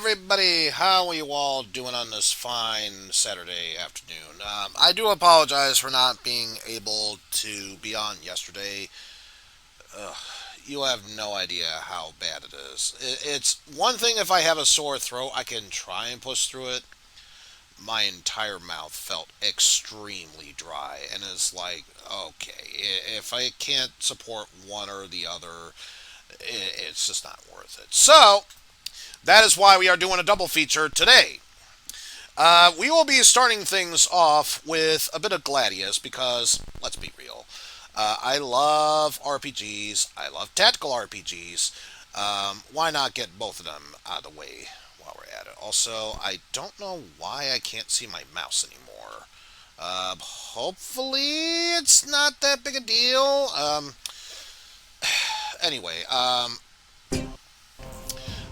everybody, how are you all doing on this fine Saturday afternoon? I do apologize for not being able to be on yesterday. Ugh, you have no idea how bad it is. It's one thing if I have a sore throat, I can try and push through it. My entire mouth felt extremely dry, and it's like, okay, if I can't support one or the other, it's just not worth it. So, that is why we are doing a double feature today. We will be starting things off with a bit of Gladius because, let's be real, I love RPGs. I love tactical RPGs. Why not get both of them out of the way while we're at it? Also, I don't know why I can't see my mouse anymore. Hopefully, it's not that big a deal. Anyway,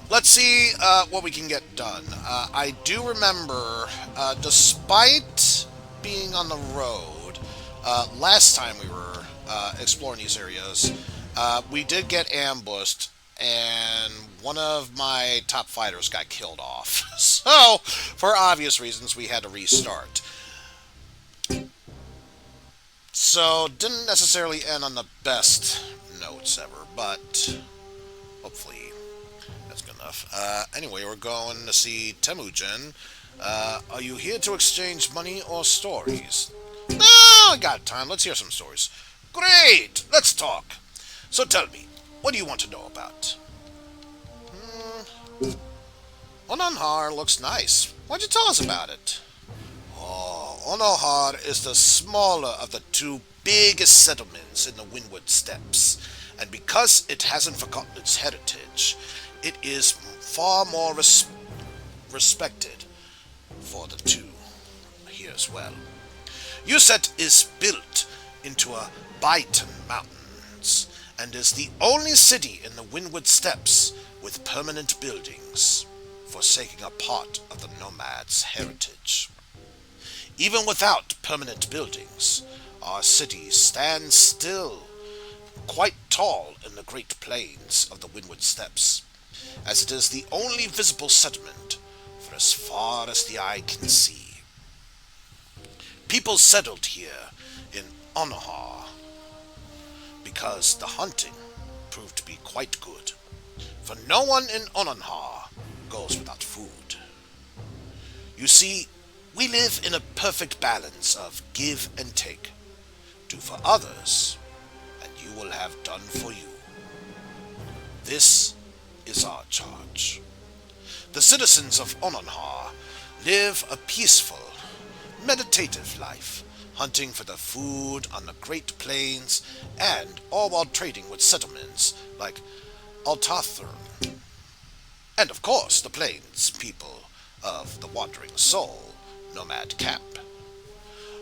let's see what we can get done. I do remember, despite being on the road, last time we were exploring these areas, we did get ambushed, and one of my top fighters got killed off. So, for obvious reasons, we had to restart. So, didn't necessarily end on the best notes ever, but hopefully that's good enough. Anyway, we're going to see Temujin. Are you here to exchange money or stories? No, I got time. Let's hear some stories. Great! Let's talk. So tell me, what do you want to know about? Ononhar looks nice. Why'd you tell us about it? Oh, Onohar is the smaller of the two biggest settlements in the Windward Steppes, and because it hasn't forgotten its heritage, it is far more respected for the two here as well. Uset is built into a Baitan mountains and is the only city in the Windward Steppes with permanent buildings, forsaking a part of the nomads' heritage. Even without permanent buildings, our city stands still, quite tall in the great plains of the Windward Steppes, as it is the only visible settlement for as far as the eye can see. People settled here in Onohar because the hunting proved to be quite good, for no one in Ononhar goes without food. You see, we live in a perfect balance of give and take. Do for others, and you will have done for you. This is our charge. The citizens of Ononhar live a peaceful, meditative life, hunting for the food on the Great Plains, and all while trading with settlements like Altathurn, and of course the Plains people of the Wandering Soul nomad camp.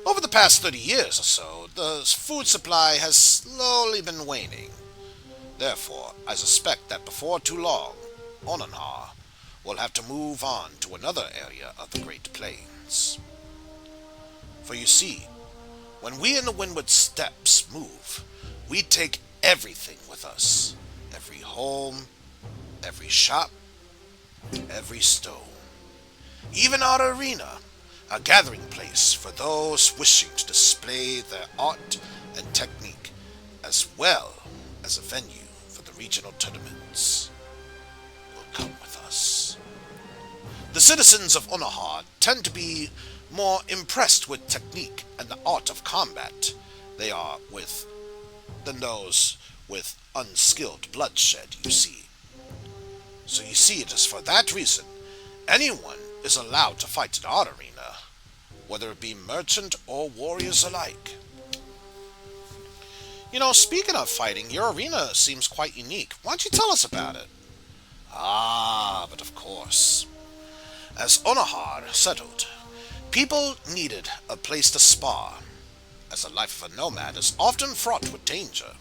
Over the past 30 years or so, the food supply has slowly been waning. Therefore, I suspect that before too long, Ononhar will have to move on to another area of the Great Plains. For you see, when we in the Windward Steppes move, we take everything with us. Every home, every shop, every stone. Even our arena, a gathering place for those wishing to display their art and technique, as well as a venue for the regional tournaments, will come with us. The citizens of Onohar tend to be more impressed with technique and the art of combat they are with than those with unskilled bloodshed, you see. So you see, it is for that reason anyone is allowed to fight in our arena, whether it be merchant or warriors alike. You know, speaking of fighting, your arena seems quite unique. Why don't you tell us about it? Ah, but of course. As Onohar settled, people needed a place to spar, as the life of a nomad is often fraught with danger.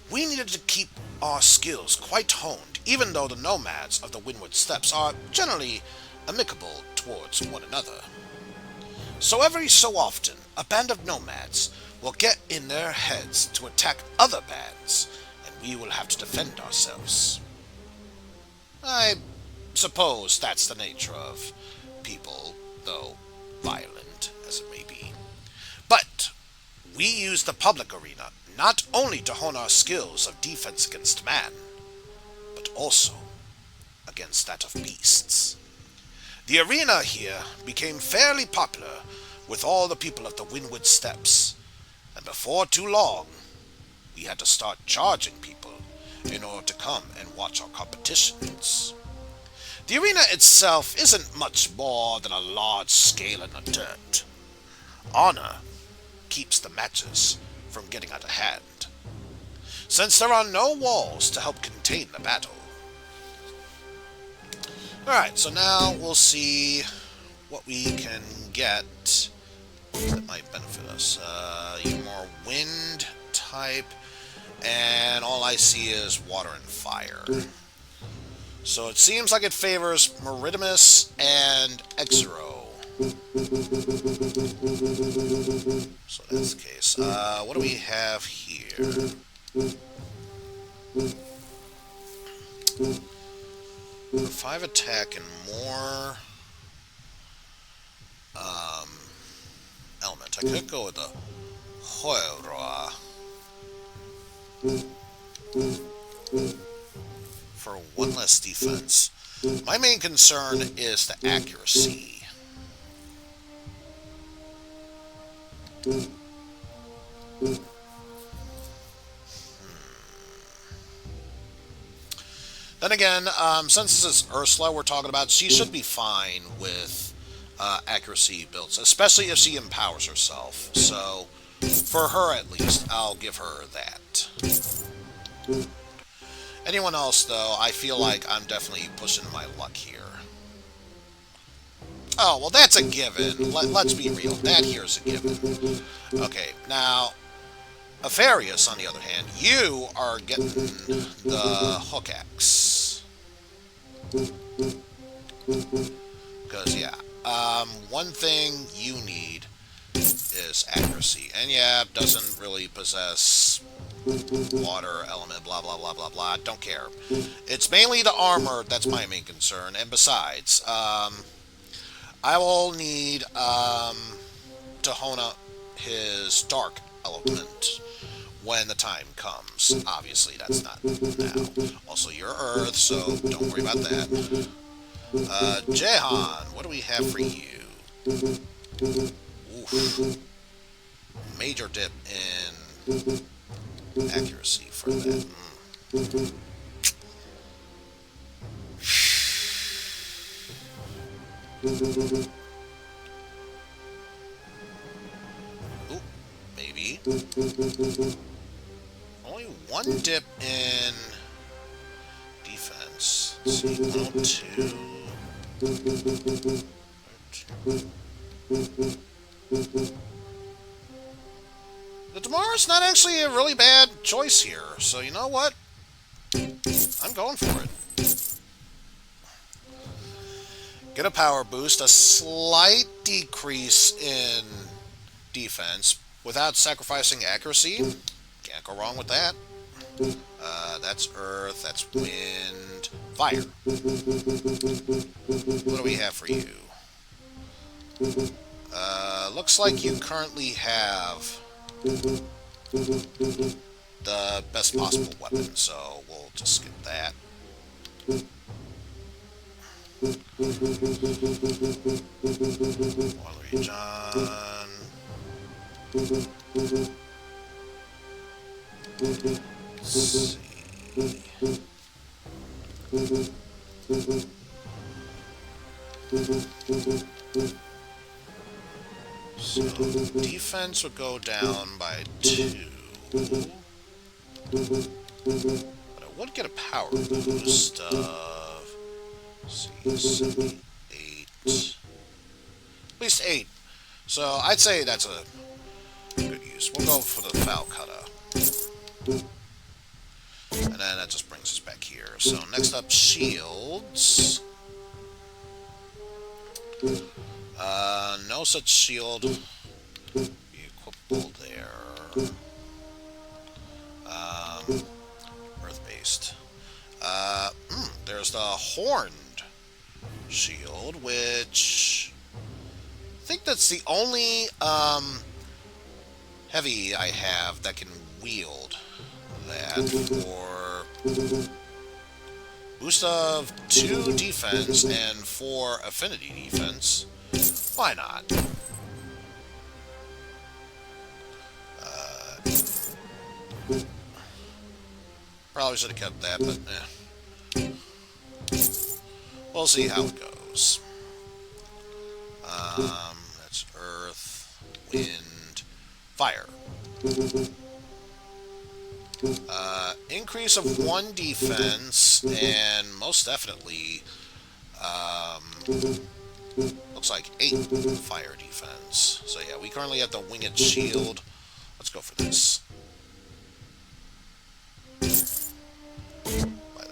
We needed to keep our skills quite honed, even though the nomads of the Windward Steppes are generally amicable towards one another. So every so often, a band of nomads will get in their heads to attack other bands, and we will have to defend ourselves. I suppose that's the nature of people, though violent as it may be. But we use the public arena not only to hone our skills of defense against man, but also against that of beasts. The arena here became fairly popular with all the people of the Windward Steppes, and before too long, we had to start charging people in order to come and watch our competitions. The arena itself isn't much more than a large scale in the dirt. Honor keeps the matches from getting out of hand, since there are no walls to help contain the battle. Alright, so now we'll see what we can get that might benefit us. You're more wind type, and all I see is water and fire. So it seems like it favors Meridimus and Exero. So that's the case. What do we have here? 5 attack and more element. I could go with the Hoira for 1 less defense. My main concern is the accuracy. Then again, since this is Ursula we're talking about, she should be fine with accuracy builds, especially if she empowers herself. So, for her at least, I'll give her that. Anyone else, though, I feel like I'm definitely pushing my luck here. Oh, well, that's a given. Let's be real. That here's a given. Okay, now, Apharius, on the other hand, you are getting the hook axe. Because, yeah, one thing you need is accuracy. And, yeah, doesn't really possess water element, blah, blah, blah, blah, blah. Don't care. It's mainly the armor that's my main concern. And besides, I will need to hone up his dark element when the time comes. Obviously, that's not now. Also, you're Earth, so don't worry about that. Jehan, what do we have for you? Oof. Major dip in accuracy for that. Ooh, maybe. Only 1 dip in defense. Let's see, 102. The Damara's not actually a really bad choice here, so you know what? I'm going for it. Get a power boost, a slight decrease in defense without sacrificing accuracy. Can't go wrong with that. That's earth, that's wind, fire. What do we have for you? Looks like you currently have the best possible weapon, so we'll just skip that. Watery John. Let's see. So, defense would go down by 2. But I would get a power boost of, let's see, 78. At least 8. So, I'd say that's a good use. We'll go for the foul cutter. And then that just brings us back here. So, next up, shields. No such shield. Be equipable there. Earth-based. There's the horned shield, which I think that's the only heavy I have that can wield that for boost of 2 defense and 4 affinity defense. Why not? Probably should have kept that, but we'll see how it goes. That's earth, wind, fire. Increase of 1 defense, and most definitely, looks like 8 fire defense. So yeah, we currently have the winged shield. Let's go for this. By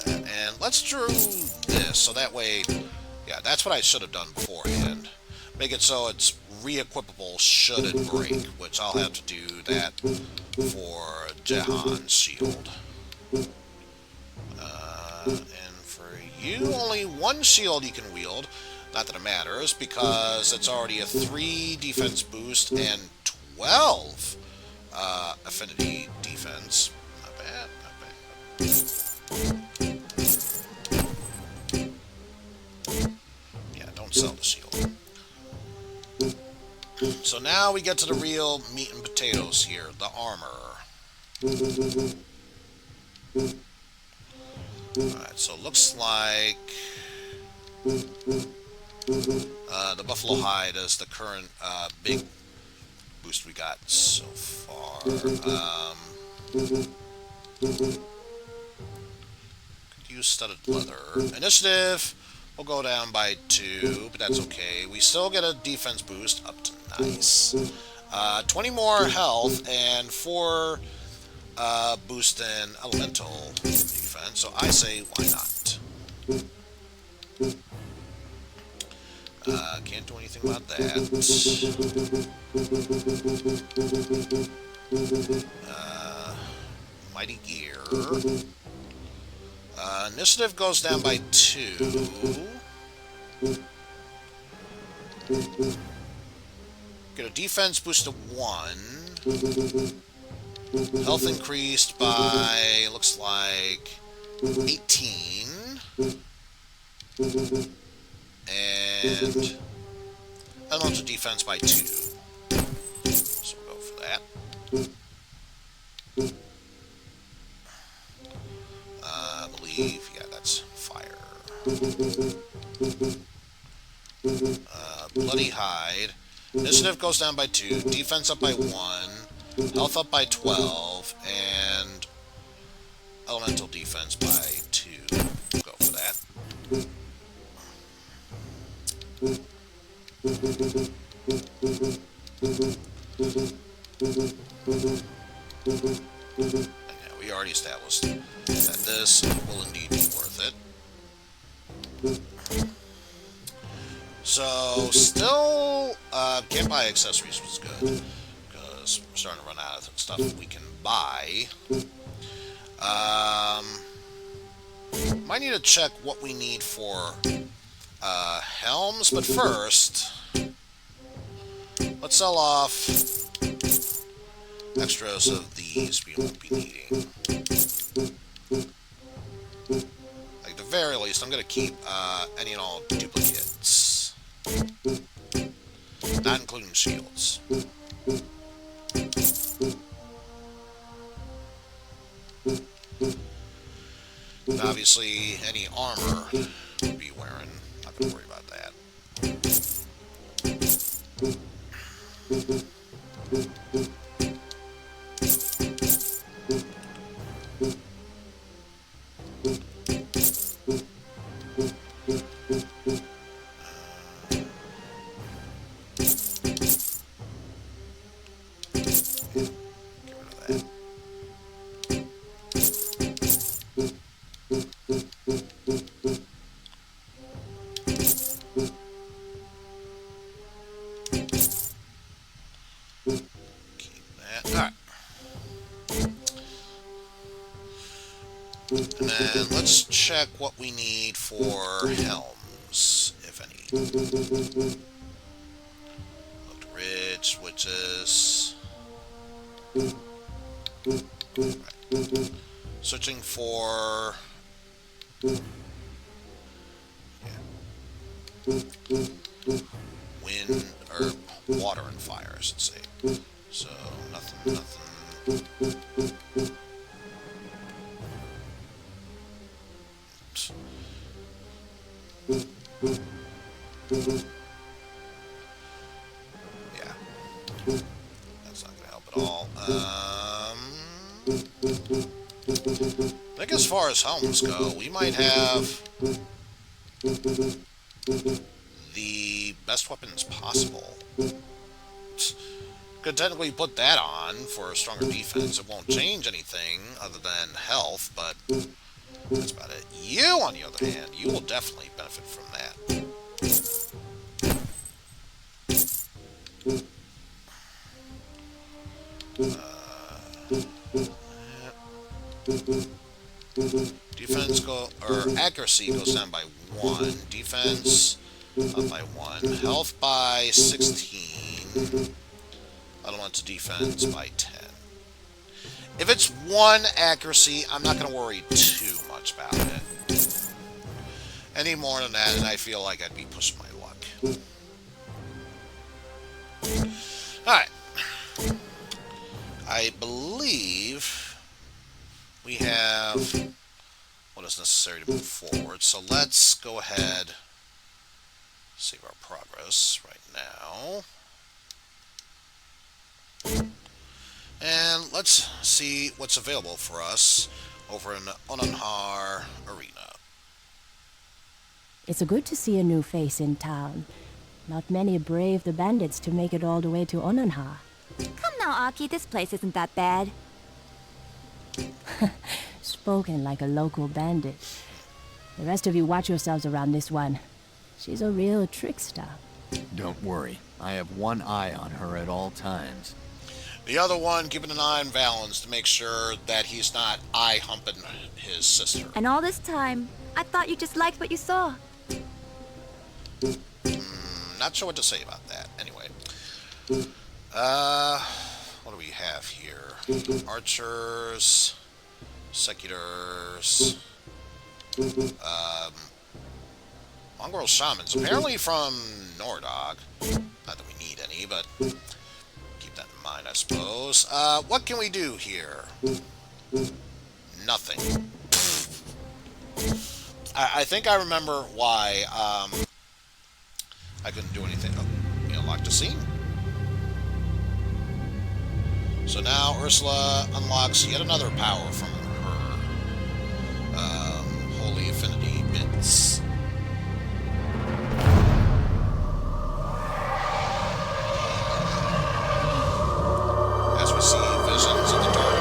that, and let's drew this, so that way, yeah, that's what I should have done beforehand. Make it so it's re-equipable should it break, which I'll have to do that for Jehan's shield. And for you, only 1 shield you can wield. Not that it matters, because it's already a 3 defense boost and 12 affinity defense. Not bad, not bad. Yeah, don't sell the shield. So now we get to the real meat and potatoes here, the armor. Alright, so it looks like the buffalo hide is the current big boost we got so far. Could use studded leather. Initiative will go down by 2, but that's okay. We still get a defense boost up to nice. 20 more health and 4 boost in elemental defense. So I say, why not? Can't do anything about that. Mighty gear. Initiative goes down by 2. Get a defense boost of 1. Health increased by, looks like, 18. And elemental defense by 2. So we'll go for that. I believe, yeah, that's fire. Bloody hide. Initiative goes down by 2. Defense up by 1. Health up by 12. And elemental defense by 2. We'll go for that. Yeah, we already established that this will indeed be worth it. So, still, can't buy accessories, which is good, because we're starting to run out of stuff we can buy. Might need to check what we need for helms, but first, let's sell off extras of these we won't be needing. Like, at the very least, I'm going to keep any and all duplicates. Not including shields. And obviously, any armor we'll be wearing. Not going to worry about that. And then let's check what we need for helms, if if any. Looked rich, witches. Right. Searching for... wind, or water and fire, I should say. So, nothing. Yeah. That's not gonna help at all. I think as far as helms go, we might have the best weapons possible. Could technically put that on for a stronger defense. It won't change anything other than health, but that's about it. You, on the other hand, you will definitely benefit from that. Defense accuracy goes down by 1. Defense up by 1. Health by 16. Elemental defense by 10. If it's 1 accuracy, I'm not going to worry too much about it. Any more than that, and I feel like I'd be pushing my luck. Alright. I believe we have what is necessary to move forward. So let's go ahead, save our progress right now. And let's see what's available for us over in the Onanhar Arena. It's good to see a new face in town. Not many brave the bandits to make it all the way to Onanhar. Come now, Aki, this place isn't that bad. Spoken like a local bandit. The rest of you watch yourselves around this one. She's a real trickster. Don't worry. I have one eye on her at all times. The other one keeping an eye on Valens to make sure that he's not eye-humping his sister. And all this time, I thought you just liked what you saw. Not sure what to say about that. Anyway. What do we have here? Archers, Seculars, Mongrel Shamans, apparently from Nordog. Not that we need any, but keep that in mind, I suppose. What can we do here? Nothing. I think I remember why I couldn't do anything. Oh, we unlocked a scene. So now Ursula unlocks yet another power from her Holy Affinity bits. As we see visions of the dark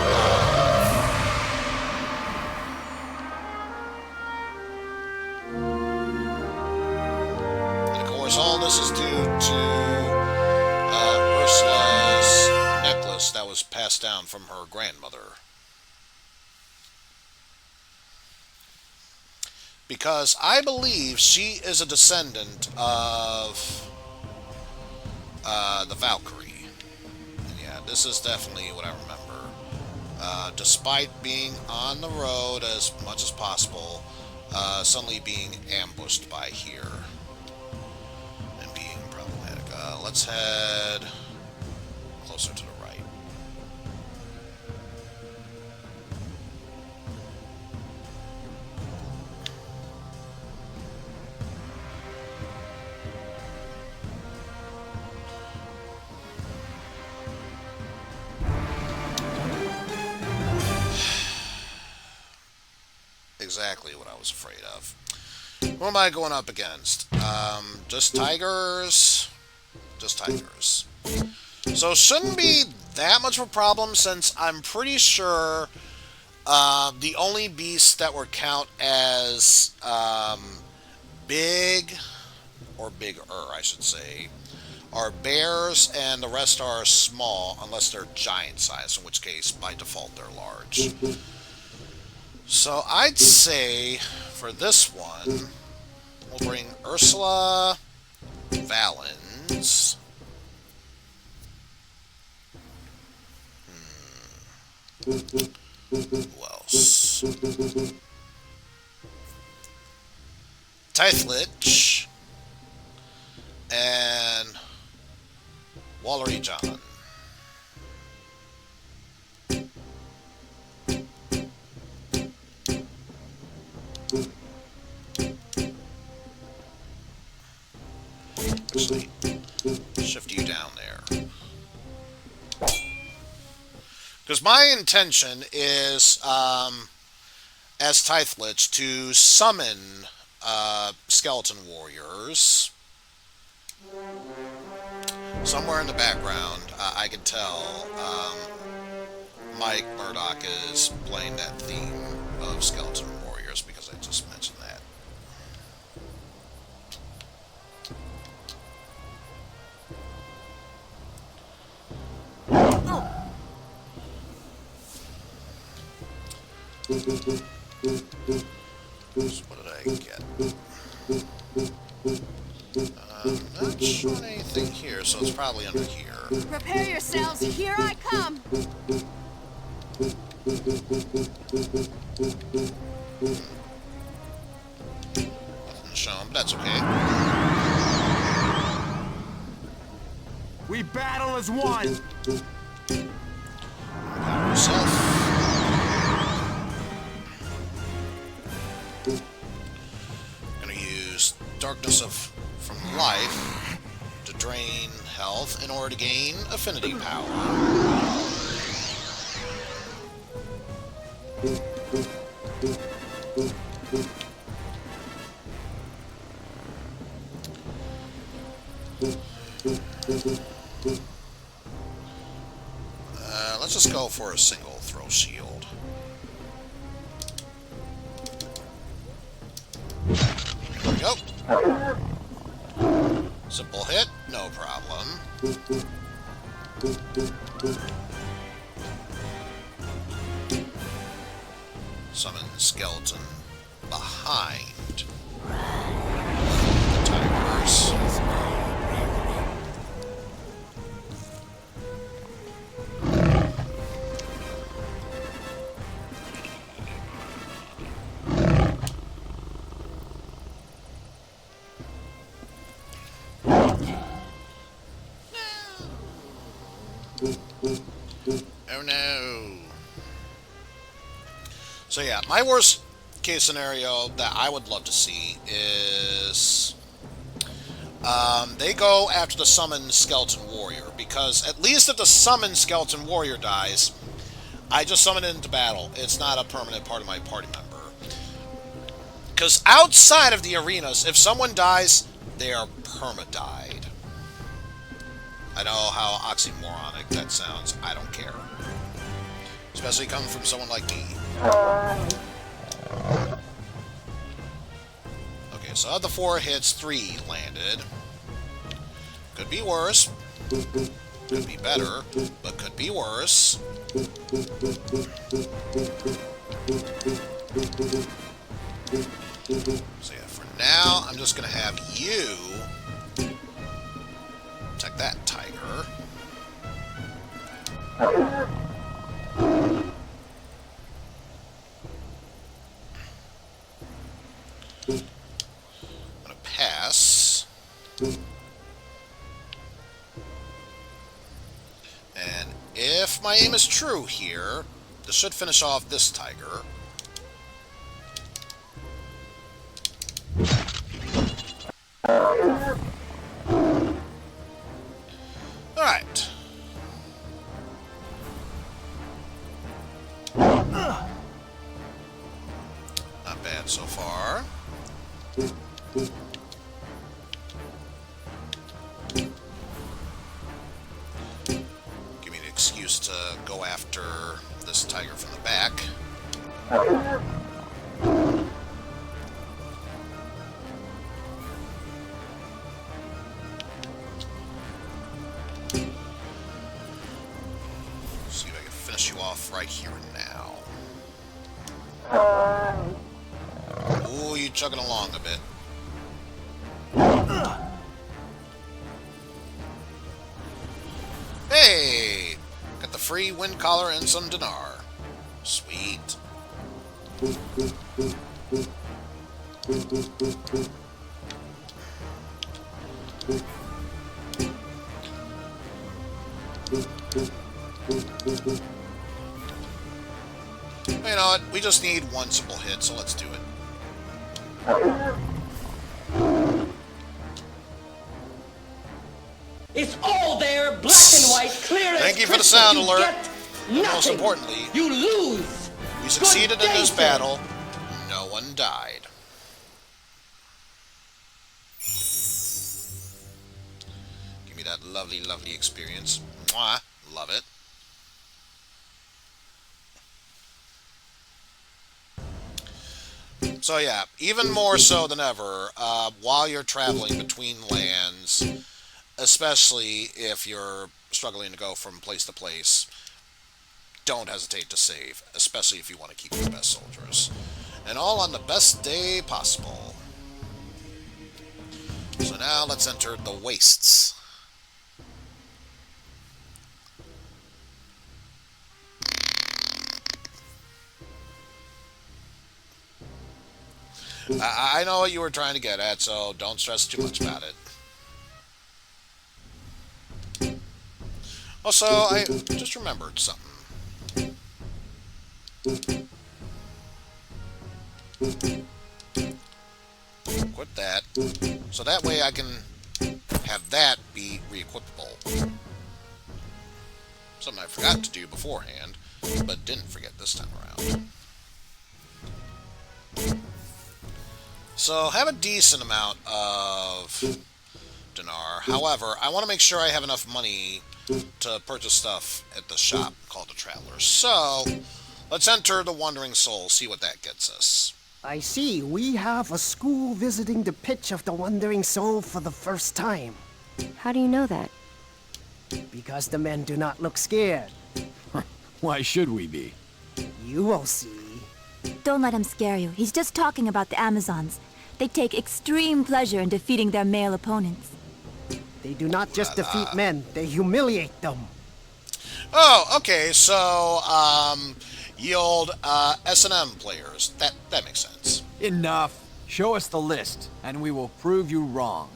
and of course all this is due to Ursula's necklace that was passed down from her grandmother. Because I believe she is a descendant of the Valkyrie. And yeah, this is definitely what I remember. Despite being on the road as much as possible, suddenly being ambushed by here. And being problematic. Let's head closer to the right. Exactly what I was afraid of. Who am I going up against? Just tigers? Just tigers. So shouldn't be that much of a problem, since I'm pretty sure the only beasts that would count as big, or bigger, I should say, are bears, and the rest are small, unless they're giant size, in which case, by default, they're large. So I'd say, for this one, we'll bring Ursula, Valens. Who else? Tithlich and Wallery John. Actually, shift you down there. Because my intention is, as Tithlich, to summon skeleton warriors. Somewhere in the background, I can tell Mike Murdoch is playing that theme of skeleton warriors because I just mentioned that. So what did I get? Not showing anything here, so it's probably under here. Prepare yourselves, here I come! Nothing shown, but that's okay. We battle as one! Power yourself. Gonna use Darkness from Life to drain health in order to gain affinity power. Let's just go for a single throw shield. There we go. Simple hit, no problem. Summon skeleton behind the tigers. Oh no. So yeah, my worst case scenario that I would love to see is they go after the summoned skeleton warrior, because at least if the summoned skeleton warrior dies, I just summon it into battle. It's not a permanent part of my party member. Because outside of the arenas, if someone dies, they are perma-died. I know how oxymoronic that sounds. I don't care. Especially coming from someone like me. Okay, so of the 4 hits, 3 landed. Could be worse. Could be better, but could be worse. So yeah, for now, I'm just going to have you protect that tiger. I'm going to pass. And if my aim is true here, this should finish off this tiger. Alright. Not bad so far. Give me an excuse to go after this tiger from the back. See if I can finish you off right here and now. Ooh, you're chugging along a bit. Hey! Got the free wind collar and some dinar. Sweet. You know what? We just need one simple hit, so let's do it. It's all there, black and white, clear as Thank you for the crystal. sound You alert. get Most nothing. importantly, You lose. we succeeded in this sir. battle. No one died. Give me that lovely, lovely experience. Mwah. Love it. So yeah, even more so than ever, while you're traveling between lands, especially if you're struggling to go from place to place, don't hesitate to save, especially if you want to keep your best soldiers. And all on the best day possible. So now let's enter the wastes. I know what you were trying to get at, so don't stress too much about it. Also, I just remembered something. Equip that, so that way I can have that be re-equipable. Something I forgot to do beforehand, but didn't forget this time around. So, have a decent amount of dinar. However, I want to make sure I have enough money to purchase stuff at the shop called the Traveler. So, let's enter the Wandering Soul, see what that gets us. I see. We have a school visiting the pitch of the Wandering Soul for the first time. How do you know that? Because the men do not look scared. Why should we be? You will see. Don't let him scare you. He's just talking about the Amazons. They take extreme pleasure in defeating their male opponents. They do not just defeat men, they humiliate them. Oh, okay, so, ye old, S&M players. That makes sense. Enough. Show us the list, and we will prove you wrong.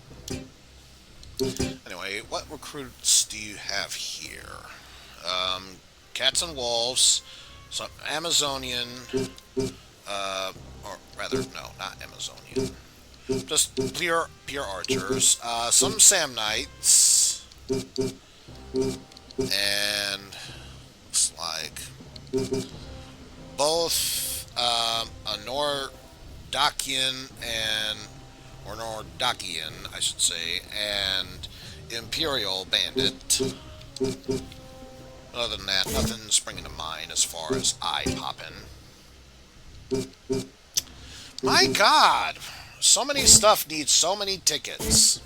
Anyway, what recruits do you have here? Cats and wolves, some Amazonian, or rather, no, not Amazonian. Just pure archers. Some Samnites. And looks like both a Nordakian or Nordakian, I should say, and Imperial bandit. Other than that, nothing springing to mind as far as eye-popping. My God! So many stuff needs so many tickets.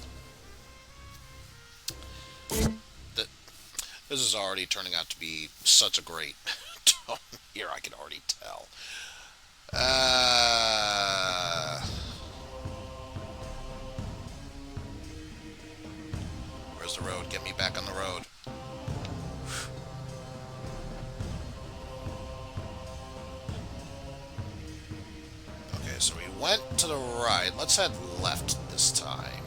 This is already turning out to be such a great tone here, I can already tell. Where's the road? Get me back on the road. Okay, so we went to the right. Let's head left this time.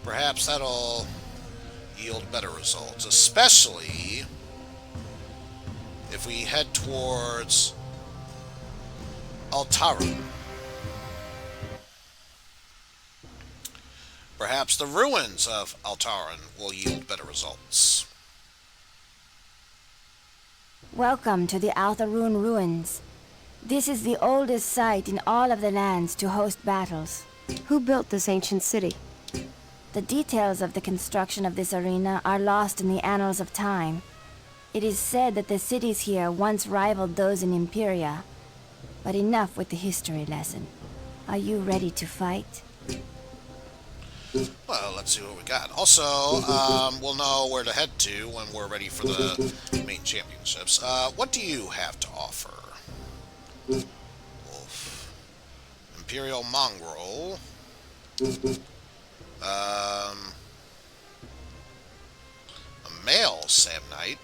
Perhaps that'll yield better results, especially if we head towards Altarum. Perhaps the ruins of Altarum will yield better results. Welcome to the Altharun Ruins. This is the oldest site in all of the lands to host battles. Who built this ancient city? The details of the construction of this arena are lost in the annals of time. It is said that the cities here once rivaled those in Imperia. But enough with the history lesson. Are you ready to fight? Well, let's see what we got. Also, we'll know where to head to when we're ready for the main championships. What do you have to offer? Wolf. Imperial Mongrel. A male Samnite.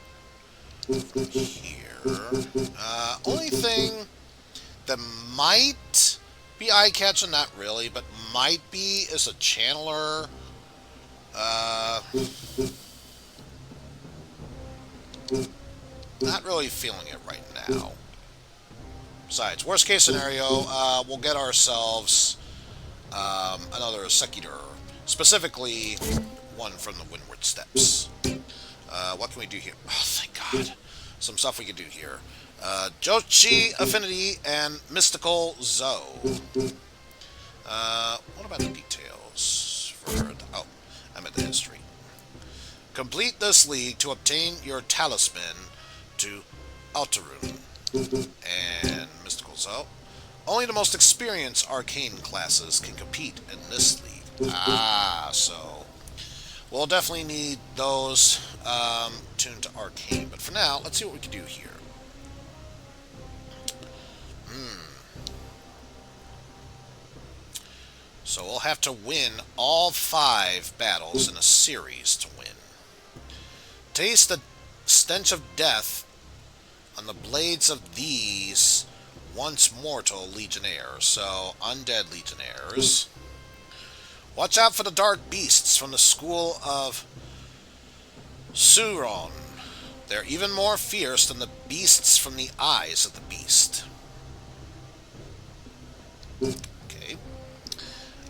Here. Only thing that might be eye-catching, not really, but might be, is a channeler. Not really feeling it right now. Besides, worst case scenario, we'll get ourselves another Secutor. Specifically, one from the Windward Steppes. What can we do here? Oh, thank God. Some stuff we can do here. Jochi Affinity and Mystical Zoe. What about the details? Oh, I'm at the history. Complete this league to obtain your talisman to Alterun and Mystical Zoe. Only the most experienced arcane classes can compete in this league. So we'll definitely need those tuned to arcane. But for now, let's see what we can do here. So we'll have to win all 5 battles in a series to win. Taste the stench of death on the blades of these once mortal legionnaires. So, undead legionnaires. Watch out for the dark beasts from the school of Suron. They're even more fierce than the beasts from the eyes of the beast. Okay.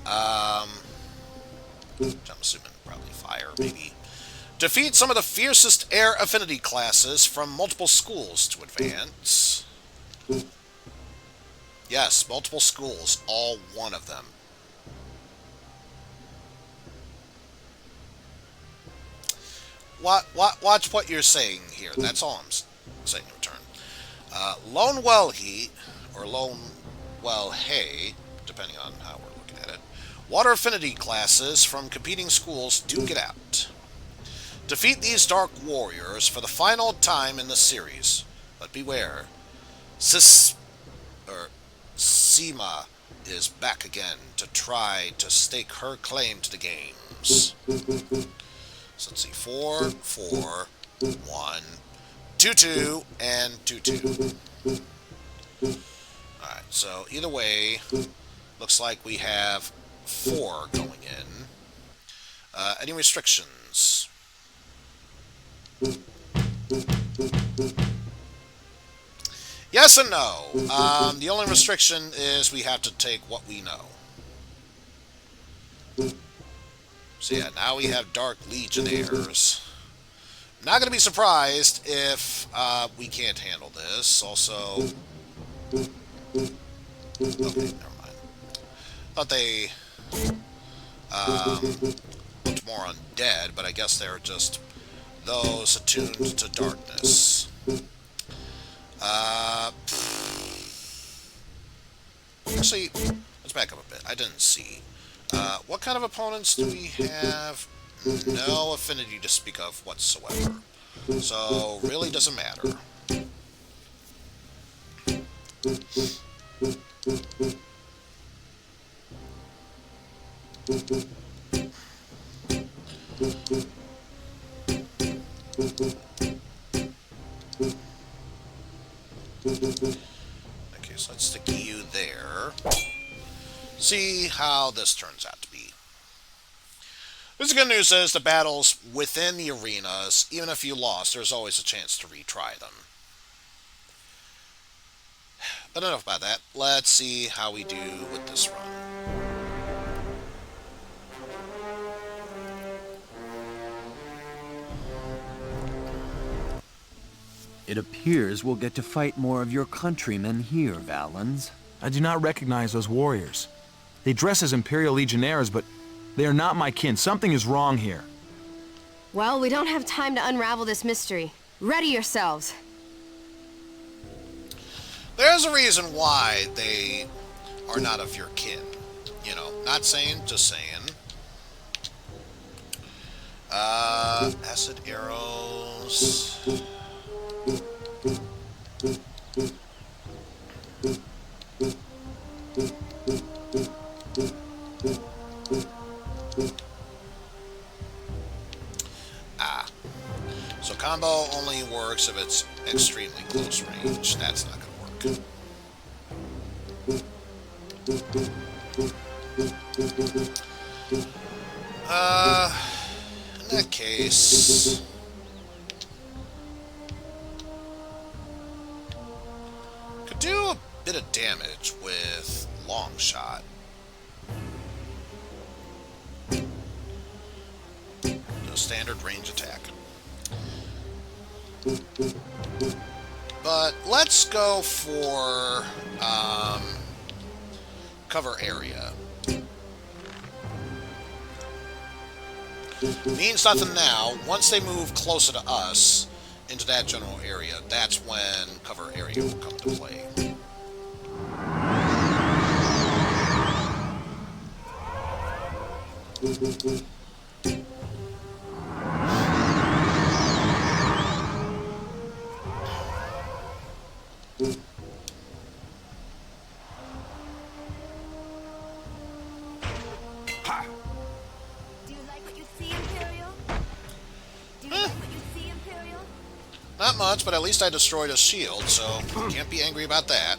I'm assuming probably fire, maybe. Defeat some of the fiercest air affinity classes from multiple schools to advance. Yes, multiple schools, all one of them. Watch what you're saying here. That's all I'm saying in return. Lone Wellhe, or Lone Wellhe, depending on how we're looking at it. Water affinity classes from competing schools do get out. Defeat these dark warriors for the final time in the series. But beware. Seema is back again to try to stake her claim to the games. So let's see. 4, 4, 1, 2, 2, and 2, 2. Alright, so either way, looks like we have 4 going in. Any restrictions? Yes and no. The only restriction is we have to take what we know. So yeah, now we have Dark Legionnaires. Not going to be surprised if we can't handle this. Also... Okay, never mind. Thought they looked more undead, but I guess they're just those attuned to darkness. Actually, let's back up a bit. I didn't see. What kind of opponents do we have? No affinity to speak of whatsoever. So, really doesn't matter. Okay, so let's stick you there. See how this turns out to be. The good news is the battles within the arenas, even if you lost, there's always a chance to retry them. But enough about that. Let's see how we do with this run. It appears we'll get to fight more of your countrymen here, Valens. I do not recognize those warriors. They dress as Imperial Legionnaires, but they are not my kin. Something is wrong here. Well, we don't have time to unravel this mystery. Ready yourselves. There's a reason why they are not of your kin. You know, not saying, just saying. Acid arrows. So combo only works if it's extremely close range. That's not going to work. In that case... could do a bit of damage with long shot. No standard range attack. But let's go for cover area. Means nothing now. Once they move closer to us into that general area, that's when cover area will come to play. Not much, but at least I destroyed a shield, so can't be angry about that.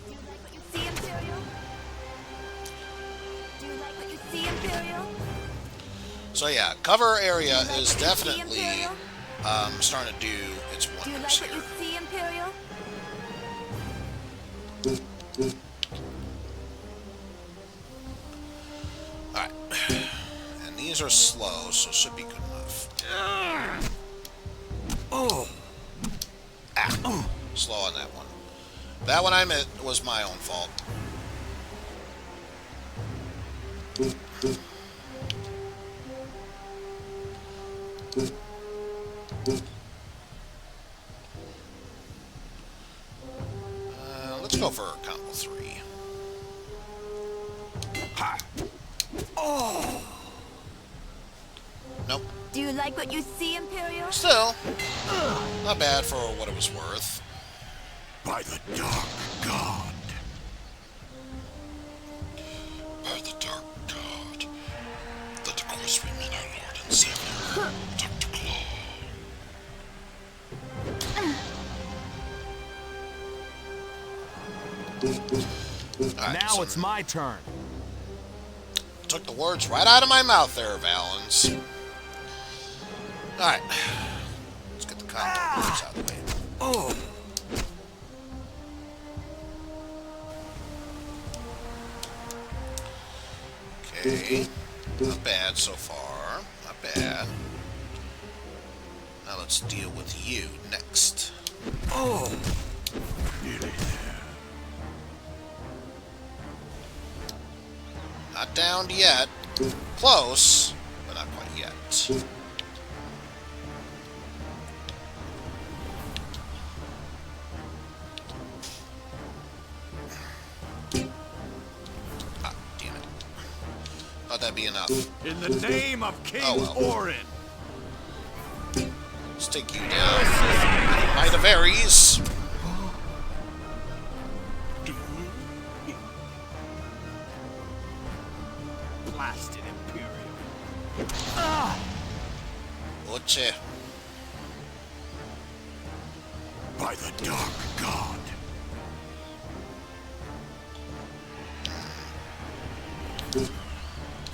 Do you like what you see, Imperial? Do you like what you see, Imperial? So yeah, cover area is definitely starting to do its Do you like wonders what you here. see, Imperial? Alright. And these are slow, so should be good enough. Oh. Slow on that one. That one I meant was my own fault. Let's go for combo 3. Ha. Oh. Nope. Do you like what you see, Imperial? Still, not bad for what it was worth. By the dark god. By the dark god. Let the course remain our Lord and Savior, Dr. Claw. Right, now so it's my turn. took the words right out of my mouth there, Valens. Alright. Let's get the combo words out of the way. Oh. Okay. Not bad so far. Not bad. Now let's deal with you next. Oh. Nearly there. Not downed yet. Close, but not quite yet. Ah, damn it. Thought that'd be enough. In the name of King Orin. Let's take you down. Might of Ares. Blasted Imperial. Oche. By the dark god.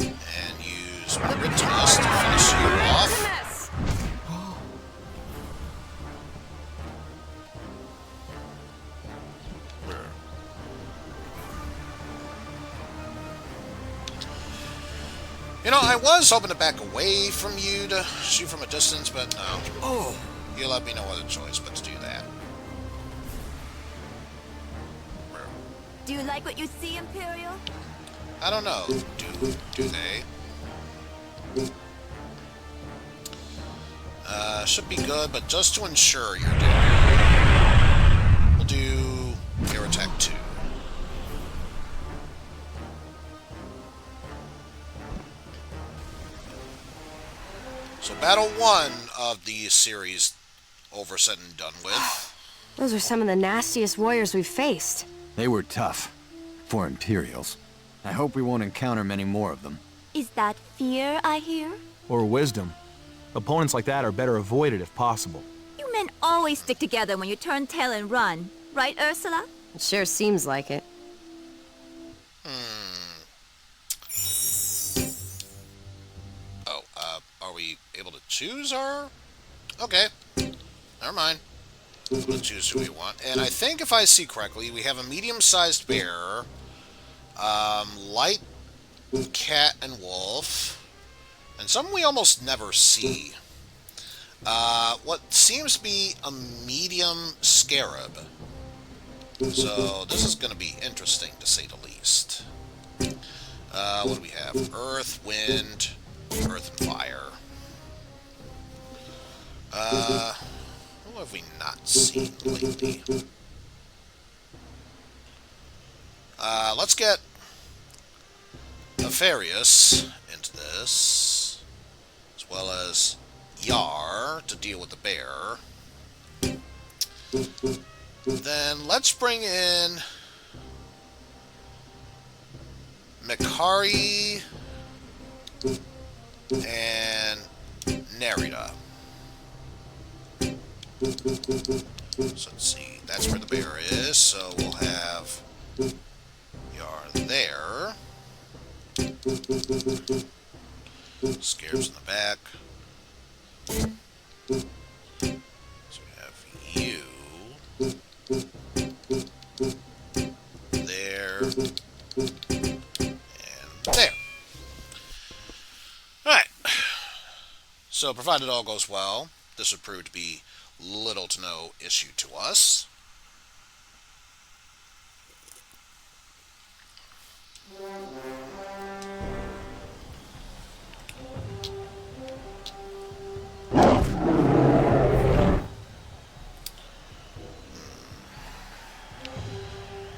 And use my Ritualist to finish you off. You know, I was hoping to back away from you to shoot from a distance, but no. Oh, you left me no other choice but to do that. Do you like what you see, Imperial? I don't know. Do they? Should be good, but just to ensure you're dead, we'll do air attack 2. So battle 1 of the series over, said and done with. Those are some of the nastiest warriors we've faced. They were tough. For Imperials. I hope we won't encounter many more of them. Is that fear I hear? Or wisdom. Opponents like that are better avoided if possible. You men always stick together when you turn tail and run. Right, Ursula? It sure seems like it. Oh, are we able to choose our... Okay. Never mind. We'll choose who we want. And I think if I see correctly, we have a medium-sized bear, light cat and wolf, and some we almost never see. What seems to be a medium scarab. So this is going to be interesting, to say the least. What do we have? Earth, wind, earth, and fire. What have we not seen lately? Let's get Nefarious into this, as well as Yar to deal with the bear. Then let's bring in Mikari and Nerida. So let's see, that's where the bear is, so we'll have Yar there. Scarabs in the back. So we have you there and there. Alright. So provided all goes well, this would prove to be little to no issue to us.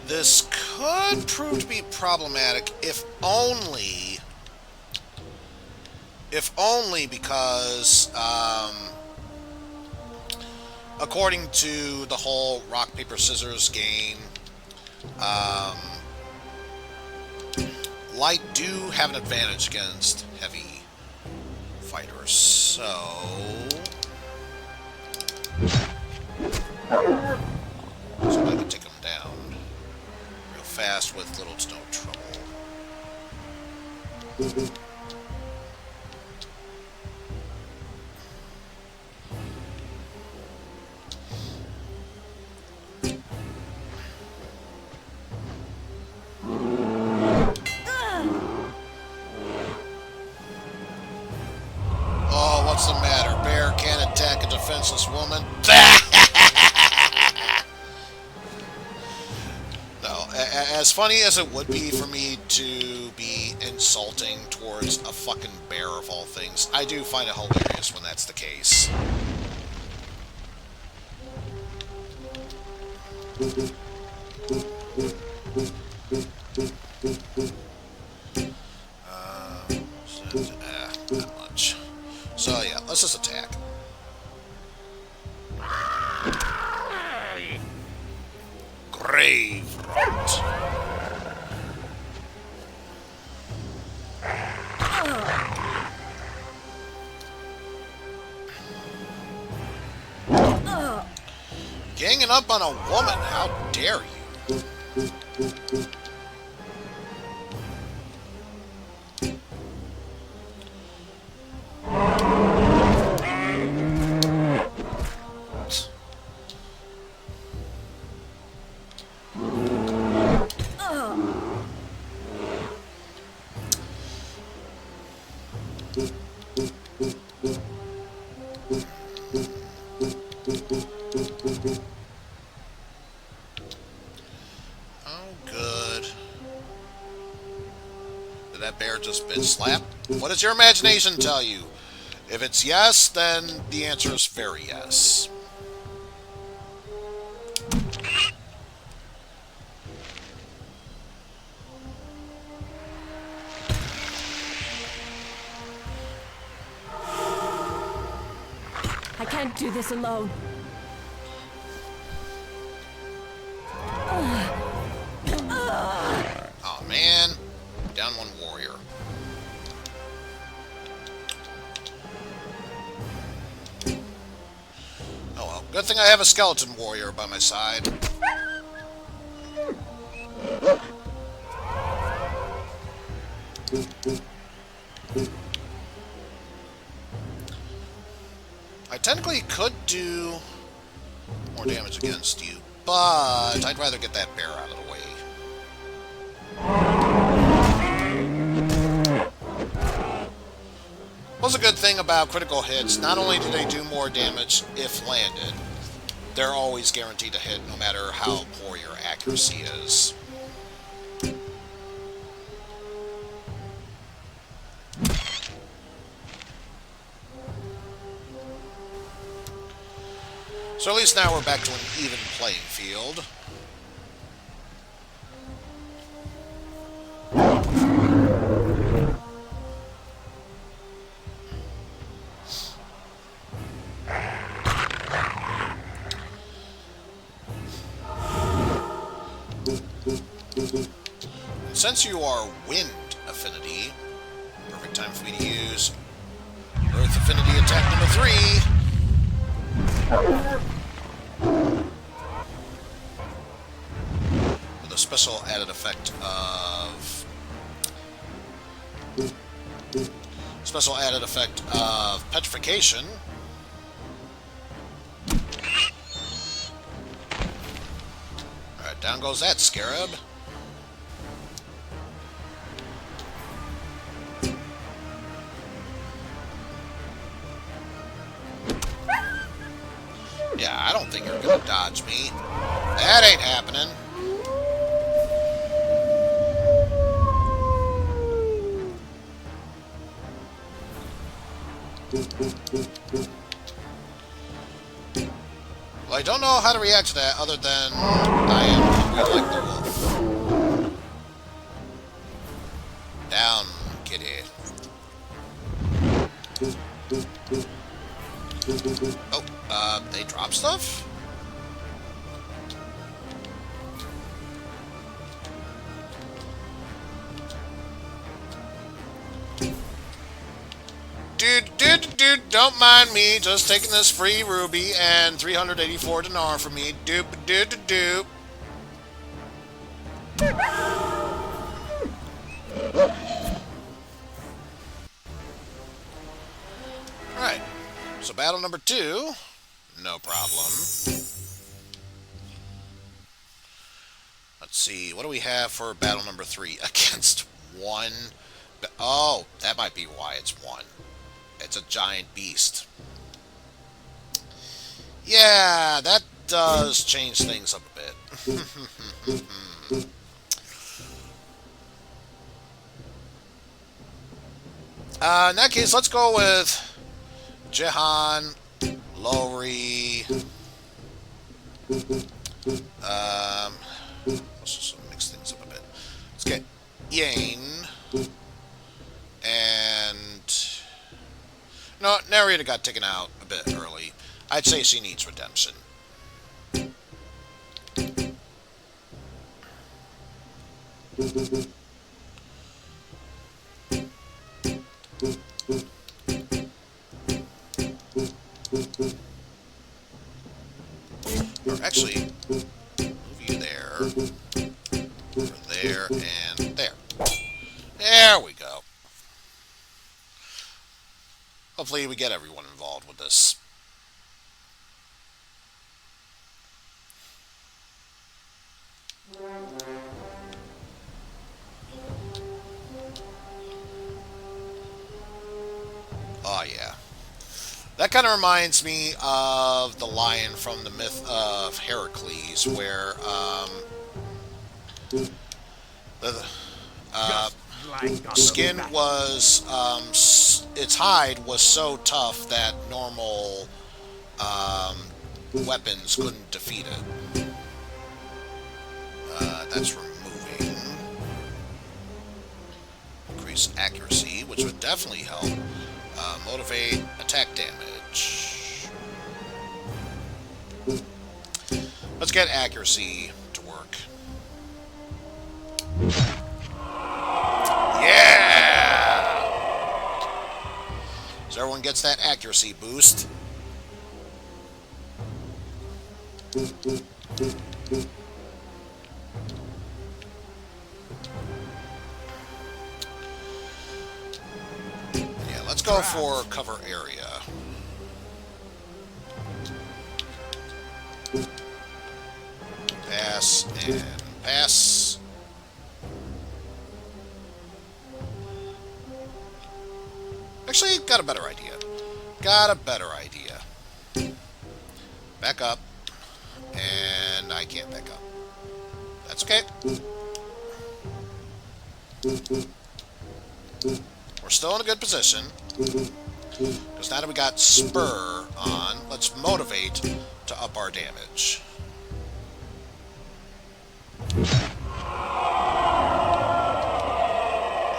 This could prove to be problematic, if only because, according to the whole rock, paper, scissors game, light do have an advantage against heavy fighters, so I can take them down real fast with little to no trouble. Oh, what's the matter? Bear can't attack a defenseless woman? No, as funny as it would be for me to be insulting towards a fucking bear of all things, I do find it hilarious when that's the case. Not much. So yeah, let's just attack. Grave rot. Ganging up on a woman, how dare you? That bear just been slapped? What does your imagination tell you? If it's yes, then the answer is very yes. I can't do this alone. Oh man. down one warrior. Oh well, good thing I have a skeleton warrior by my side. I technically could do more damage against you, but I'd rather get that bear out of the way. What's a good thing about critical hits, not only do they do more damage if landed, they're always guaranteed to hit no matter how poor your accuracy is. So at least now we're back to an even playing field. Since you are wind affinity, perfect time for me to use Earth affinity attack number 3. With a special added effect of petrification. Alright, down goes that scarab. Yeah, I don't think you're gonna dodge me. That ain't happening. Well, I don't know how to react to that other than I am hungry like the wolf. Down, kitty. Oh, they drop stuff? Dude, don't mind me. Just taking this free ruby and 384 dinar from me. Doop. Alright. So battle number 2. No problem. Let's see. What do we have for battle number 3? Against 1. Oh, that might be why it's 1. It's a giant beast. Yeah, that does change things up a bit. In that case, let's go with Jehan, Lowry. Let's just mix things up a bit. Let's get Yane. And no, Narita got taken out a bit early. I'd say she needs redemption. Or actually, move you there, over there, and there. There we go. Hopefully we get everyone involved with this. Oh yeah. That kind of reminds me of the lion from the myth of Heracles, where skin was its hide was so tough that normal weapons couldn't defeat it. That's removing. Increase accuracy, which would definitely help. Motivate attack damage. Let's get accuracy to work. gets that accuracy boost. Yeah, let's go for cover area. Pass and pass. Actually, got a better idea. Got a better idea. Back up. And I can't back up. That's okay. We're still in a good position. Because now that we got Spur on, let's motivate to up our damage.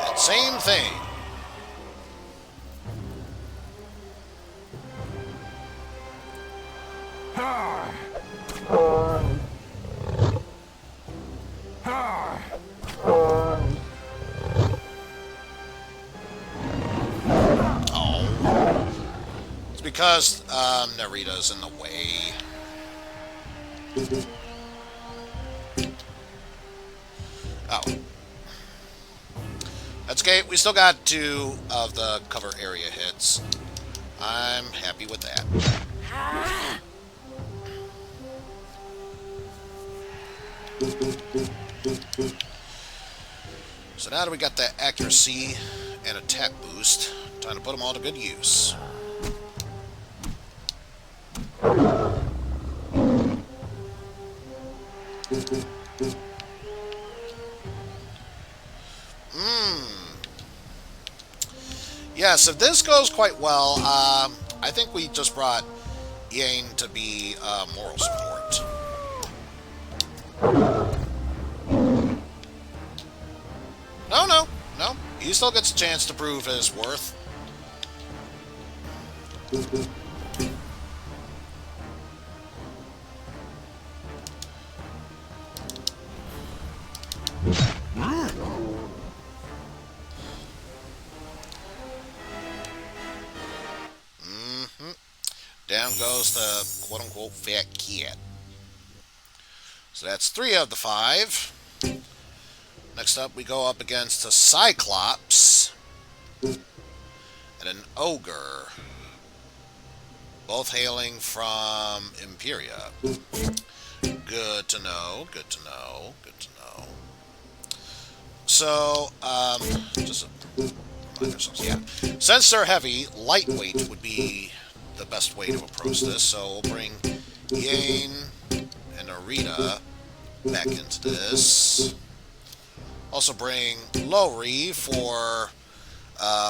And same thing. Because Narita's in the way. Oh. That's okay. We still got 2 of the cover area hits. I'm happy with that. So now that we got that accuracy and attack boost, time to put them all to good use. Yes, if this goes quite well, I think we just brought Yang to be moral support. No. He still gets a chance to prove his worth. Down goes the quote-unquote fat kid. So that's 3 of the 5. Next up, we go up against a Cyclops and an Ogre. Both hailing from Imperia. Good to know, good to know, good to know. So, just remind ourselves, yeah. Since they're heavy, lightweight would be the best way to approach this, so we'll bring Yang and Narita back into this. Also bring Lowry for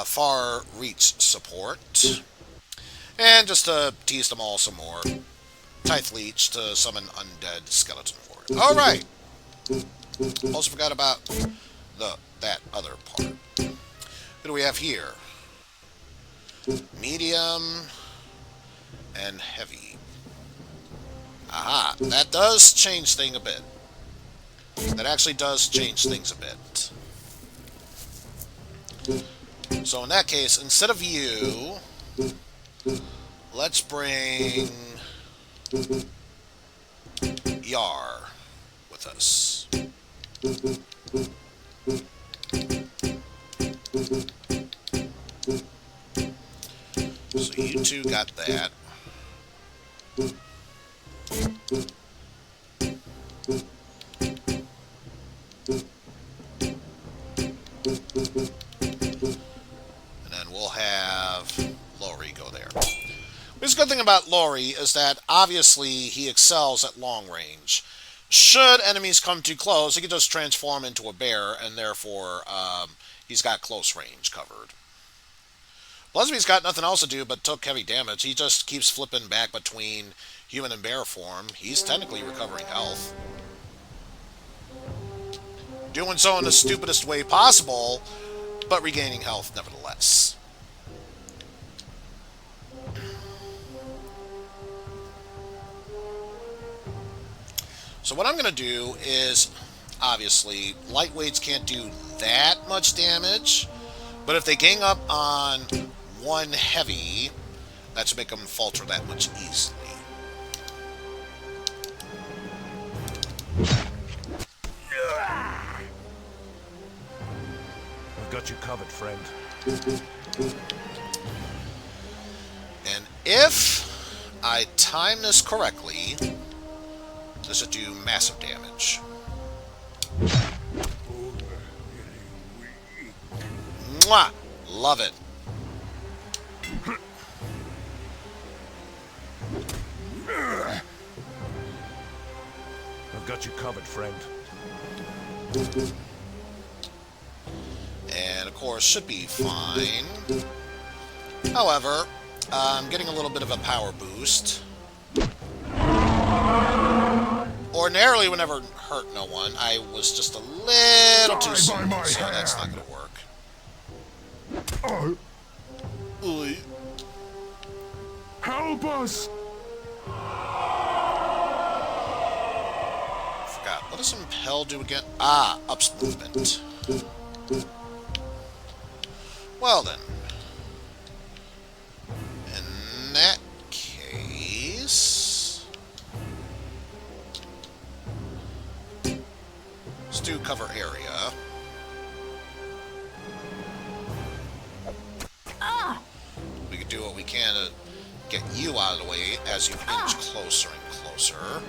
far reach support. And just to tease them all some more, Tithe Leech to summon undead skeleton warrior. Alright! Also forgot about that other part. Who do we have here? Medium and heavy. Aha, that does change things a bit. That actually does change things a bit. So in that case, instead of you, let's bring Yar with us. So you 2 got that. And then we'll have Lowry go there. The good thing about Lowry is that obviously he excels at long range. Should enemies come too close, he can just transform into a bear, and therefore he's got close range covered. Lesby's got nothing else to do but took heavy damage. He just keeps flipping back between human and bear form. He's technically recovering health. Doing so in the stupidest way possible, but regaining health nevertheless. So what I'm going to do is, obviously, lightweights can't do that much damage, but if they gang up on one heavy. That should make them falter that much easily. I've got you covered, friend. And if I time this correctly, this should do massive damage. Mwah! Love it. I've got you covered, friend. And of course, should be fine. However, I'm getting a little bit of a power boost. Ordinarily, would never hurt no one. I was just a little too soon, so that's not going to work. Oy. Help us! Forgot. What does Impel do again? Ah, ups movement. Well then. In that case... let's do cover area. We can do what we can to get you out of the way as you inch closer and closer.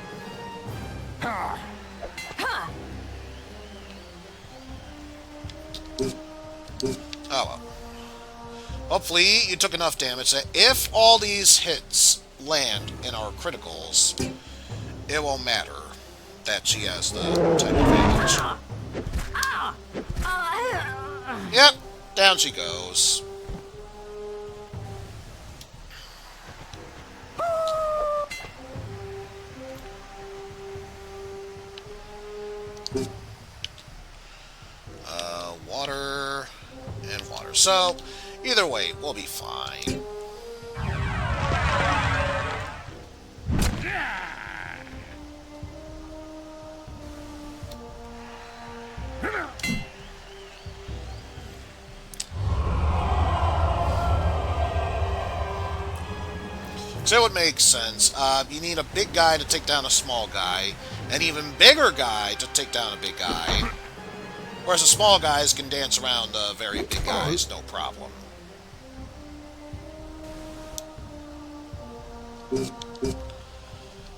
Oh well. Hopefully you took enough damage that if all these hits land in our criticals, it won't matter that she has the type advantage. Yep, down she goes. Water and water. So, either way, we'll be fine. So it would make sense. You need a big guy to take down a small guy, an even bigger guy to take down a big guy. Whereas the small guys can dance around very big guys, no problem.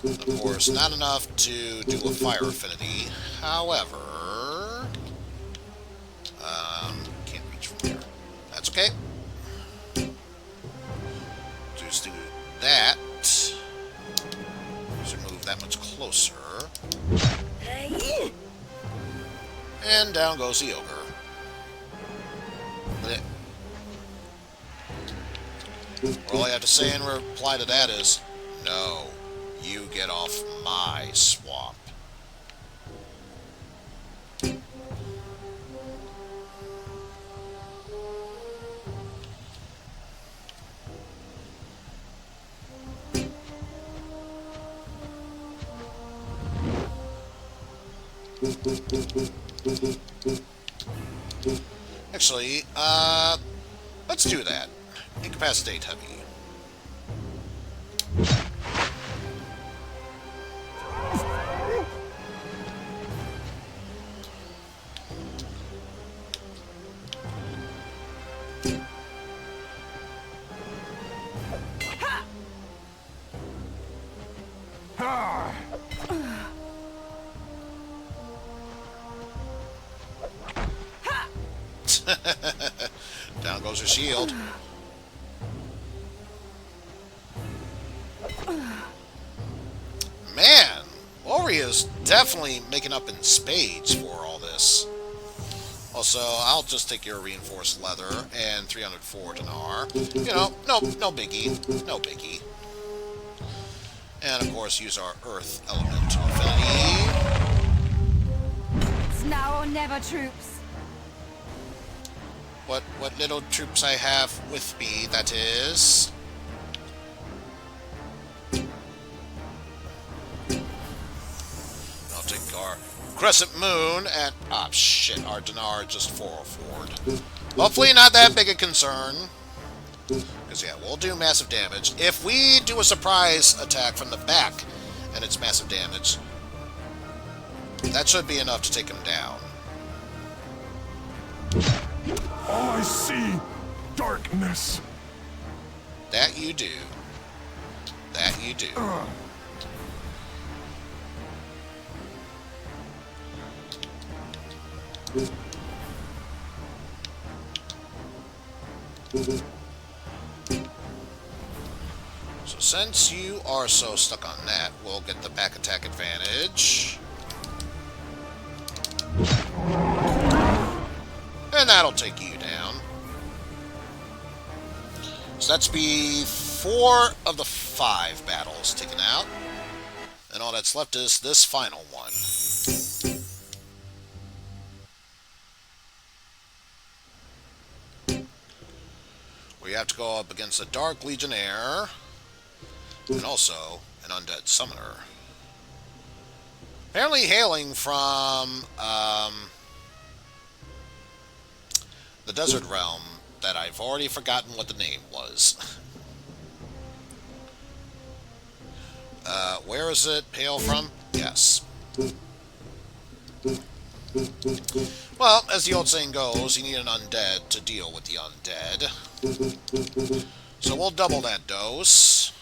Of course, not enough to do a fire affinity. However, can't reach from here. That's okay. Just do that. So move that much closer. And down goes the ogre. Blech. All I have to say in reply to that is, no, you get off my swamp. Actually, let's do that. Incapacitate heavy. Down goes her shield. Man, Ori is definitely making up in spades for all this. Also, I'll just take your reinforced leather and 304 dinar. You know, no biggie. No biggie. And of course, use our earth elemental affinity. It's now or never, troops. What little troops I have with me, that is. I'll take our Crescent Moon and... ah, shit, our dinar just 404'd. Hopefully not that big a concern. Because, yeah, we'll do massive damage. If we do a surprise attack from the back, and it's massive damage, that should be enough to take him down. All I see, darkness. That you do. That you do. So since you are so stuck on that, we'll get the back attack advantage. And that'll take you down. So that's be 4 of the 5 battles taken out. And all that's left is this final one. We have to go up against a Dark Legionnaire. And also an Undead Summoner. Apparently hailing from the Desert Realm that I've already forgotten what the name was. Where is it hail from? Yes. Well, as the old saying goes, you need an undead to deal with the undead. So we'll double that dose.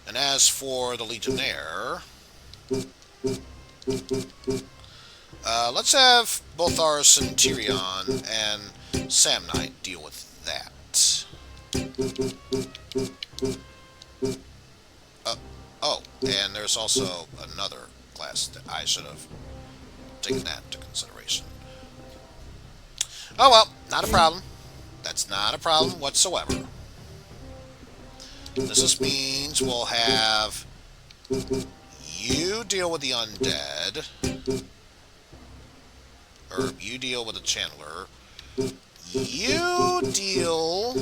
And as for the Legionnaire, let's have both our Centurion and Samnite deal with that. Oh, and there's also another class that I should have taken that into consideration. Oh well, not a problem. That's not a problem whatsoever. This just means we'll have you deal with the undead, or you deal with the Channeler, you deal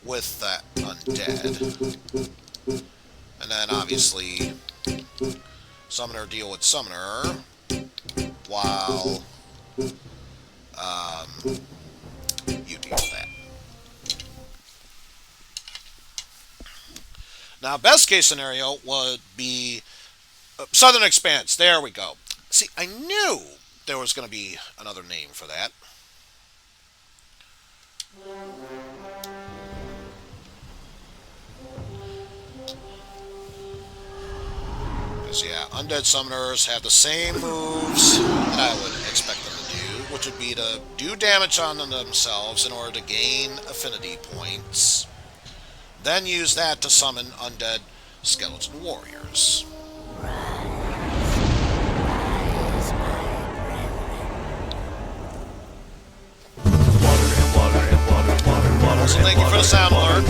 with that undead, and then obviously Summoner deal with Summoner, while you deal with that. Now, best case scenario would be Southern Expanse. There we go. See, I knew there was going to be another name for that. Because, yeah, Undead Summoners have the same moves that I would expect them to do, which would be to do damage on themselves in order to gain affinity points. Then use that to summon undead skeleton warriors. So thank you for the sound alert.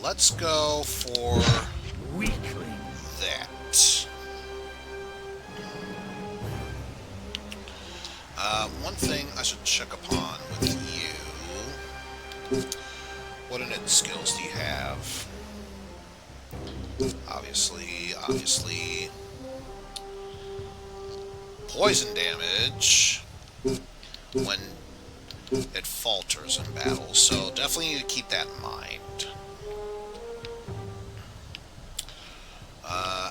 Let's go for that. One thing I should check upon with you. What innate skills do you have? Obviously. Poison damage when it falters in battle, so definitely need to keep that in mind.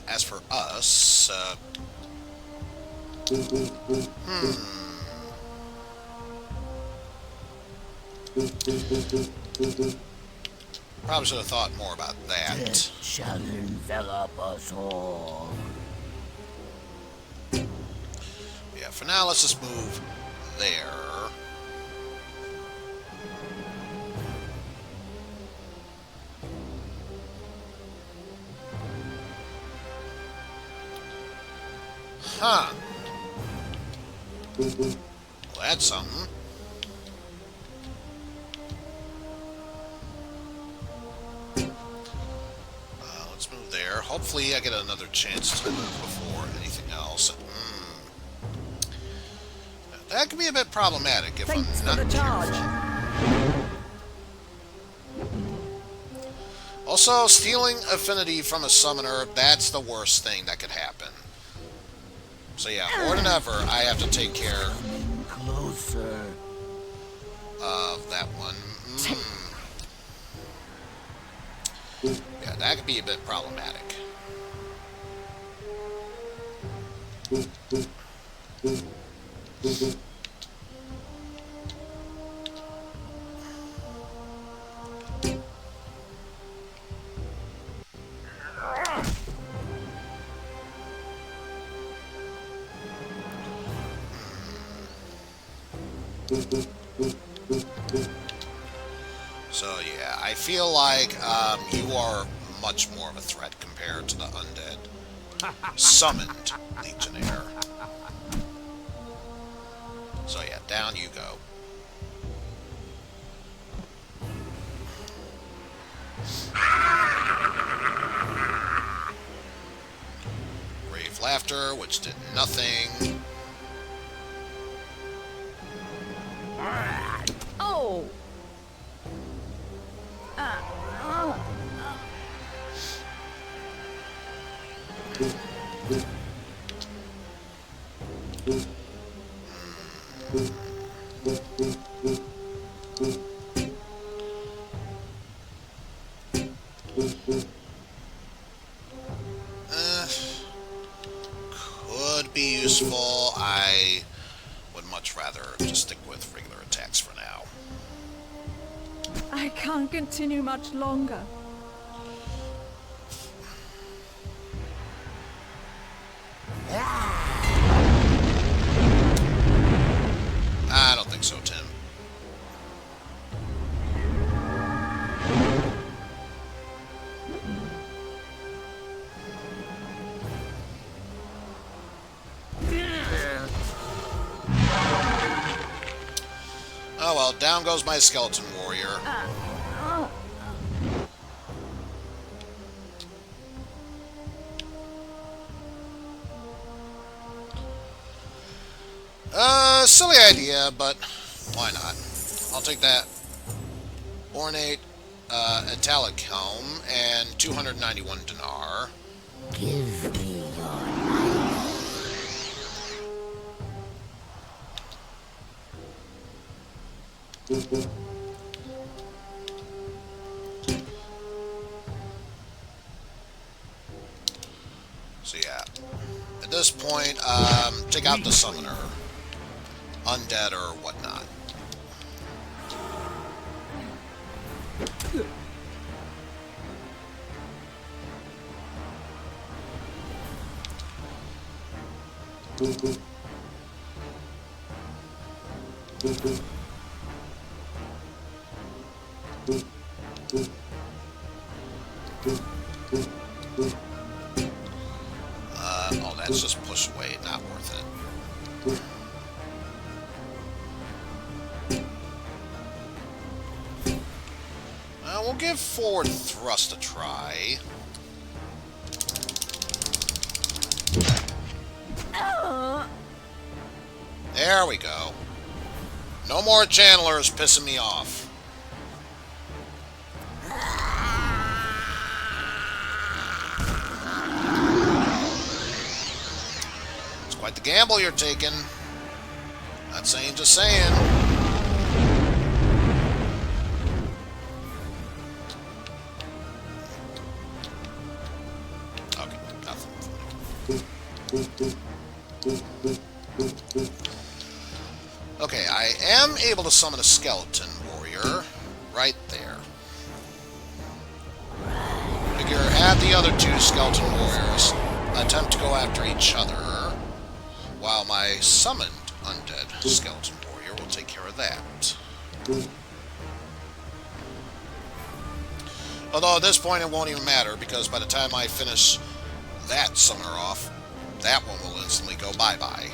As for us, probably should have thought more about that. Death shall envelop us all. Yeah, for now, let's just move there. Huh. Well, that's something. hopefully I get another chance to move before anything else. That could be a bit problematic if I'm not careful. Also, stealing affinity from a summoner, that's the worst thing that could happen. So yeah, more than ever, I have to take care of that one. Yeah, that could be a bit problematic. So yeah, I feel like you are much more of a threat compared to the undead summoned Legionnaire. So yeah, down you go. Grave Laughter, which did nothing. Oh! Could be useful. I would much rather just stick with regular attacks for now. I can't continue much longer. I don't think so, Tim. Oh well, down goes my skeleton warrior. Silly idea, but why not? I'll take that. Ornate, Italic Helm, and 291 dinar. Give me your So yeah, at this point, take out the summoner, undead or whatnot. Oh, that's just push away, not worth it. We'll give forward thrust a try. There we go. No more channelers pissing me off. It's quite the gamble you're taking. Not saying, just saying. Okay, nothing. Okay, I am able to summon a skeleton warrior right there. Figure have the other two skeleton warriors attempt to go after each other, while my summoned undead skeleton warrior will take care of that. Although at this point it won't even matter, because by the time I finish that summoner off, that one will instantly go bye-bye.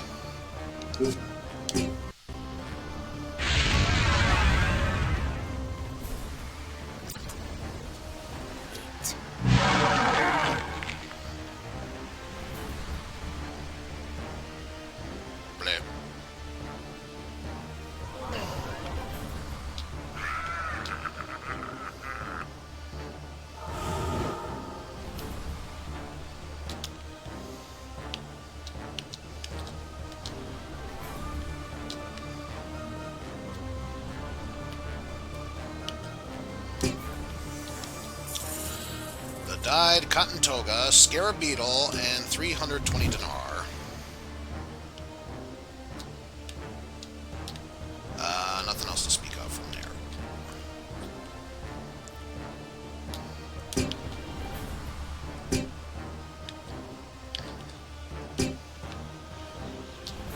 Dyed cotton toga, scarab beetle, and 320 dinar. Nothing else to speak of from there.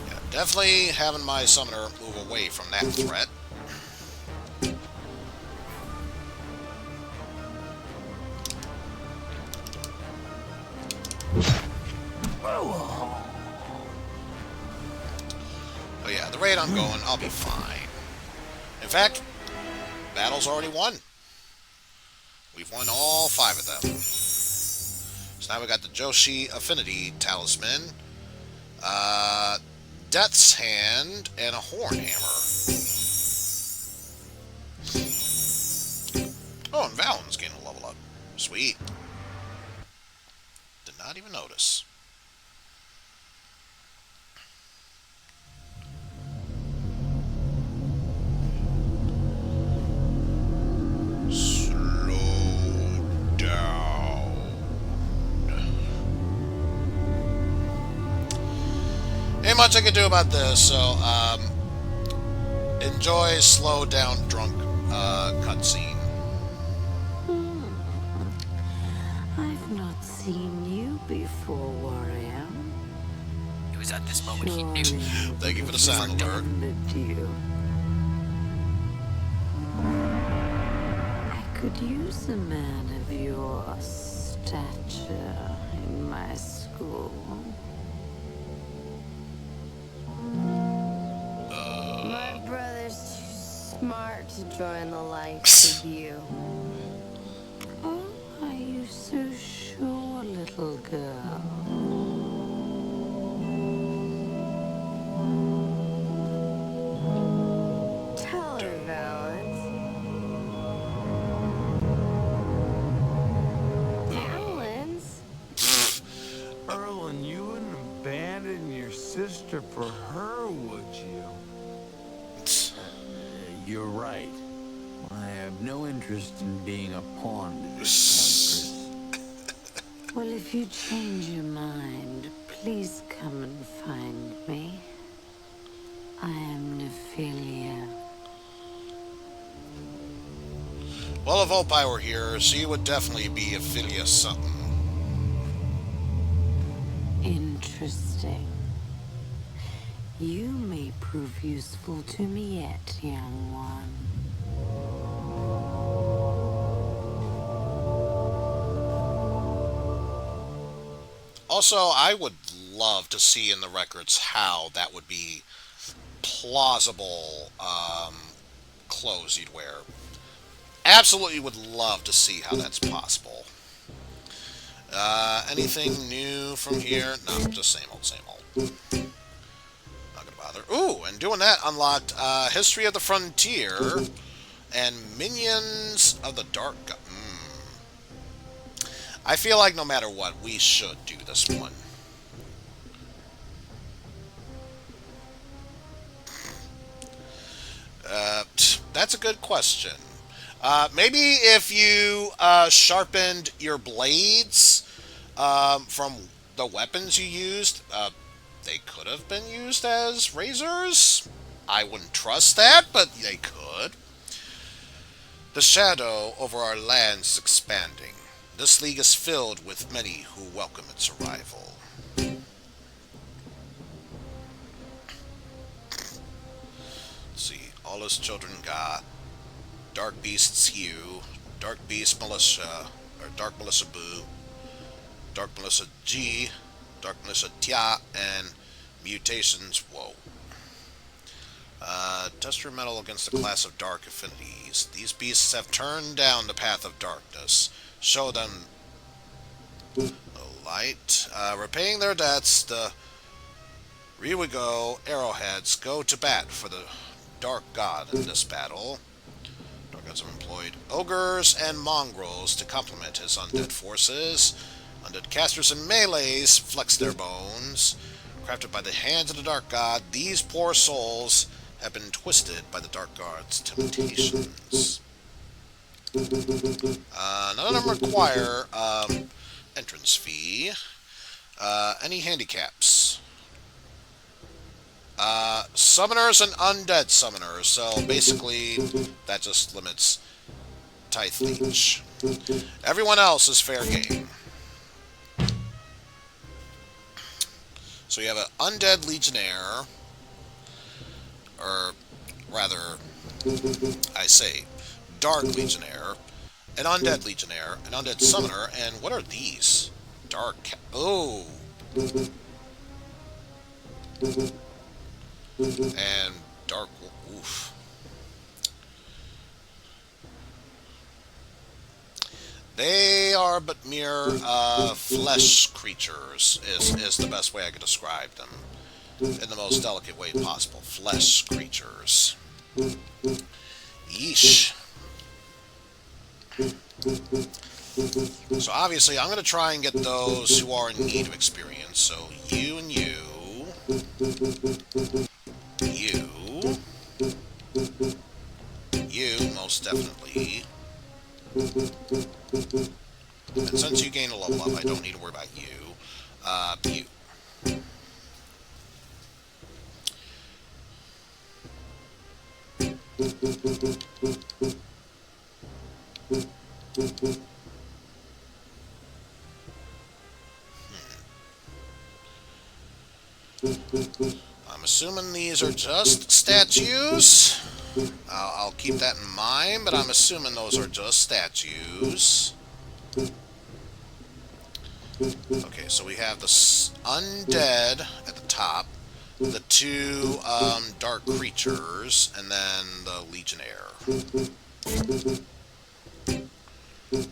Yeah, definitely having my summoner move away from that threat. Oh yeah, the rate I'm going, I'll be fine. In fact, battle's already won. We've won all 5 of them. So now we got the Joshi Affinity Talisman, Death's Hand, and a Horn Hammer. Oh, and Valen's getting a level up. Sweet. Did not even notice. Ain't much I can do about this, so enjoy slow down drunk cutscene. I've not seen you before, warrior. It was at this moment he knew. Thank you for the sound alert. You. I could use a man of your stature in my school. My brother's too smart to join the likes of you. Oh, are you so sure, little girl? Tell her, Valence. Valence? Erlen, you wouldn't abandon your sister for her, would you? You're right. I have no interest in being a pawn to this huntress. Well, if you change your mind, please come and find me. I am Nephilia. Well, if Opie were here, she would definitely be Ophelia something. Interesting. You may prove useful to me yet, young one. Also, I would love to see in the records how that would be plausible clothes you'd wear. Absolutely would love to see how that's possible. Anything new from here? No, just same old, same old. Not gonna bother. Ooh, and doing that unlocked History of the Frontier and Minions of the Dark God. I feel like no matter what, we should do this one. That's a good question. Maybe if you sharpened your blades from the weapons you used, they could have been used as razors. I wouldn't trust that, but they could. The shadow over our lands is expanding. This league is filled with many who welcome its arrival. Let's see. All his children got Dark Beasts Hugh, Dark Beast Militia, or Dark Militia Boo, Dark Militia G, Dark Militia Tia, and Mutations Whoa. Test your metal against the class of Dark Affinities. These beasts have turned down the path of darkness. Show them the light. Repaying their debts, the Riwigo arrowheads go to bat for the Dark God in this battle. Dark Gods have employed ogres and mongrels to complement his undead forces. Undead casters and melees flex their bones. Crafted by the hands of the Dark God, these poor souls have been twisted by the Dark God's temptations. None of them require entrance fee. Any handicaps? Summoners and undead summoners. So basically, that just limits Tithe Leech. Everyone else is fair game. So you have an undead legionnaire, or rather, I say, dark legionnaire, an undead legionnaire, an undead summoner, and what are these? Dark. Oh. And dark. Oof. They are but mere flesh creatures, is the best way I could describe them. In the most delicate way possible. Flesh creatures. Yeesh. So obviously I'm going to try and get those who are in need of experience. So you and you. You. You, most definitely. And since you gain a level up, I don't need to worry about you. You. I'm assuming these are just statues. I'll keep that in mind, but I'm assuming those are just statues. Okay, so we have the undead at the top, the two dark creatures, and then the legionnaire.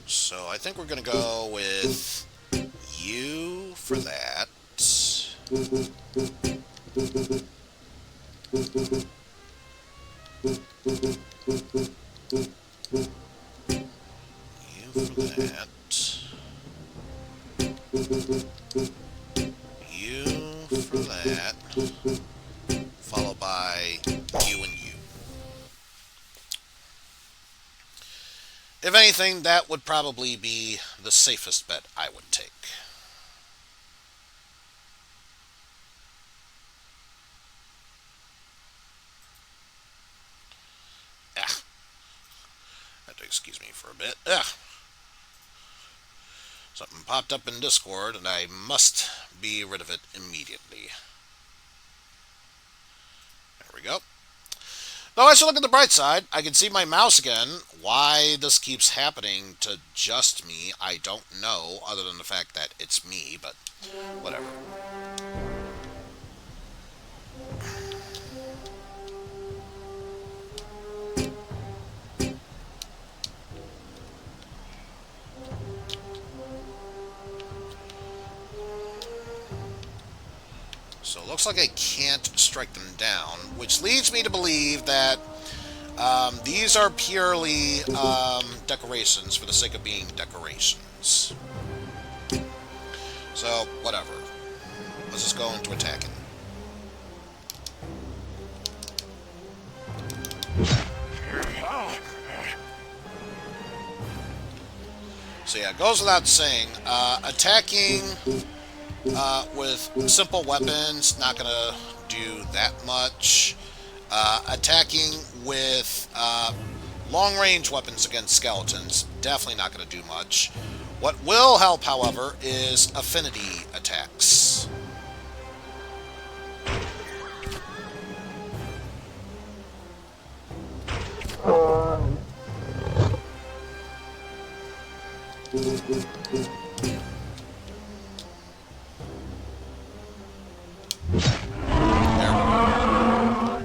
So I think we're going to go with you for that. You for that. You for that. Followed by you and you. If anything, that would probably be the safest bet I would take. Have to excuse me for a bit. Something popped up in Discord, and I must be rid of it immediately. There we go. Though I should look at the bright side. I can see my mouse again. Why this keeps happening to just me, I don't know, other than the fact that it's me, but whatever. So it looks like I can't strike them down, which leads me to believe that these are purely decorations for the sake of being decorations. So, whatever. Let's just go into attacking. So yeah, it goes without saying, attacking with simple weapons, not going to do that much. Attacking with long-range weapons against skeletons, definitely not going to do much. What will help, however, is affinity attacks.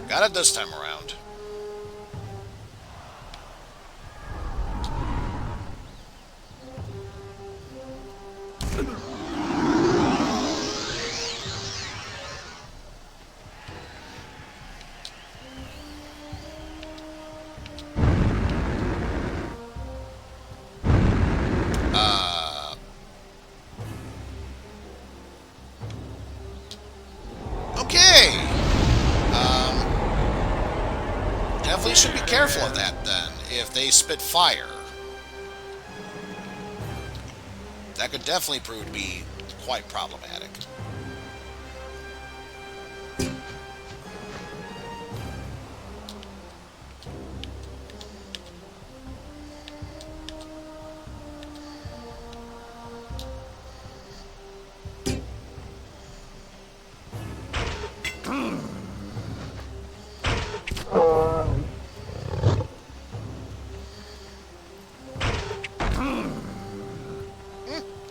Got it this time around. Okay. Definitely should be careful of that then, if they spit fire. That could definitely prove to be quite problematic.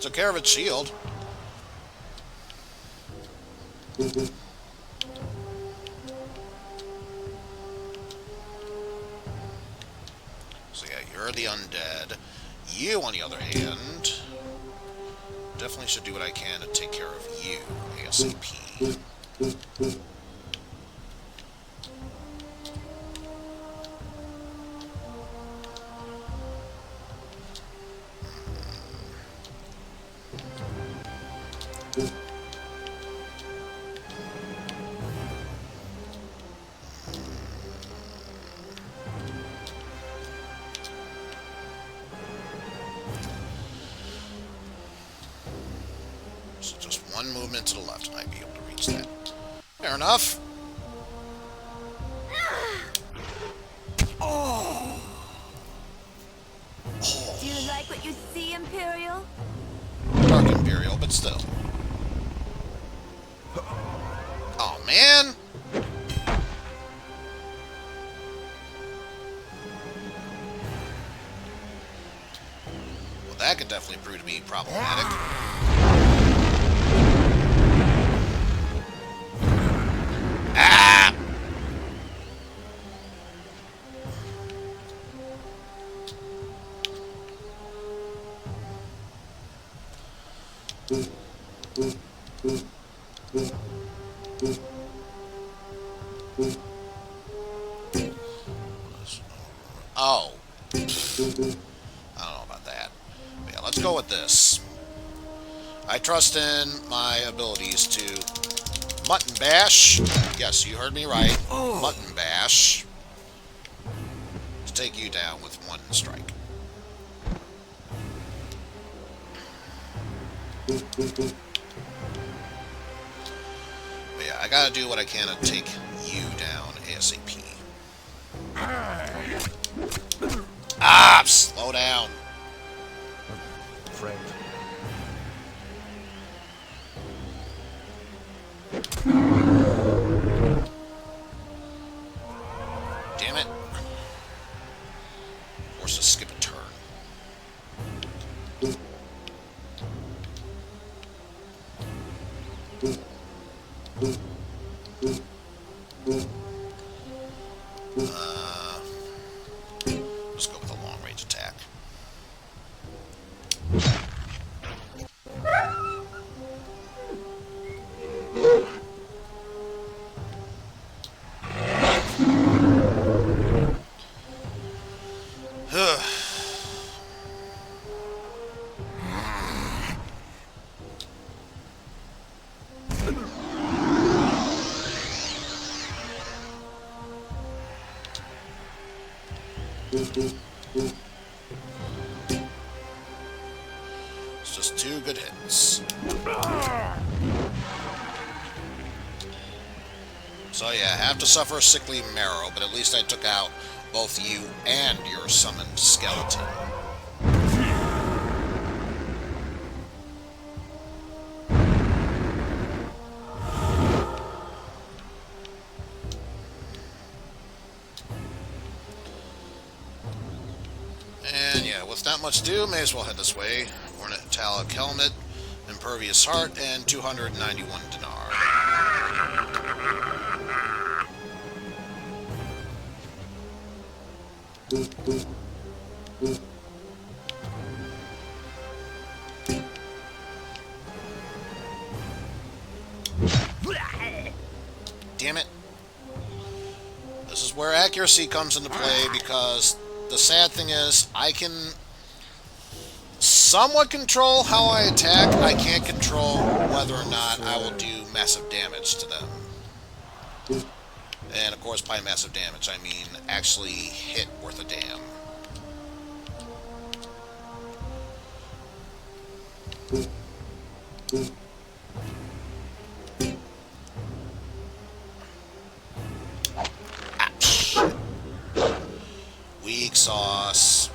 Took care of its shield. So yeah, you're the undead. You, on the other hand, definitely should do what I can to take care of you ASAP. So just one movement to the left and I'd be able to reach that. Fair enough. Oh. Do you like what you see, Imperial? Dark Imperial, but still. Oh, man! Well, that could definitely prove to be problematic. Ah! Oh. I don't know about that. But yeah, let's go with this. I trust in my abilities to Mutton Bash. Yes, you heard me right. Mutton Bash. To take you down with one strike. But yeah, I gotta do what I can to take you down ASAP. Ah, slow down. Friend. Damn it. Forced to skip a turn. Let's go with a long-range attack. It's just two good hits. So yeah, I have to suffer a sickly marrow, but at least I took out both you and your summoned skeleton. And yeah, with not much to do, may as well head this way. Ornitalic helmet, impervious heart, and 291 dinar. Damn it. This is where accuracy comes into play, because the sad thing is, I can somewhat control how I attack. I can't control whether or not I will do massive damage to them. And of course, by massive damage, I mean actually hit worth a damn. Weak sauce.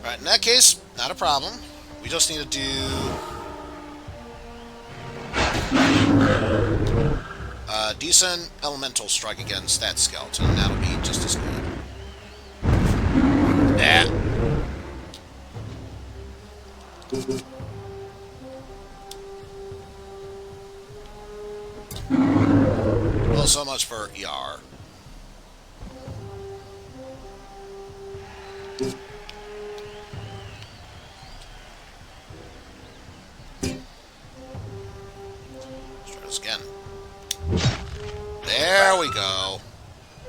Alright, in that case, not a problem. We just need to do a decent elemental strike against that skeleton. That'll be just as good. Yeah. Well, so much for ER. Let's try this again. There we go.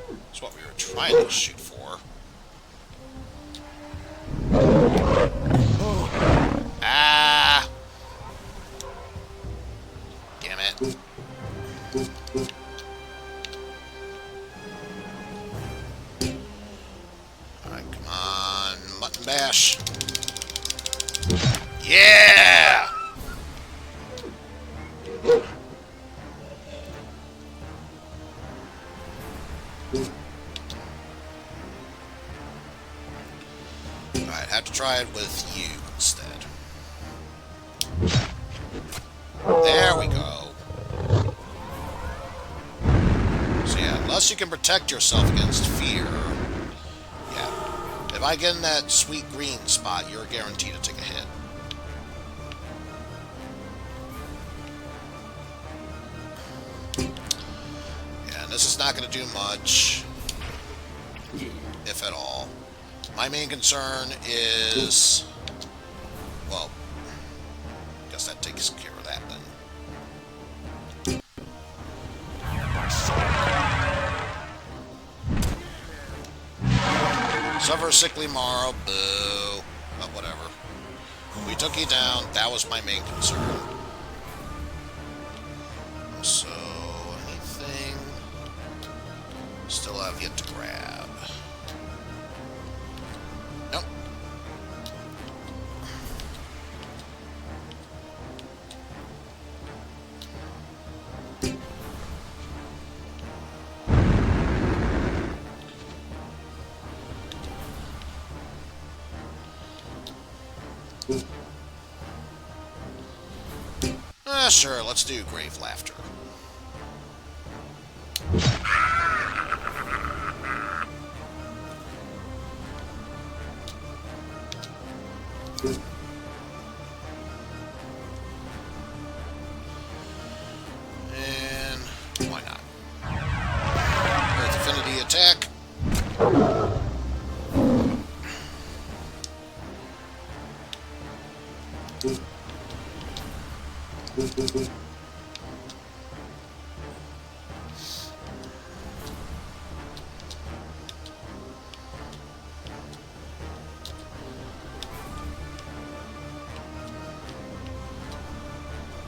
That's what we were trying to shoot for. Ah! Damn it. Alright, come on. Mutton bash. Yeah! Alright, have to try it with you instead. There we go. So yeah, unless you can protect yourself against fear, yeah. If I get in that sweet green spot, you're guaranteed to take a hit. Yeah, and this is not going to do much, if at all. My main concern is, well, I guess that takes care of that then. Suffer a sickly morrow, boo. But whatever. We took you down, that was my main concern. So, anything still have yet to grab? Nope. Sure, let's do Grave Laughter. And why not? Earth Affinity attack.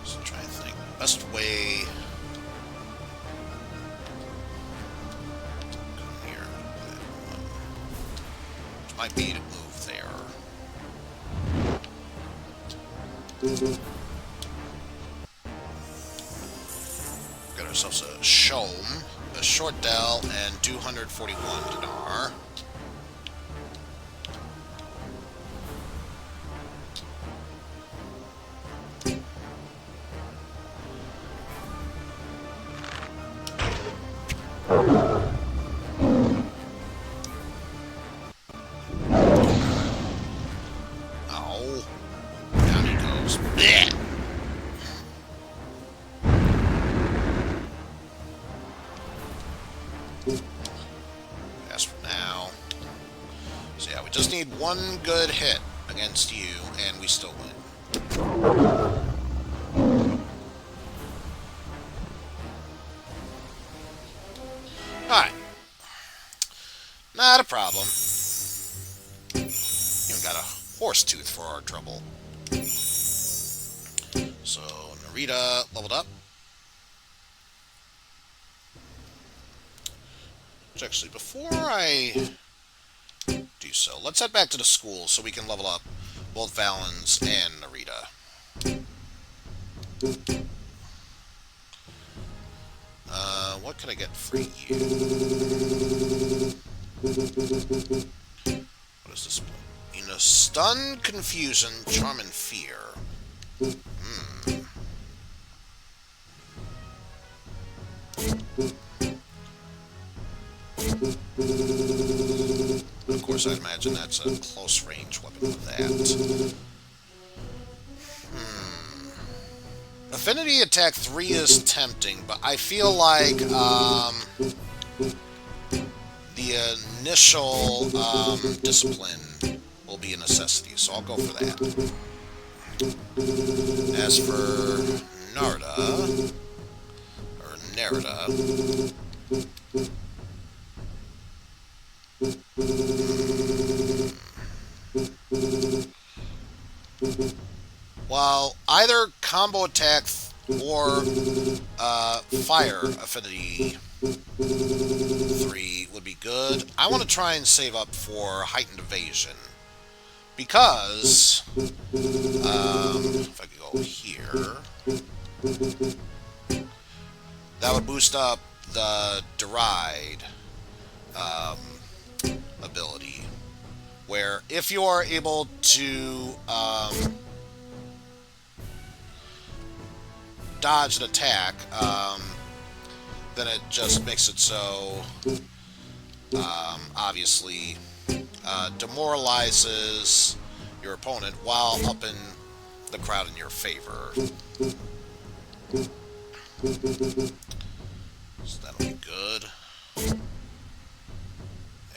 So try and think. Best way. Come here. Which might be to move there. Got ourselves a Shome, a Short Dell, and 241 dinar. Oh, down he goes. Blech. As for now. So yeah, we just need one good hit against you, and we still win. Alright. Not a problem. Even got a horse tooth for our trouble. So, Narita leveled up. Which actually, before I do so, let's head back to the school so we can level up both Valens and Narita. What can I get for you? What is this? You know, stun, confusion, charm, and fear. Of course, I imagine that's a close-range weapon with that. Affinity Attack 3 is tempting, but I feel like the initial Discipline will be a necessity, so I'll go for that. As for Narita, or Nerida, while either combo attack or fire affinity 3 would be good, I want to try and save up for heightened evasion. Because, if I could go here, that would boost up the Deride ability. Where if you are able to dodge an attack, then it just makes it so obviously demoralizes your opponent while upping the crowd in your favor. So that'll be good.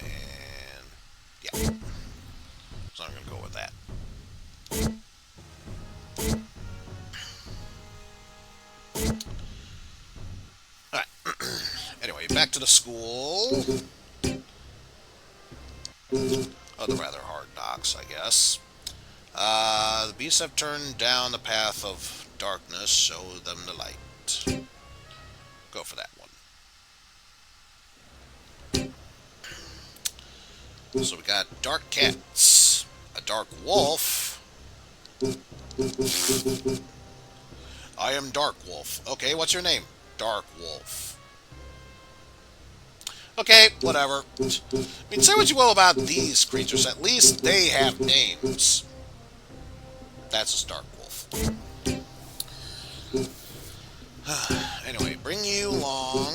And yeah. So I'm going to go with that. Alright. Anyway, back to the school. Oh, the rather hard knocks, I guess. The beasts have turned down the path of darkness. Show them the light. Go for that one. So we got dark cats, a dark wolf. I am Dark Wolf. Okay, what's your name? Dark Wolf. Okay, whatever. I mean, say what you will about these creatures, at least they have names. That's a Dark Wolf. Anyway, bring you along.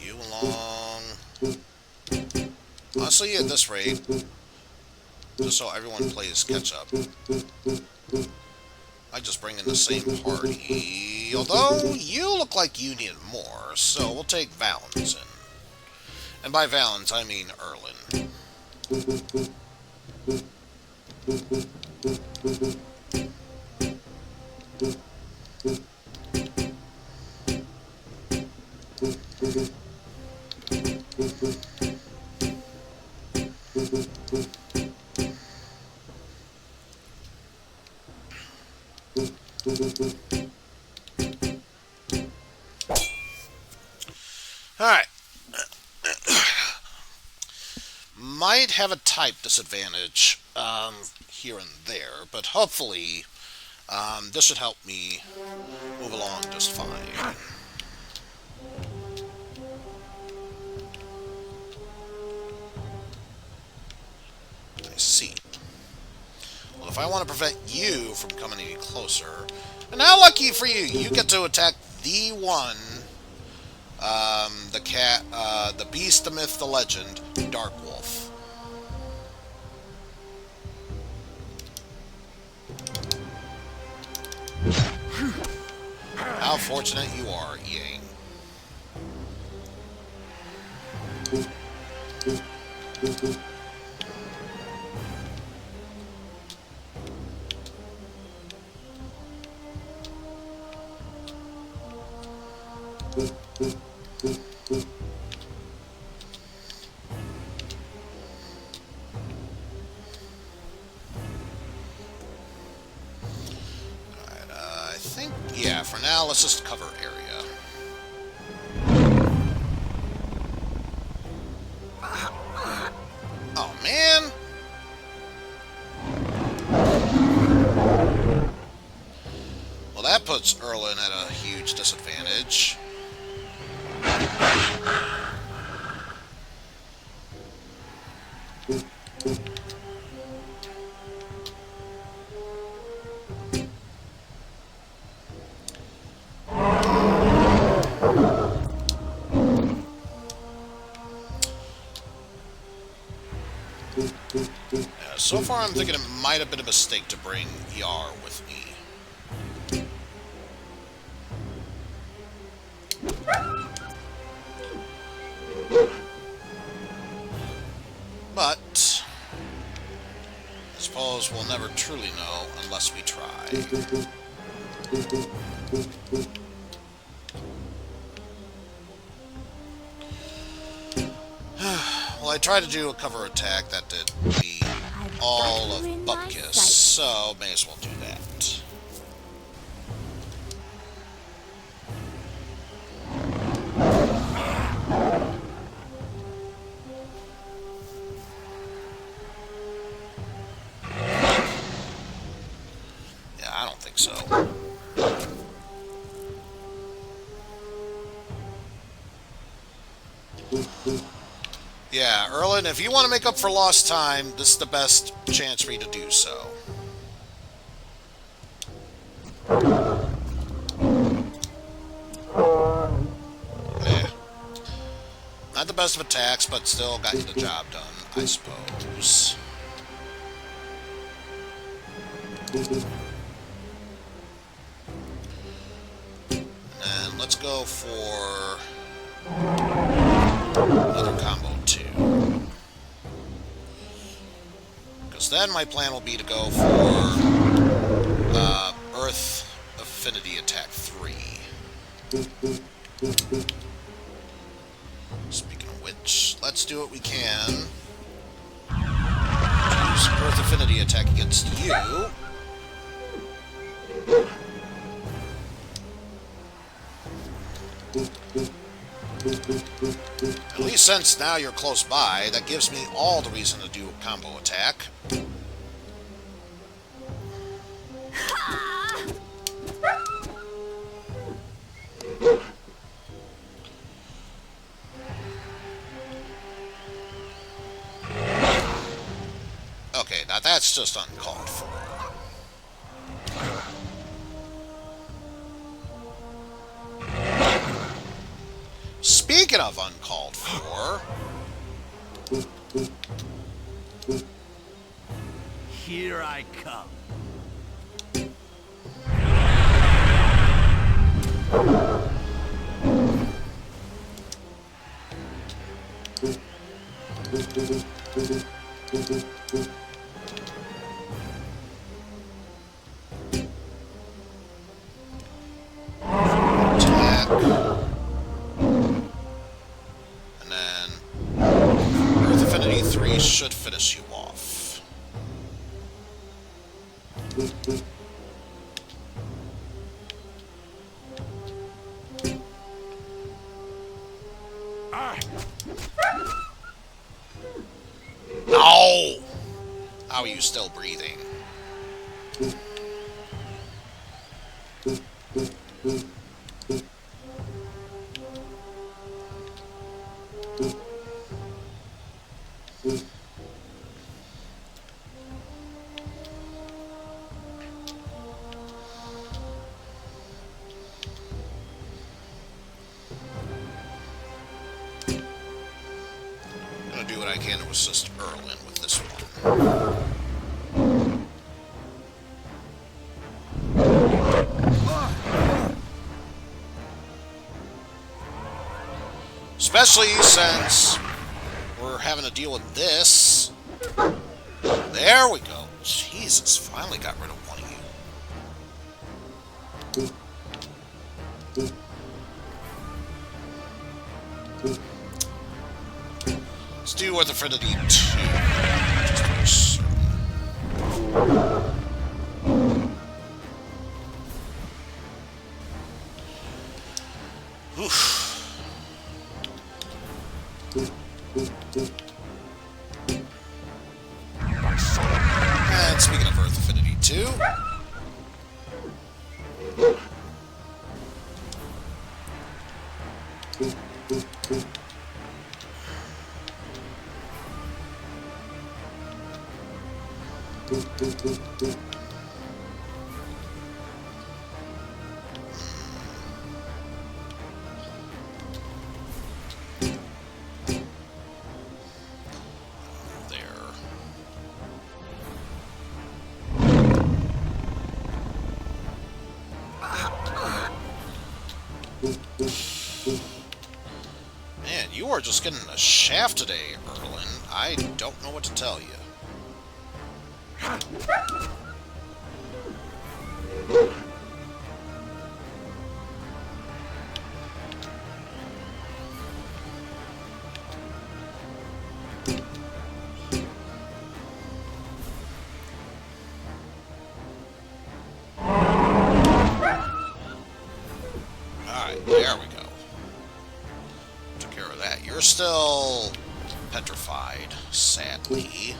You along. Honestly, at this rate, just so everyone plays catch-up, I just bring in the same party. Although, you look like you need more, so we'll take Valens in. And by Valens, I mean Erlin. Alright. Might have a type disadvantage here and there, but hopefully this should help me move along just fine. I see. Well, if I want to prevent you from coming any closer, and how lucky for you, you get to attack the one, the cat, the beast, the myth, the legend, Dark Wolf. How fortunate you are, Yang. now, let's just cover area. Oh, man! Well, that puts Erlen at a huge disadvantage. So far, I'm thinking it might have been a mistake to bring Yar with me. But I suppose we'll never truly know unless we try. Well, I tried to do a cover attack that did me all of Bupkis, so may as well do that. Yeah, I don't think so. Yeah, Erlen, if you want to make up for lost time, this is the best chance for you to do so. Yeah. Not the best of attacks, but still got the job done, I suppose. And let's go for another combo 2. Because then my plan will be to go for Earth Affinity Attack 3. Speaking of which, let's do what we can. Use Earth Affinity Attack against you. At least since now you're close by, that gives me all the reason to do a combo attack. Okay, now that's just uncalled for. Speaking of uncalled for... Here I come. Attack. And then Earth Affinity 3 should finish you off. No! How are you still breathing? I'm gonna do what I can to assist Erlen with this one. Especially since we're having to deal with this. There we go. Jesus, finally got rid of one of you. Let's do Earth Affinity 2. Just to be certain. And speaking of Earth Affinity 2... Man, you are just getting a shaft today, Erlen. I don't know what to tell you. Alright, there we go. Took care of that. You're still petrified, sadly.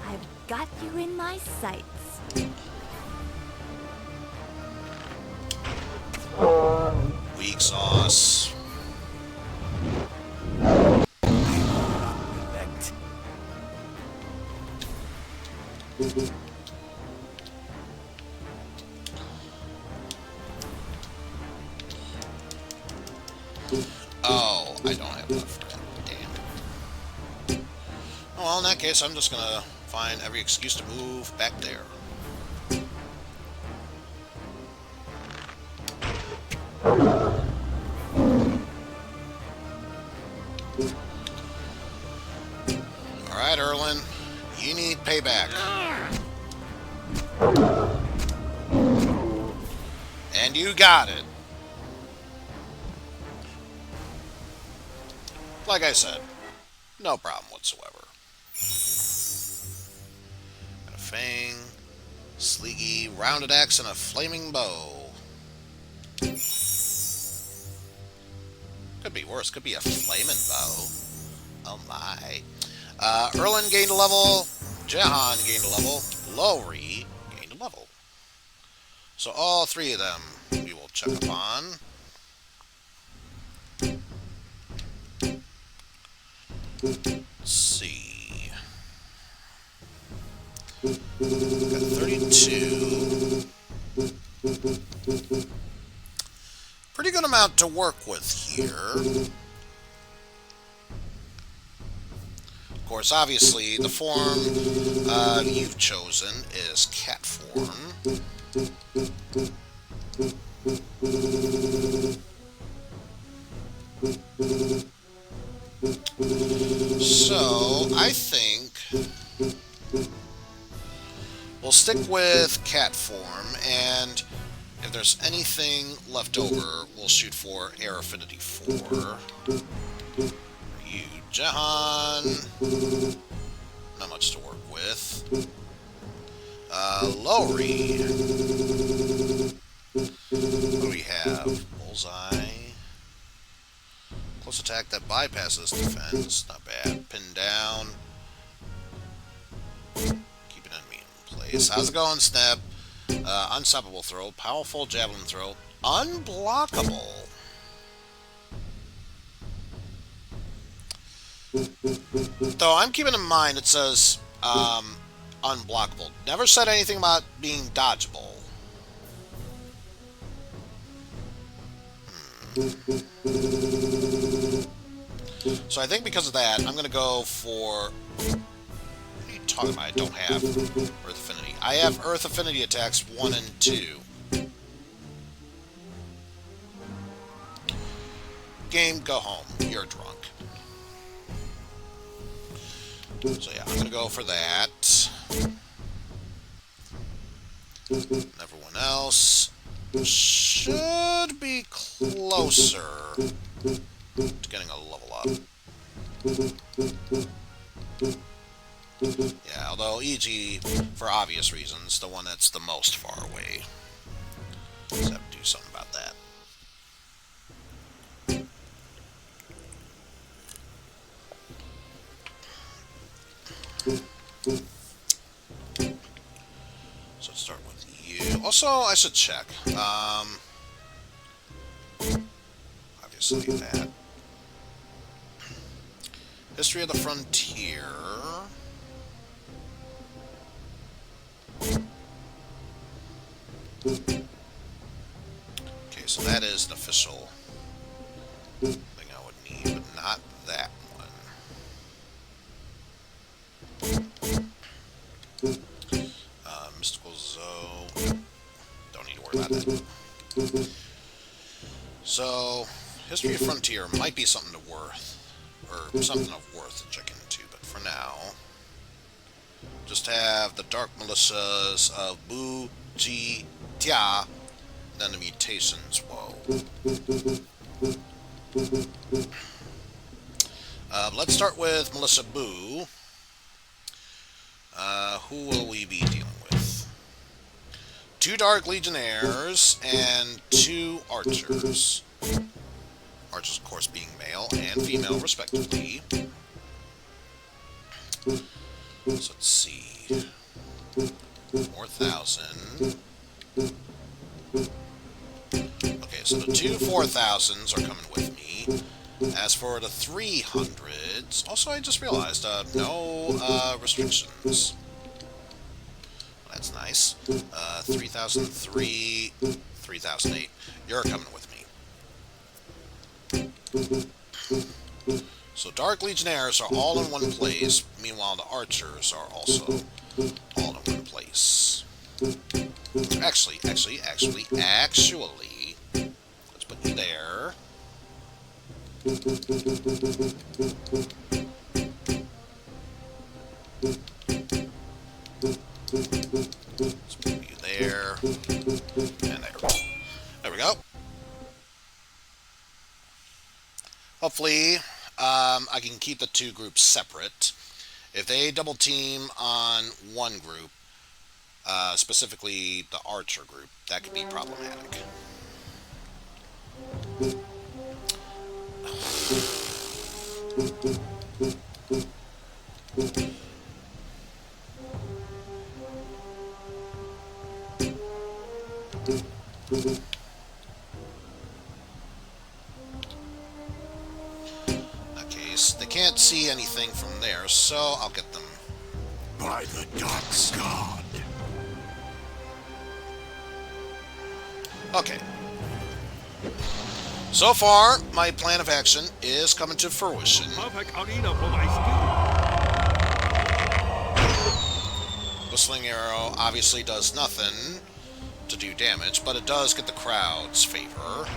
I've got you in my sights. Weak sauce. Oh, I don't have enough for him. Damn. Oh, well, in that case, I'm just gonna find every excuse to move back there. Alright, Erlen. You need payback. And you got it. Like I said, no problem whatsoever. Got a fang, sleeky, rounded axe, and a flaming bow. Could be worse. Could be a flaming bow. Oh my. Erlen gained a level. Jahan gained a level. Lowry gained a level. So all three of them we will check upon. Let's see. Got 32. Pretty good amount to work with here. Of course, obviously, the form you've chosen is cat form. So, I think we'll stick with cat form, and if there's anything left over, we'll shoot for Air Affinity 4. You, Jahan. Not much to work with. Lowry. What do we have? Bullseye. Close attack that bypasses defense. Not bad. Pin down. Keep an enemy in place. How's it going, Snap? Unstoppable throw. Powerful javelin throw. Unblockable. Though I'm keeping in mind it says unblockable. Never said anything about being dodgeable. So I think because of that, I'm going to go for... What are you talking about? I don't have Earth Affinity. I have Earth Affinity attacks 1 and 2. Game, go home. You're drunk. So yeah, I'm going to go for that. And everyone else should be closer to getting a level up. Yeah, although EG, for obvious reasons, the one that's the most far away. Just have to do something about about that. So let's start with you. Also, I should check. Obviously that. History of the Frontier. Okay, so that is an official thing I would need, but not that one. Mystical Zoe. Don't need to worry about that. So, History of Frontier might be something of worth to check into, but for now, just have the Dark Militias of Bu, Ji, Tia, then the mutations. Whoa. Let's start with Militia Bu. Who will we be dealing with? 2 Dark Legionnaires and 2 Archers. Archers, of course, being male and female, respectively. So let's see. 4,000. Okay, so the 2 4,000s are coming with me. As for the 300s, also I just realized, no restrictions. Well, that's nice. 3,003, 3,008. You're coming with me. So Dark Legionnaires are all in one place, meanwhile the Archers are also all in one place. Actually, let's put you there. Let's put you there. And there. There we go. Hopefully, I can keep the 2 groups separate. If they double team on one group, specifically the Archer group, that could be problematic. Okay, so they can't see anything from there, so I'll get them. By the dark god. Okay. So far, my plan of action is coming to fruition. Perfect arena for my skill. Whistling Arrow obviously does nothing to do damage, but it does get the crowd's favor.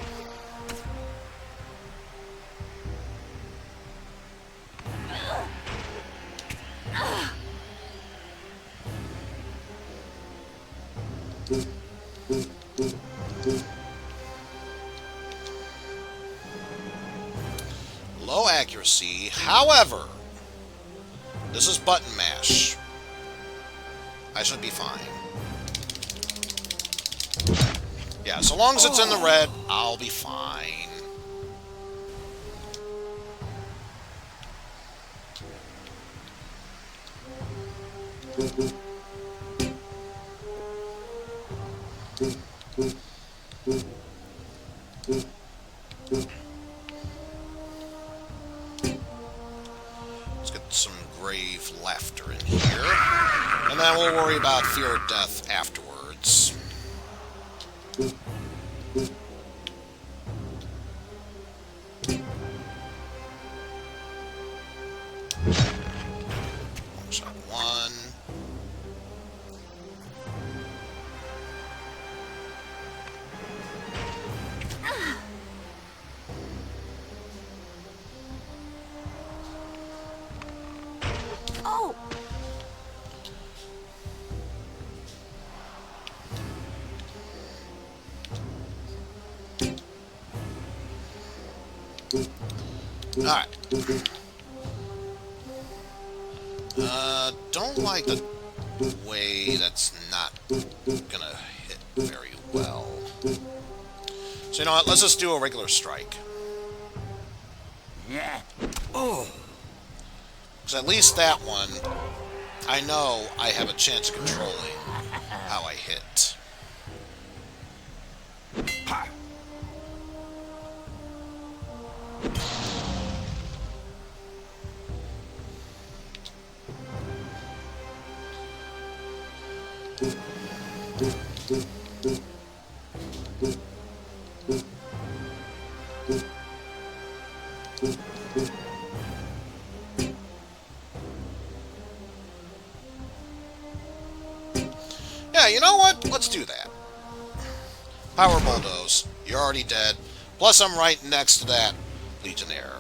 Low accuracy, however, this is button mash. I should be fine. Yeah, so long as it's in the red, I'll be fine. Let's get some grave laughter in here. And then we'll worry about fear of death afterwards. Shot 1. Oh! Alright. Don't like the way that's not gonna hit very well. So you know what? Let's just do a regular strike. Yeah. Oh. Because at least that one, I know I have a chance of controlling how I hit. Yeah, you know what? Let's do that. Power Bulldoze. You're already dead. Plus, I'm right next to that Legionnaire.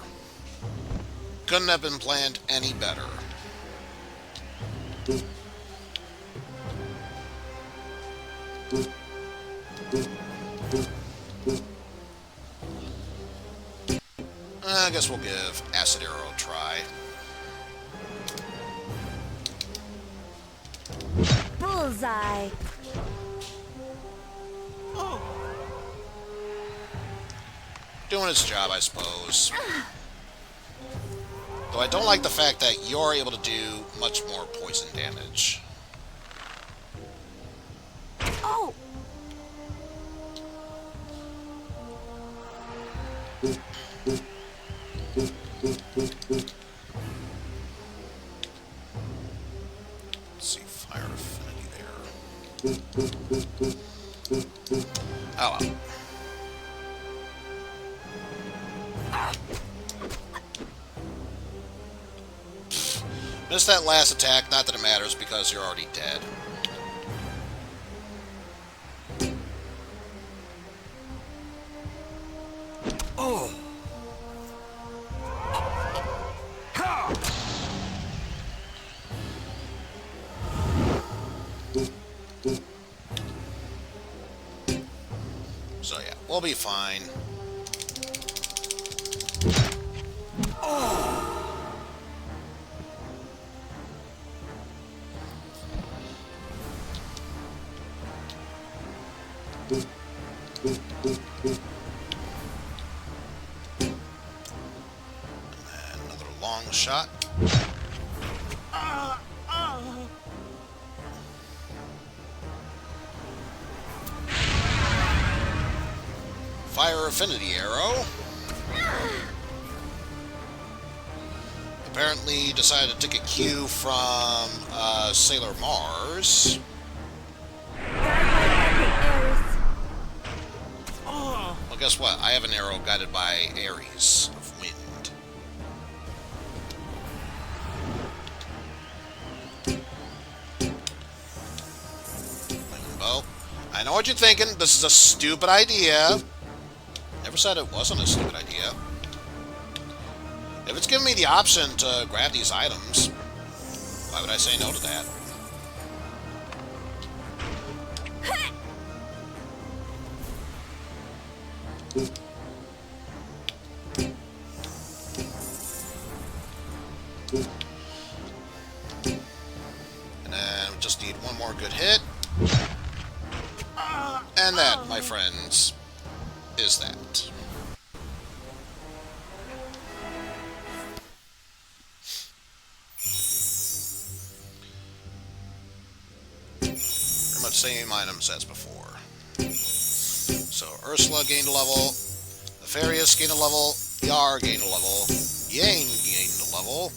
Couldn't have been planned any better. I guess we'll give Acid Arrow a try. Bullseye. Doing its job, I suppose. Though I don't like the fact that you're able to do much more poison damage. Oh! Let's see, fire affinity there. Oh well. Missed that last attack, not that it matters because you're already dead. Oh. So yeah, we'll be fine. Oh. And another long shot. Fire Affinity Arrow. Apparently decided to take a cue from Sailor Mars. Well, guess what? I have an arrow guided by Ares of Wind. Flaming Bow. I know what you're thinking. This is a stupid idea. Never said it wasn't a stupid idea. If it's giving me the option to grab these items, why would I say no to that? And then we just need one more good hit. And that, my friends, is that. Pretty much same items as before. So Ursula gained a level, Nefarious gained a level, Yar gained a level, Yang gained a level,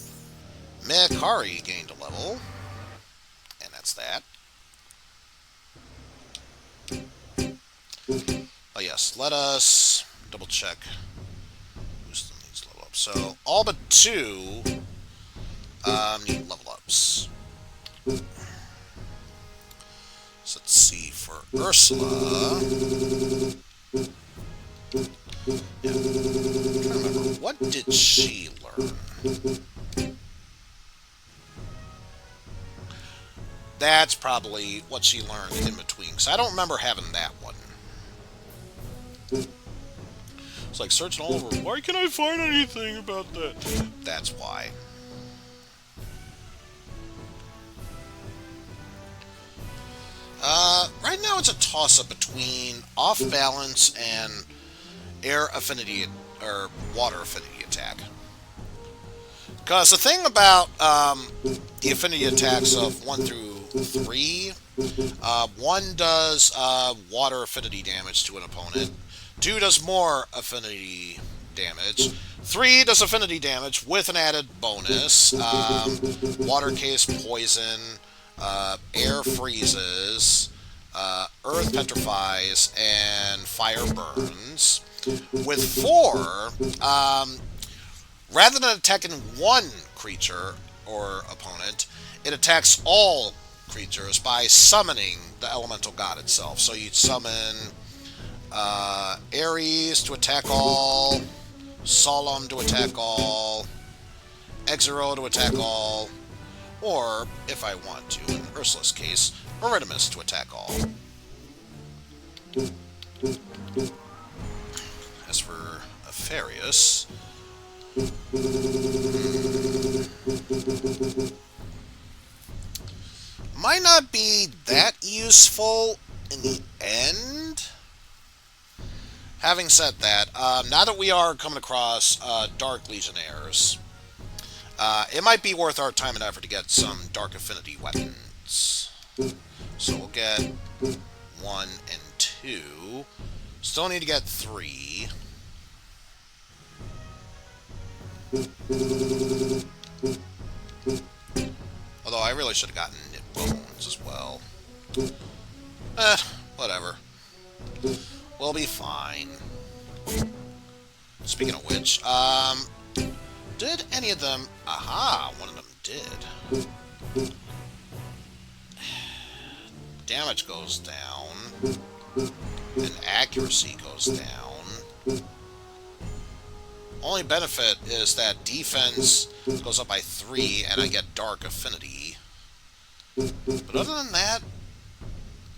Mekari gained a level, and that's that. Oh yes, let us double check who still needs level up. So all but two need level ups. So let's see, for Ursula. Yeah. I'm trying to remember, what did she learn? That's probably what she learned in between, because I don't remember having that one. It's like searching all over. Why can't I find anything about that? That's why. Right now it's a toss-up between Off Balance and air affinity or water affinity attack. Because the thing about the affinity attacks of 1 through 3, 1 does water affinity damage to an opponent, 2 does more affinity damage, 3 does affinity damage with an added bonus, water case poison, air freezes, earth petrifies, and fire burns. With 4, rather than attacking one creature or opponent, it attacks all creatures by summoning the elemental god itself. So you'd summon Ares to attack all, Solemn to attack all, Exero to attack all, or, if I want to, in Ursula's case, Eurydimus to attack all. As for Apharius, might not be that useful in the end. Having said that, now that we are coming across Dark Legionnaires, it might be worth our time and effort to get some Dark Affinity weapons. So we'll get 1 and 2. Still need to get 3. Although I really should have gotten knit bones as well. Whatever. We'll be fine. Speaking of which, did any of them... Aha, one of them did. Damage goes down. And accuracy goes down. Only benefit is that defense goes up by 3 and I get Dark Affinity. But other than that,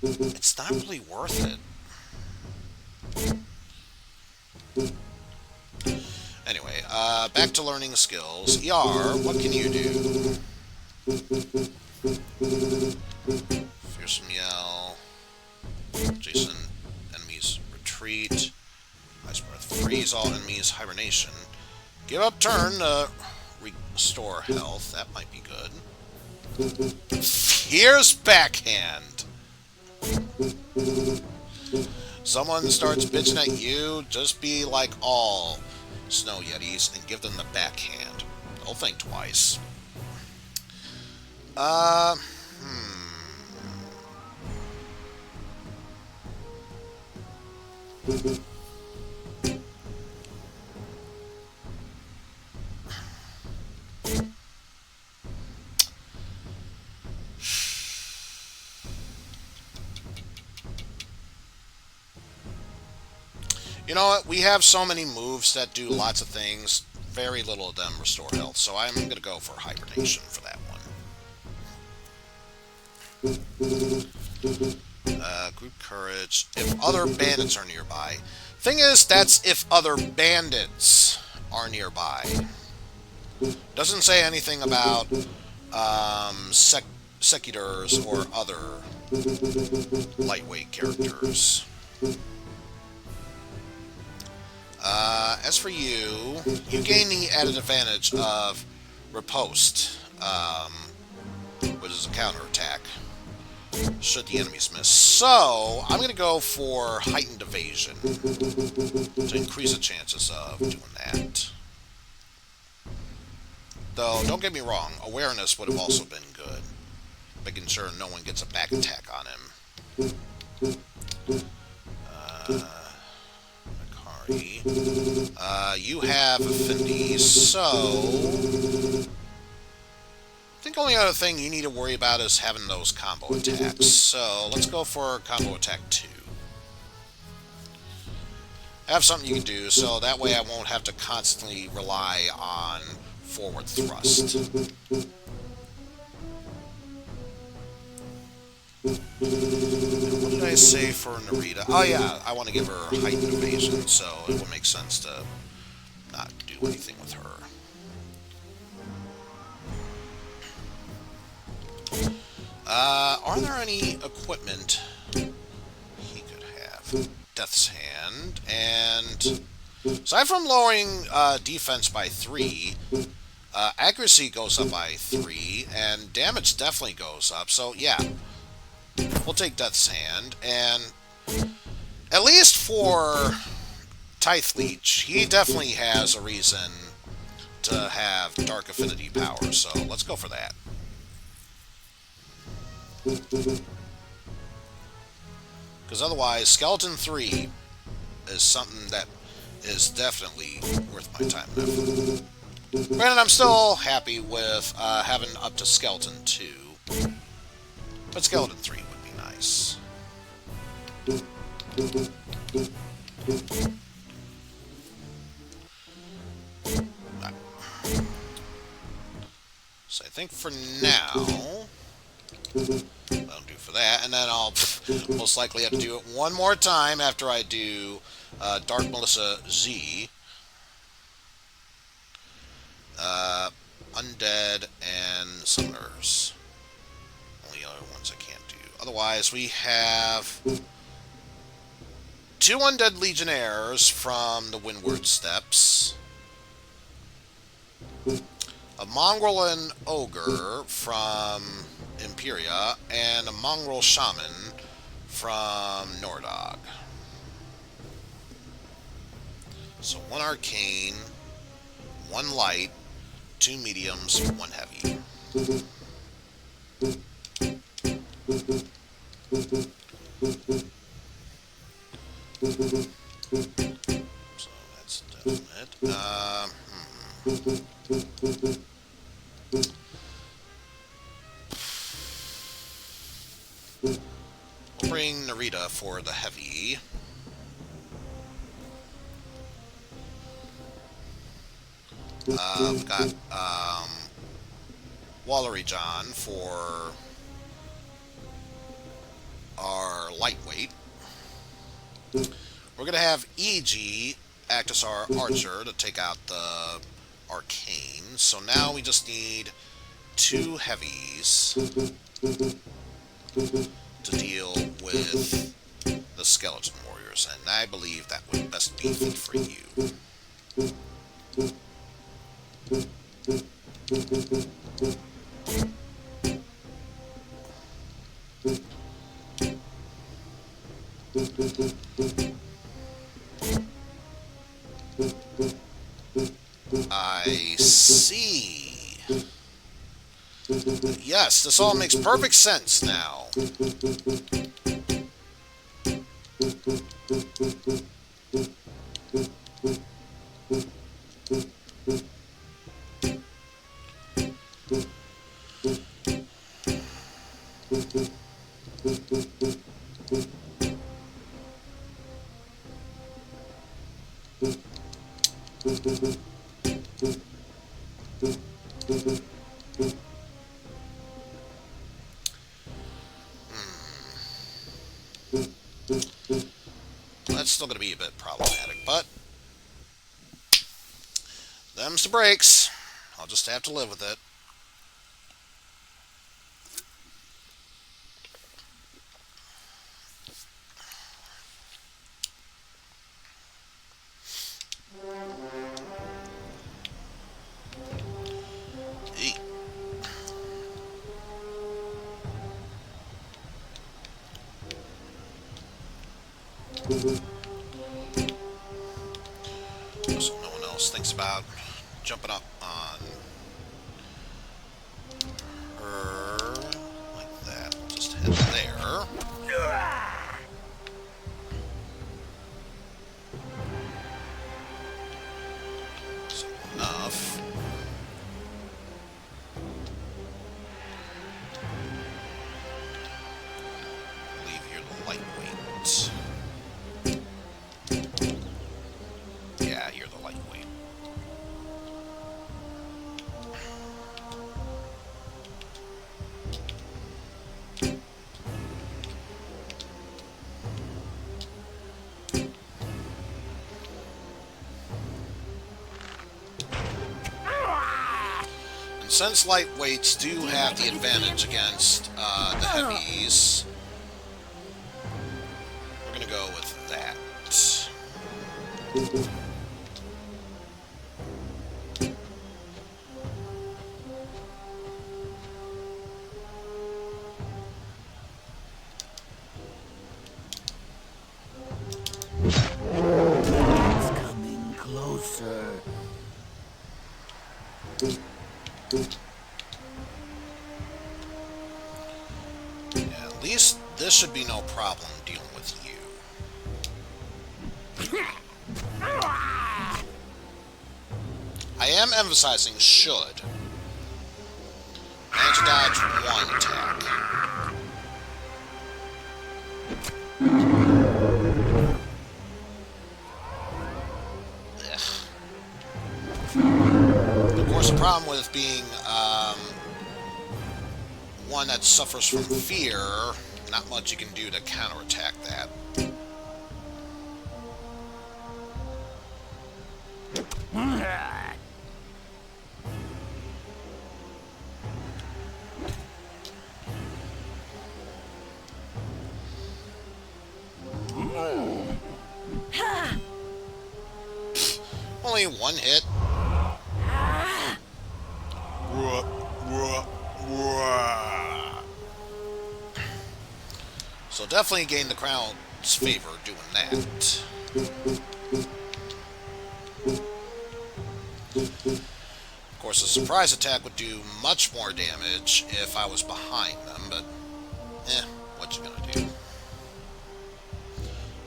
it's not really worth it. Anyway, back to learning skills. ER, what can you do? Fearsome Yell. Jason, enemies retreat. Ice Breath, freeze all enemies, hibernation. Give up turn, restore health. That might be good. Here's backhand. Someone starts bitching at you, just be like all Snow Yetis and give them the backhand. Don't think twice. You know what? We have so many moves that do lots of things. Very little of them restore health, so I'm going to go for hibernation for that one. Group courage. If other bandits are nearby. Thing is, that's if other bandits are nearby. Doesn't say anything about secutors or other lightweight characters. As for you, you gain the added advantage of riposte, which is a counterattack, should the enemies miss. So, I'm going to go for heightened evasion to increase the chances of doing that. Though, don't get me wrong, awareness would have also been good, making sure no one gets a back attack on him. You have affinities, so I think the only other thing you need to worry about is having those combo attacks. So let's go for combo attack 2. I have something you can do, so that way I won't have to constantly rely on forward thrust. What did I say for Narita? Oh yeah, I want to give her heightened evasion, so it would make sense to not do anything with her. Are there any equipment he could have? Death's Hand, and Aside from lowering defense by 3, accuracy goes up by 3, and damage definitely goes up. So yeah, we'll take Death's Hand, and at least for Tithe Leech, he definitely has a reason to have Dark Affinity power, so let's go for that. Because otherwise, Skeleton 3 is something that is definitely worth my time and effort. Granted, I'm still happy with having up to Skeleton 2, but Skeleton 3 would be nice. So I think for now, that'll do for that, and then I'll most likely have to do it one more time after I do Dark Melissa Z, Undead, and Summoners. Only other ones I can't do. Otherwise, we have 2 Undead Legionnaires from the Windward Steppes, a Mongrel and Ogre from Imperia, and a Mongrel Shaman from Nordog. So 1 Arcane, 1 Light, 2 Mediums, 1 Heavy. So that's definite. We'll bring Narita for the Heavy. We've got Wallery John for our Lightweight. We're going to have E.G. act as our Archer to take out the Arcane. So now we just need 2 Heavies to deal with the Skeleton Warriors, and I believe that would best be fit for you. I see. Yes, this all makes perfect sense now. That's still going to be a bit problematic, but them's the breaks. I'll just have to live with it. So no one else thinks about jumping up on her like that. We'll just head there. So enough. I believe you're the lightweight. Yeah, you're the lightweight. And since lightweights do have the advantage against the heavies, we're gonna go with that. sir. Yeah, at least this should be no problem dealing with you. I am emphasizing should. Manage to dodge one attack. Of course, the problem with being one that suffers from fear, not much you can do to counterattack that. Only one hit. So definitely gain the crowd's favor doing that. Of course, a surprise attack would do much more damage if I was behind them, but what you gonna do?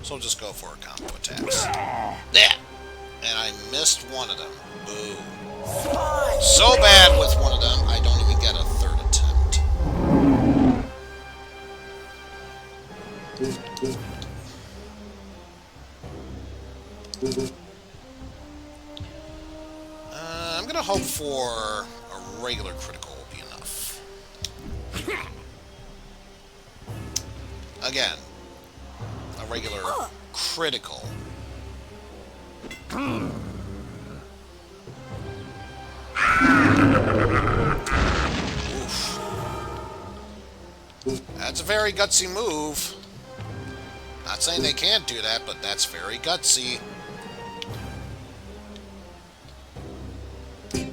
So I'll just go for combo attacks. Yeah! And I missed one of them. Boo. So bad with one of them, I don't even get a third attempt. I'm gonna hope for a regular critical will be enough. Again, a regular critical. Oof. That's a very gutsy move. Not saying they can't do that, but that's very gutsy. Okay,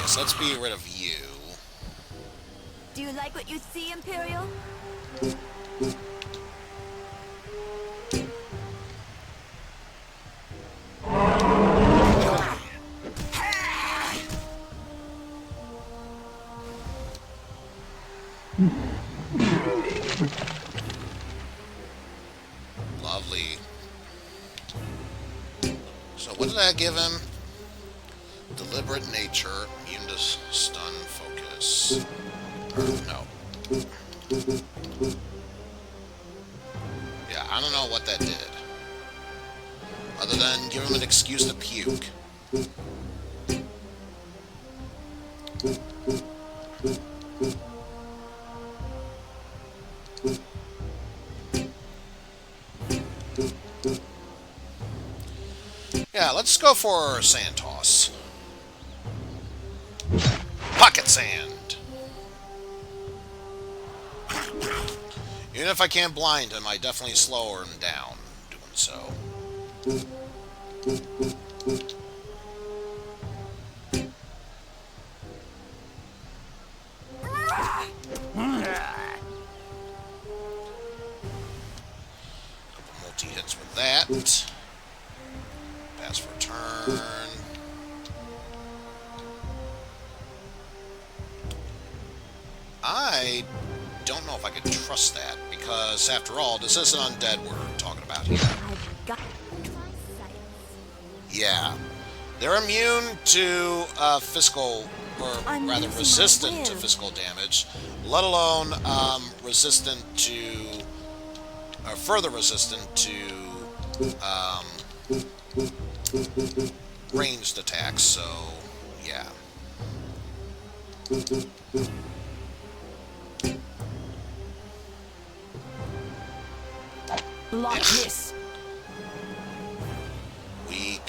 so let's be rid of you. Do you like what you see, Imperial? Lovely. So what did I give him? Deliberate nature, immune to stun, focus. No. Yeah, I don't know what that did. Other than give him an excuse to puke. Yeah, let's go for sand toss. Pocket sand. Even if I can't blind him, I definitely slow him down doing so. Couple multi-hits with that. Pass for turn. I don't know if I can trust that, because after all, this isn't undead we're talking about here. Yeah. They're immune to physical, or rather resistant to physical damage, let alone resistant to, or further resistant to ranged attacks, so yeah. Block this. Weak.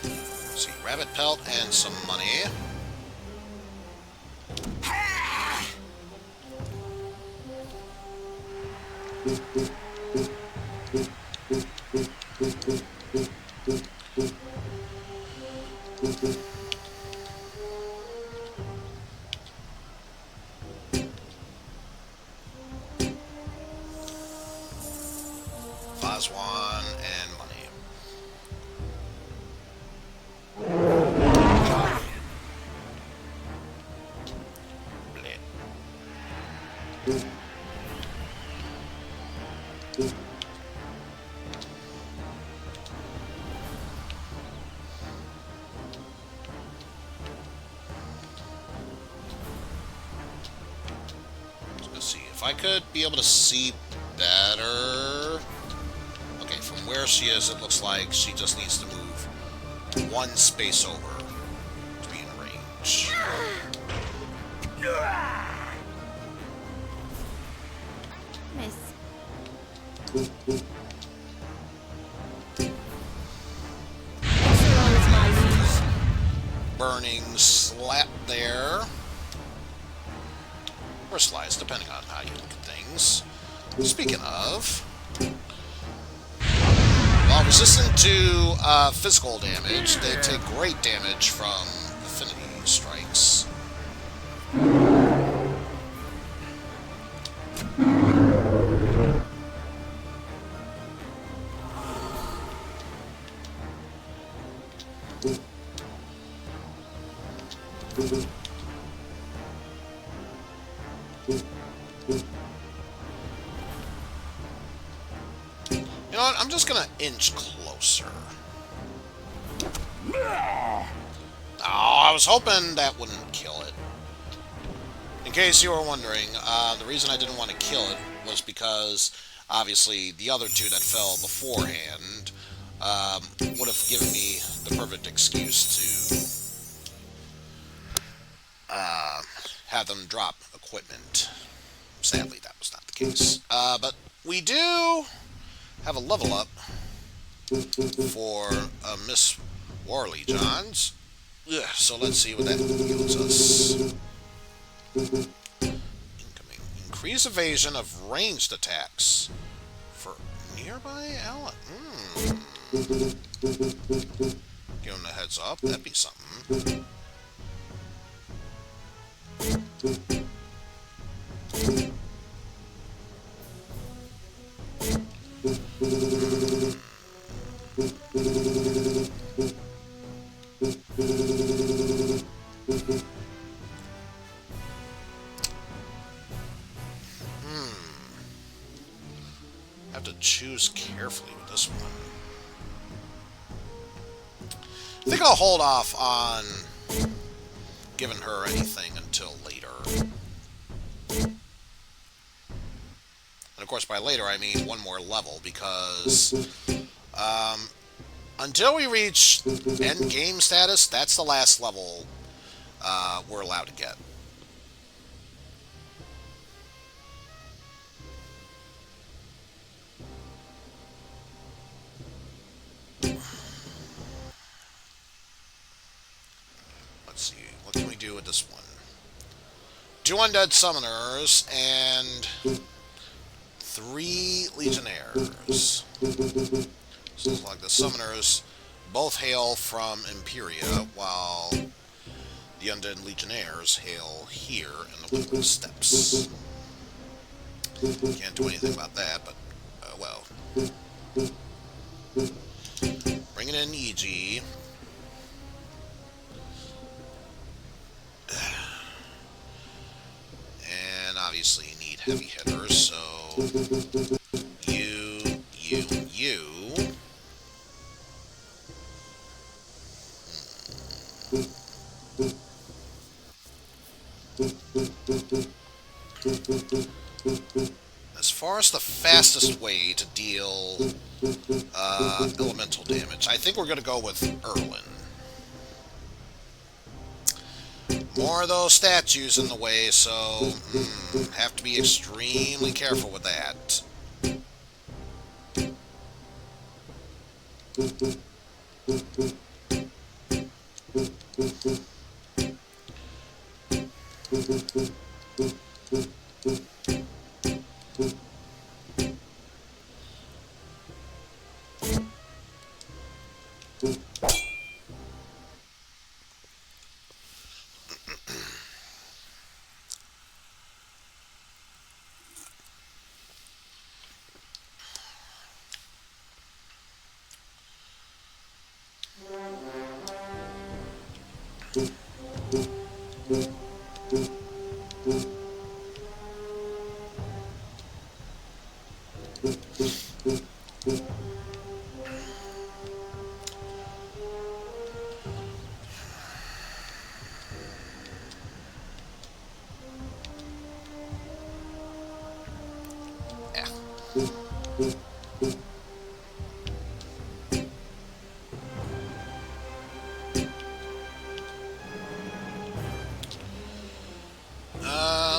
Let's see, rabbit pelt and some money. +1, and money. Let's see if I could be able to see better. Okay, from where she is, it looks like she just needs to move one space over to be in range. Miss. Burning slap there. Or slice, depending on how you look at things. Speaking of, while resistant to physical damage, they take great damage from affinity strikes. You know what? I'm just gonna inch closer. Oh, I was hoping that wouldn't kill it. In case you were wondering, the reason I didn't want to kill it was because, obviously, the other two that fell beforehand would have given me the perfect excuse to have them drop equipment. Sadly, that was not the case. But we do have a level up for Miss Warley Johns. Ugh, so let's see what that yields us. Incoming. Increase evasion of ranged attacks for nearby ally. Give him a heads up. That'd be something. Have to choose carefully with this one. I think I'll hold off on giving her anything until later. And of course, by later, I mean one more level, because until we reach end game status, that's the last level we're allowed to get. Let's see, what can we do with this one? 2 undead summoners and 3 legionnaires. So it's like the summoners both hail from Imperia, while the undead legionnaires hail here in the Windward Steppes. Can't do anything about that, but, well. Bringing in EG. And obviously you need heavy hitters, so you. As far as the fastest way to deal elemental damage, I think we're going to go with Erlin. More of those statues in the way, so have to be extremely careful with that.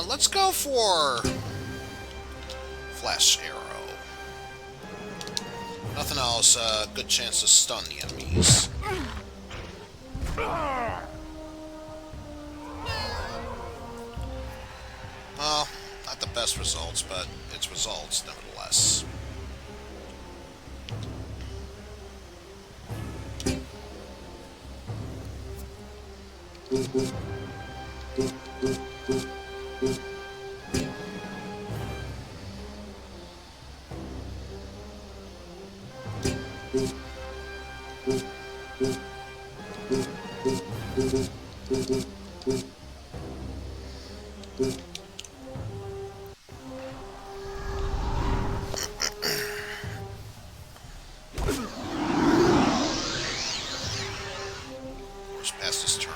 Let's go for flash arrow. Nothing else. Good chance to stun the enemies. Well, not the best results, but it's results nevertheless. Just past this turn.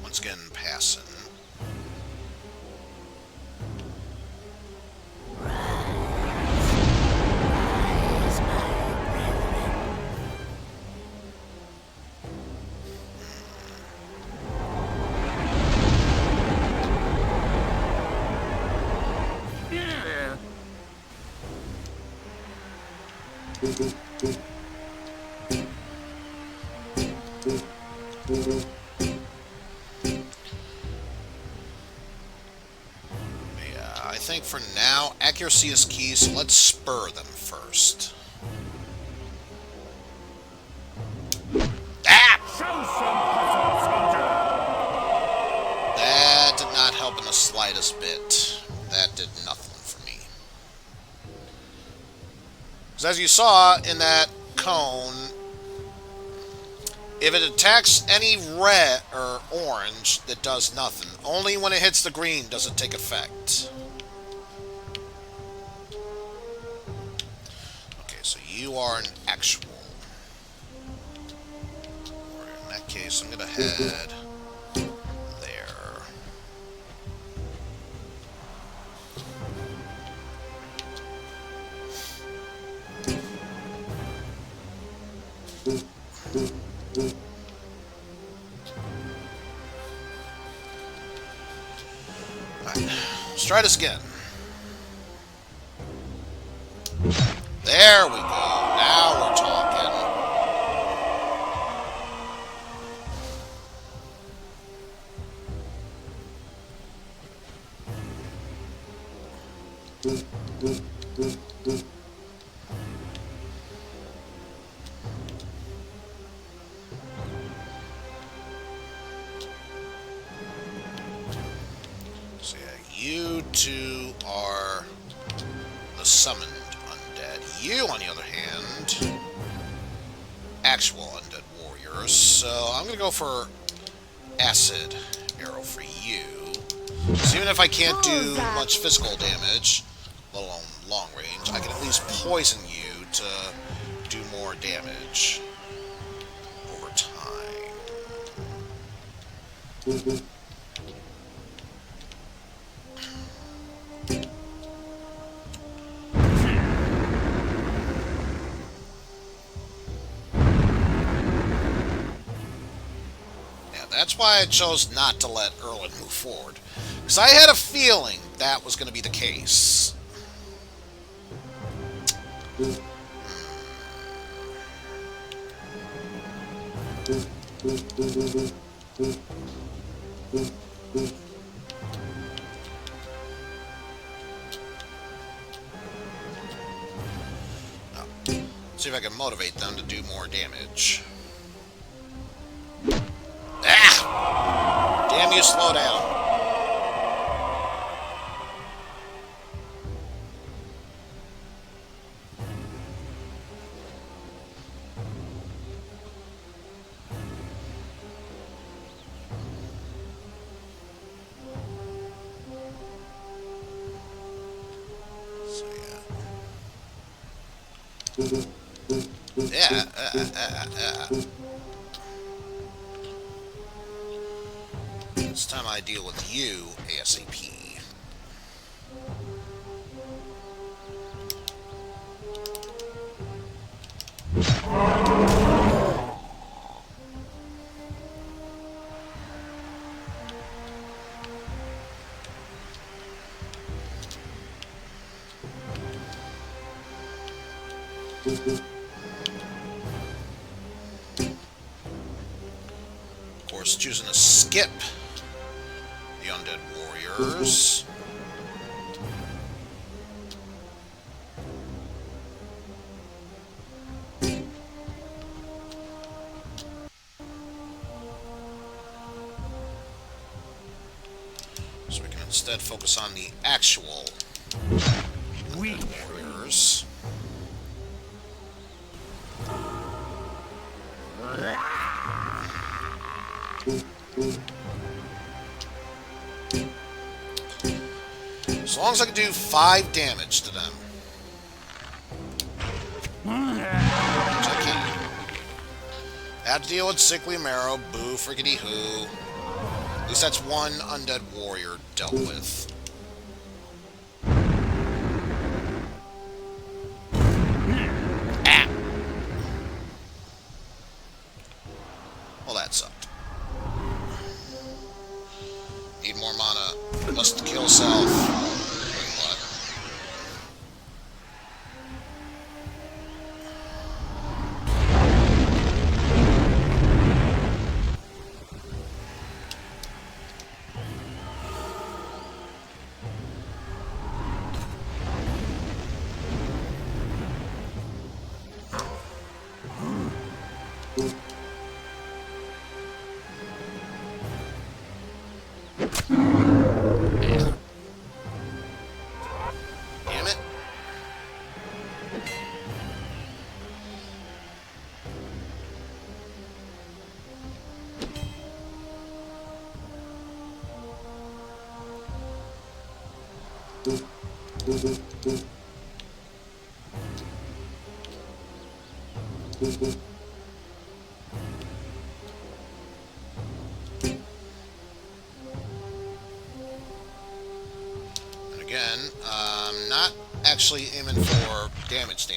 Once again, passing. I think for now, accuracy is key, so let's spur them first. Ah! That did not help in the slightest bit. That did nothing for me. Because as you saw in that cone, if it attacks any red or orange, that does nothing. Only when it hits the green does it take effect. Okay, so you are an actual. In that case, I'm gonna head there. Alright, let's try this again. There we go. Now we're talking. So yeah, you two are the summoned undead. You, on the other hand, actual undead warriors. So I'm gonna go for acid arrow for you. So even if I can't do much physical damage, let alone long range, I can at least poison you to do more damage over time. Yeah, that's why I chose not to let Erwin move forward. Because I had a feeling that was going to be the case. See if I can motivate them to do more damage. Ah! Damn you, slow down. Yeah. It's time I deal with you ASAP. Of course, choosing to skip the undead warriors. So we can instead focus on the actual warriors. As long as I can do 5 damage to them. Which I can. Have to deal with sickly marrow, boo friggity hoo. At least that's one undead warrior dealt with. Ah! Well, that sucked. Need more mana. Must kill self. Wait, what? Damn it. And again, I'm not actually aiming for damage.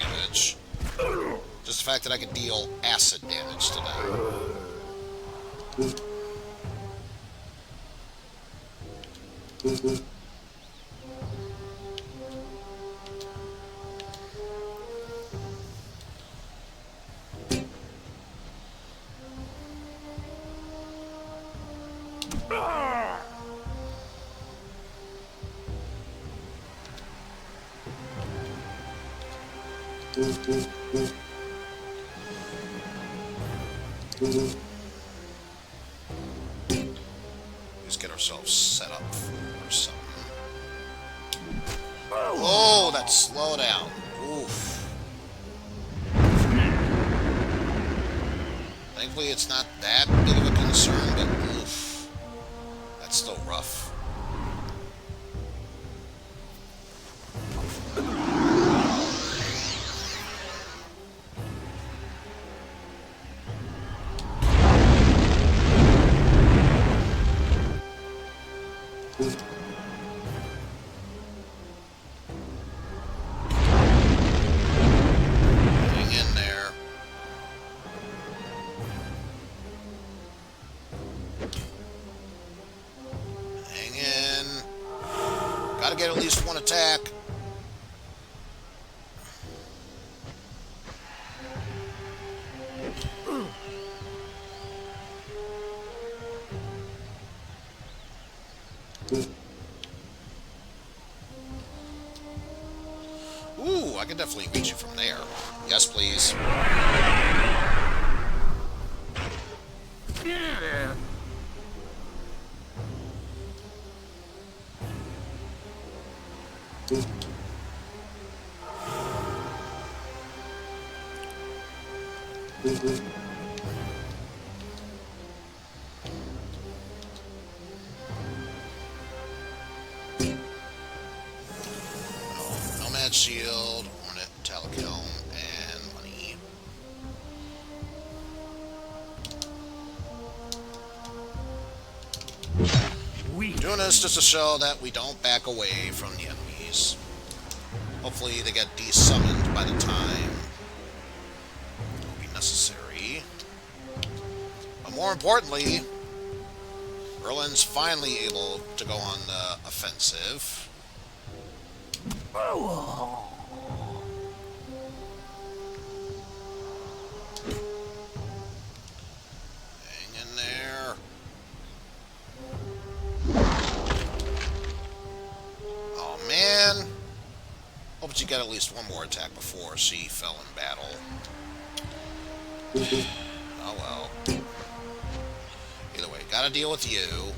Just the fact that I can deal acid damage to them. Let's get ourselves set up for something. Oh, that slowdown. Oof. Thankfully, it's not that big of a concern, but oof. That's still rough. Hang in there. Hang in. Gotta get at least one attack. Ooh, I can definitely reach you from there. Yes, please. Nomad Shield, Hornet, Talcum, and it's just to show that we don't back away from the enemies. Hopefully they get desummoned by the time it will be necessary. But more importantly, Erlin's finally able to go on the offensive. Hang in there. Oh man. Hope you get at least one more attack before she fell in battle. Oh well. Either way, gotta deal with you.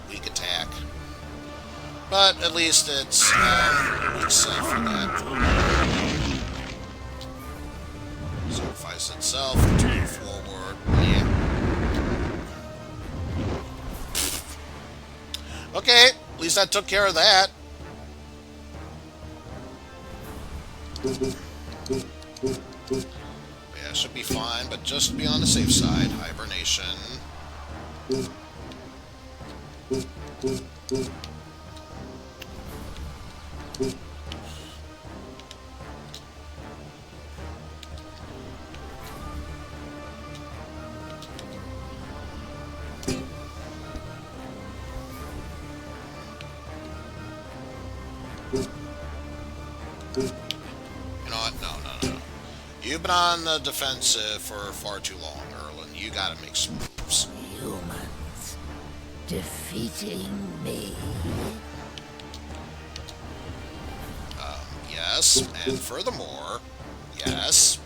Weak attack. But at least it's weak self for that. Sacrifice itself, turn forward. Yeah. Okay, at least that took care of that. Yeah, should be fine, but just be on the safe side. Hibernation. You know what? No. You've been on the defensive for far too long, Erlin. You gotta make some moves. Humans defeating me. Yes, and furthermore, yes.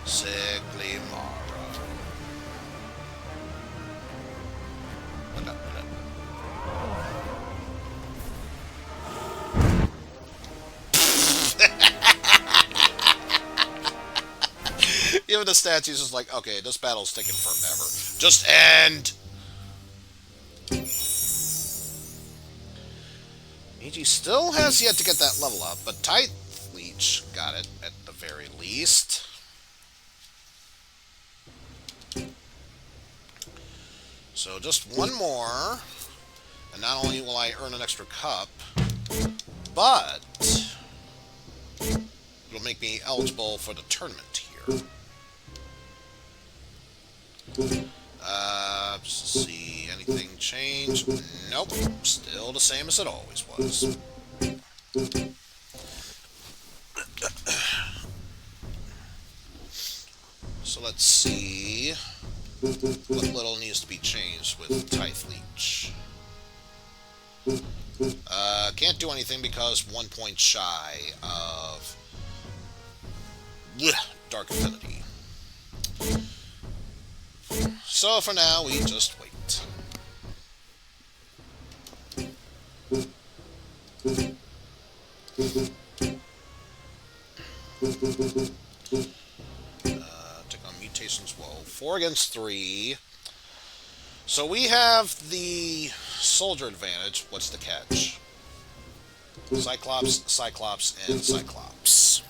Sickly Mara. What up? Even the statues is like, okay, this battle's taking forever. Just end! EG still has yet to get that level up, but Tithe Leech got it at the very least. So just one more, and not only will I earn an extra cup, but it'll make me eligible for the tournament here. Just to see anything change. Nope, still the same as it always was. So let's see what little needs to be changed with Tithe Leech. Can't do anything because 1 point shy of Dark Affinity. So for now, we just wait. Take on Mutations Woe. 4 against 3. So we have the soldier advantage. What's the catch? Cyclops, Cyclops, and Cyclops.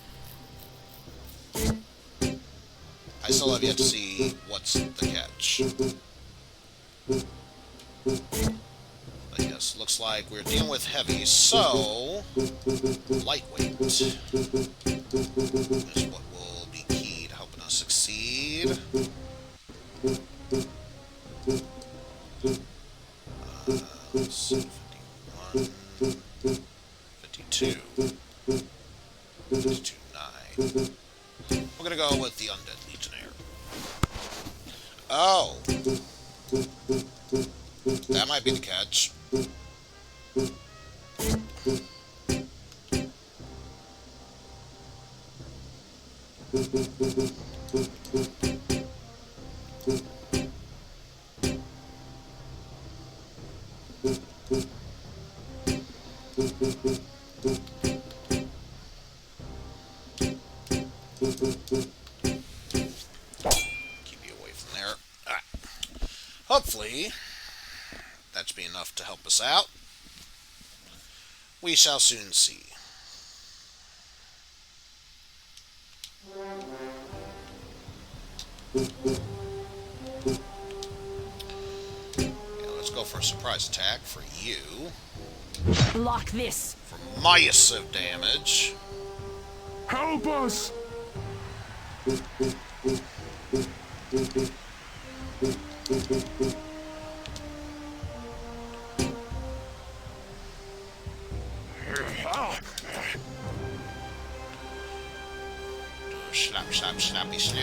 I still have yet to see what's the catch. But yes, looks like we're dealing with heavy, so lightweight is what will be key to helping us succeed. Let's see, 51, 52, 52, 9. We're gonna go with the Undead Legionnaire. Oh! That might be the catch. Keep you away from there. Alright. Hopefully, that should be enough to help us out. We shall soon see. Okay, let's go for a surprise attack for you. Block this. For massive damage. Help us! Slap, slap, slappy, slew.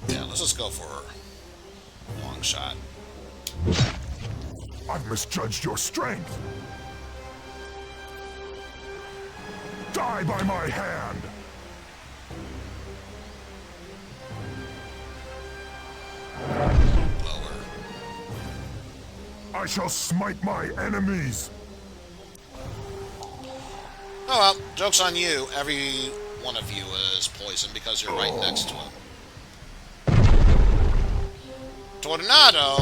Yeah, let's just go for a long shot. I've misjudged your strength. Die by my hand. Lower. I shall smite my enemies. Oh well, joke's on you. Every one of you is poisoned because you're right next to him. Tornado!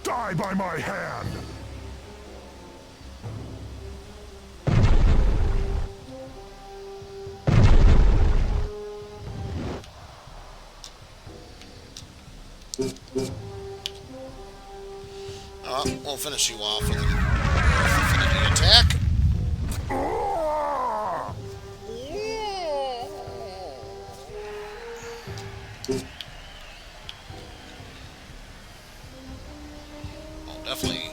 Die by my hand. We'll finish you off with an infinity attack. Oh, definitely.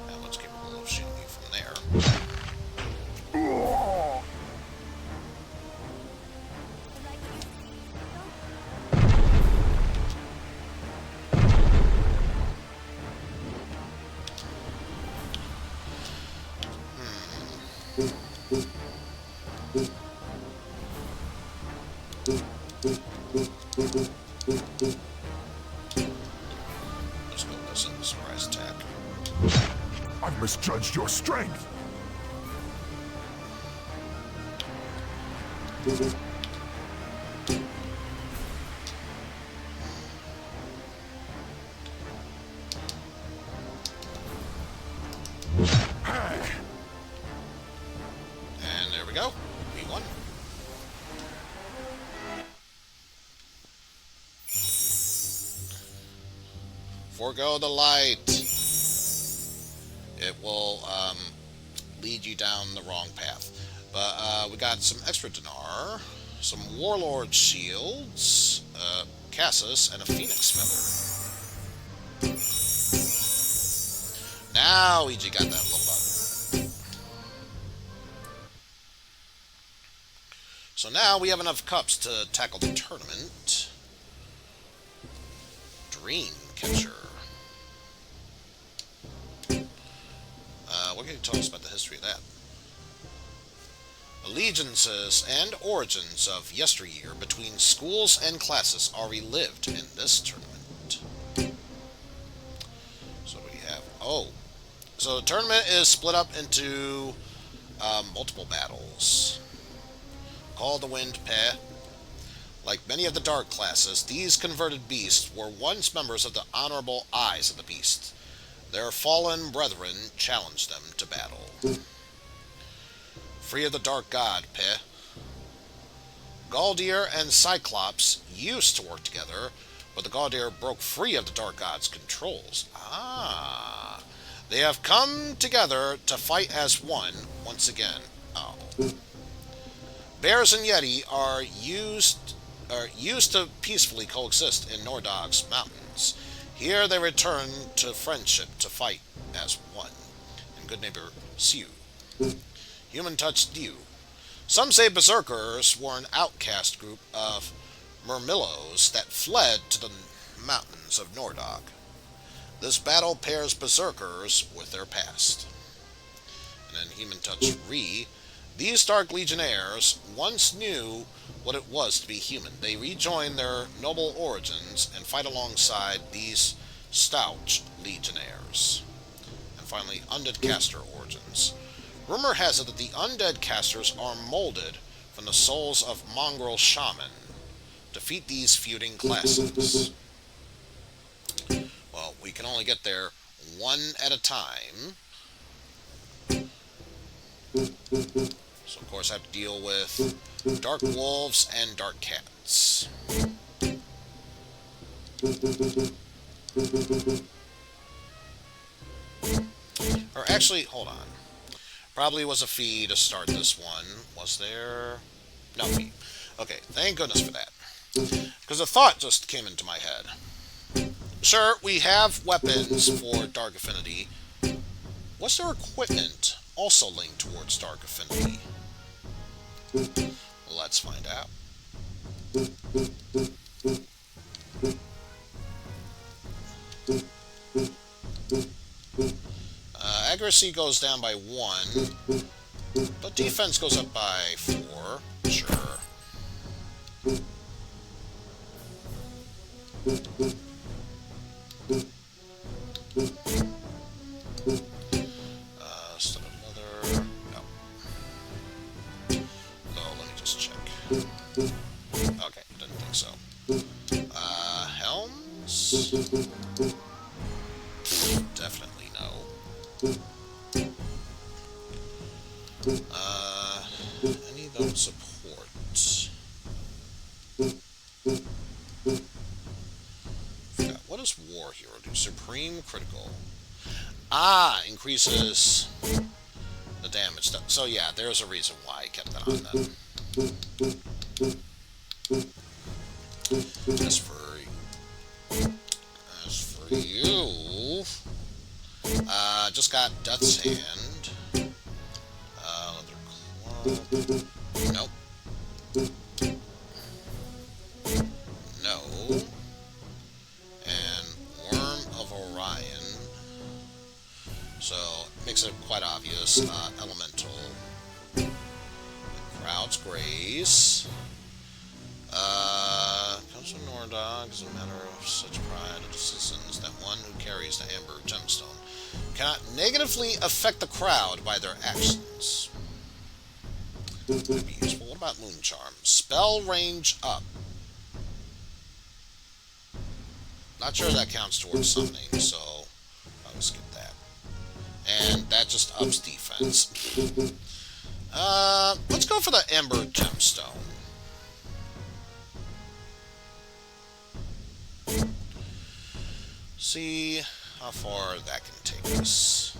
That one's capable of shooting you from there. Let's go with this in the surprise attack. I've misjudged your strength. And there we go. We won. Forgo the light. It will lead you down the wrong path. But we got some extra dinar, some warlord shields, Cassis, and a phoenix feather. Now EG got that leveled up. So now we have enough cups to tackle the tournament. Dream Catcher. What can you tell us about the history of that? Allegiances and origins of yesteryear between schools and classes are relived in this tournament. Oh. So the tournament is split up into multiple battles. Call the Wind Pe. Like many of the Dark classes, these converted beasts were once members of the Honorable Eyes of the Beast. Their fallen brethren challenged them to battle. Free of the Dark God, Pe. Galdir and Cyclops used to work together, but the Galdir broke free of the Dark God's controls. Ah. They have come together to fight as one once again. Oh. Bears and Yeti are used to peacefully coexist in Nordog's mountains. Here they return to friendship to fight as one. And good neighbor Siu. Human touch Diu. Some say Berserkers were an outcast group of Murmillos that fled to the mountains of Nordog. This battle pairs Berserkers with their past. And then Human touch Re. These Dark Legionnaires once knew what it was to be human. They rejoin their noble origins and fight alongside these stout Legionnaires. And finally, Undead Caster origins. Rumor has it that the Undead Casters are molded from the souls of mongrel shaman. Defeat these feuding classes. Well, we can only get there one at a time. So, of course, I have to deal with Dark Wolves and Dark Cats. Or actually, hold on. Probably was a fee to start this one. Was there? No fee. Okay, thank goodness for that. Because a thought just came into my head. Sure, we have weapons for Dark Affinity. Was there equipment also linked towards Dark Affinity? Let's find out. Accuracy goes down by 1, but defense goes up by 4. Sure. Still another. No. Oh, let me just check. Okay, didn't think so. Helms? Definitely no. Any of those support? Forgot. What does War Hero do? Supreme Critical. Ah, increases the damage. So yeah, there's a reason why I kept that on then. As for you, just got Death's Hand. Another club. Nope. No. And Worm of Orion. So, makes it quite obvious. Elemental. Crowd's Grace. Comes from Nordog as a matter of such pride of the citizens that one who carries the Amber Gemstone cannot negatively affect the crowd by their actions. Could be useful. What about Moon Charm? Spell range up. Not sure that counts towards summoning, so I'll skip that. And that just ups defense. Let's go for the Amber Gemstone. See how far that can take us.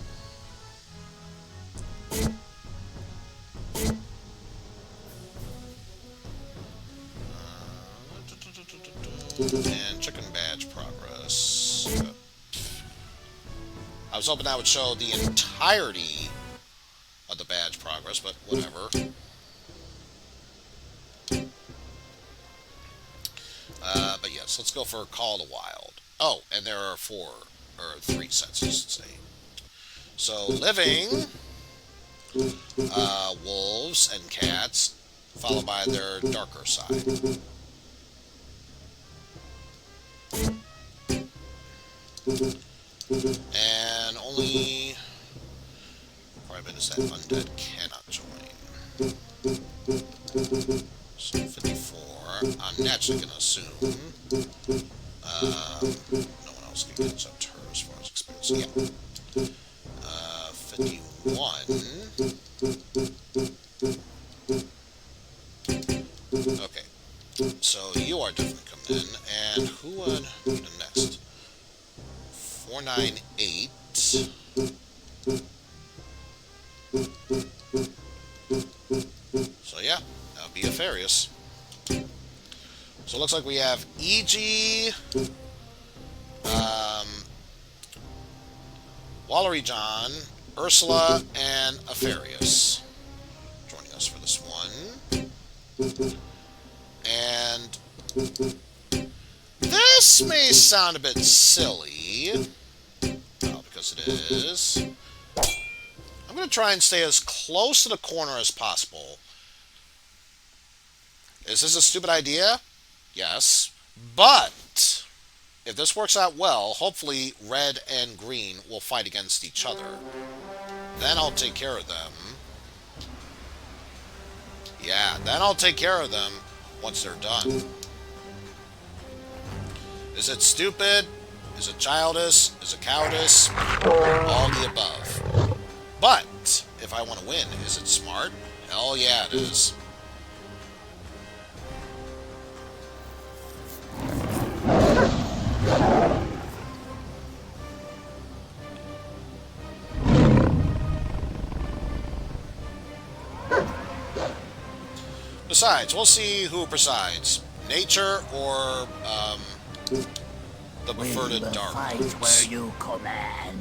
And chicken badge progress. I was hoping that would show the entirety of the badge progress, but whatever. But yes, let's go for Call of the Wild. Oh, and there are 3 sets, I should say. So, living, wolves and cats, followed by their darker side. And only requirement is that undead cannot join. So 54. I'm naturally going to assume no one else can catch up to her as far as experience. Yeah. 51. Okay. So you are definitely coming in. And who would be the next? 498. So yeah, that would be Apharius. So it looks like we have E.G., Wallery John, Ursula, and Apharius joining us for this one. And this may sound a bit silly, because it is. I'm going to try and stay as close to the corner as possible. Is this a stupid idea? Yes. But if this works out well, hopefully red and green will fight against each other. Then I'll take care of them. Yeah, then I'll take care of them once they're done. Is it stupid? Is it childish? Is it cowardice? All the above. But if I want to win, is it smart? Hell yeah, it is. Besides, we'll see who presides. Nature or the preferred dark arts. Where you command.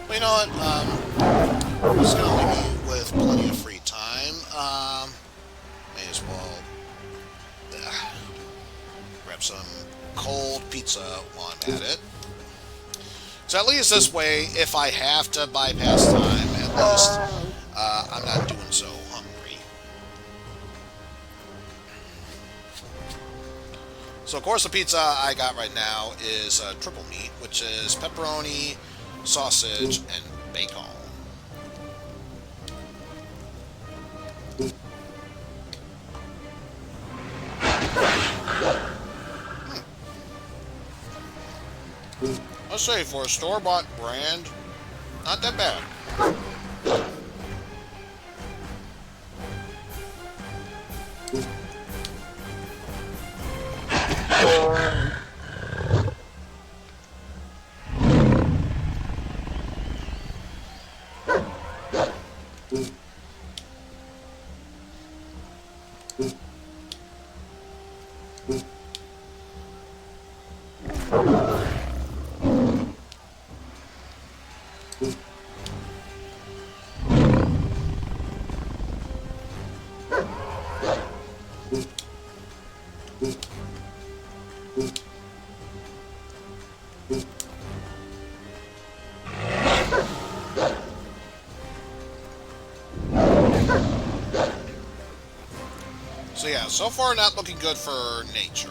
Well, you know what? I'm just gonna leave you with plenty of free time. May as well grab some cold pizza while I'm at it. So at least this way, if I have to bypass time, at least I'm not doing so hungry. So of course the pizza I got right now is triple meat, which is pepperoni, sausage, and bacon. I'll say for a store-bought brand, not that bad. So yeah, so far not looking good for nature.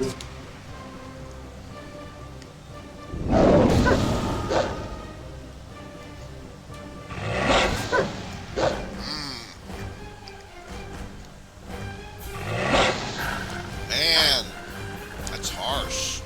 Man, that's harsh.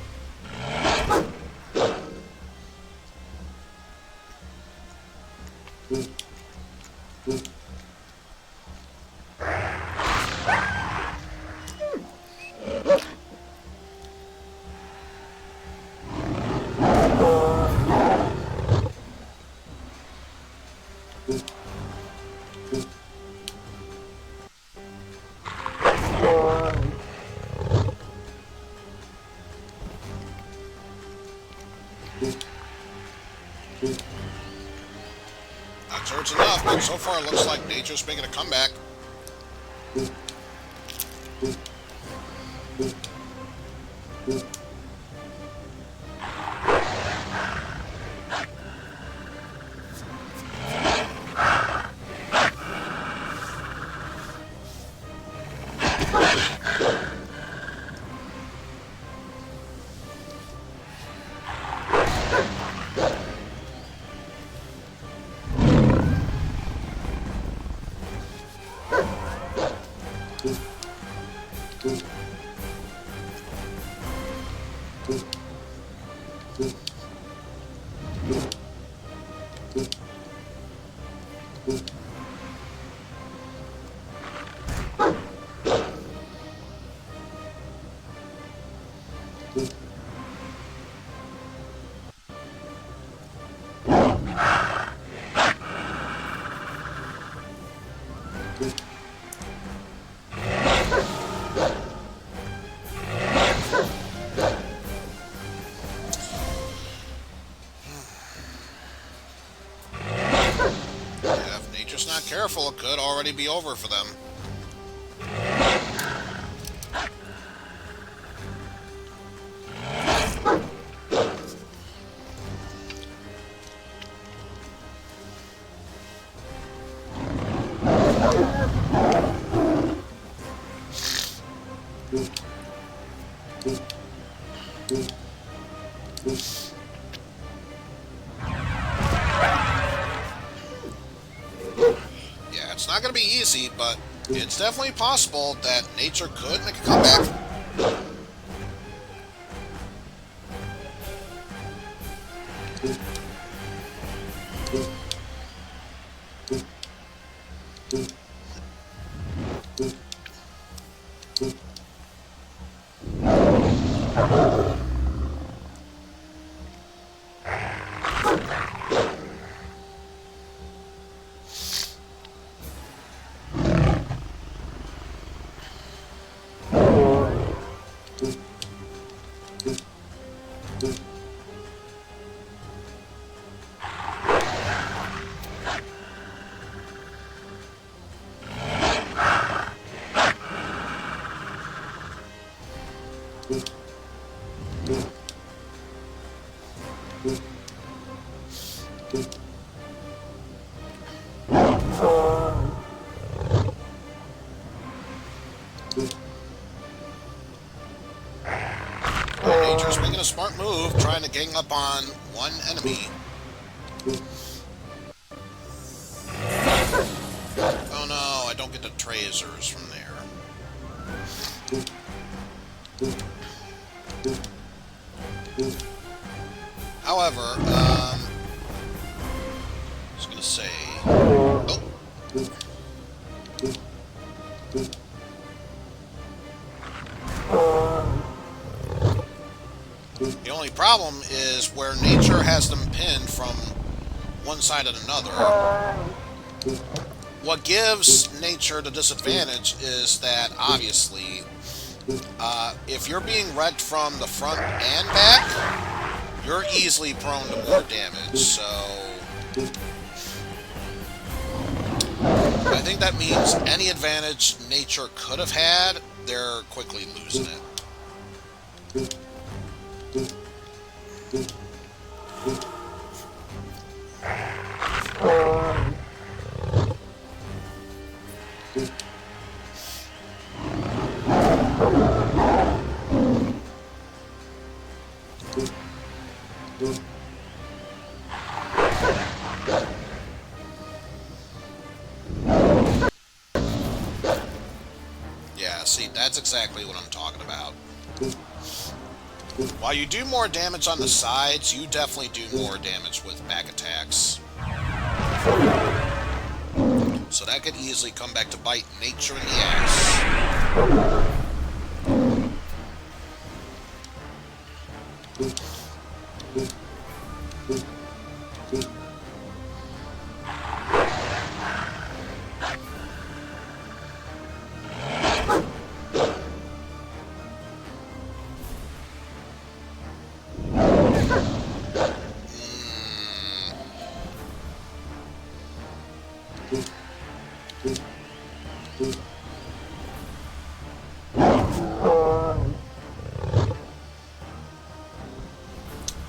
Not sure it's enough, but so far it looks like nature's making a comeback. If nature's not careful, it could already be over for them. Yeah, it's not going to be easy, but it's definitely possible that nature could make a comeback. Nature's making a smart move, trying to gang up on one enemy. Oh no, I don't get the tracers from there. However, I was gonna say... Oh! The only problem is where nature has them pinned from one side and another. What gives nature the disadvantage is that, obviously, if you're being wrecked from the front and back, you're easily prone to more damage, so... I think that means any advantage nature could have had, they're quickly losing it. That's exactly what I'm talking about. While you do more damage on the sides, you definitely do more damage with back attacks. So that could easily come back to bite nature in the ass.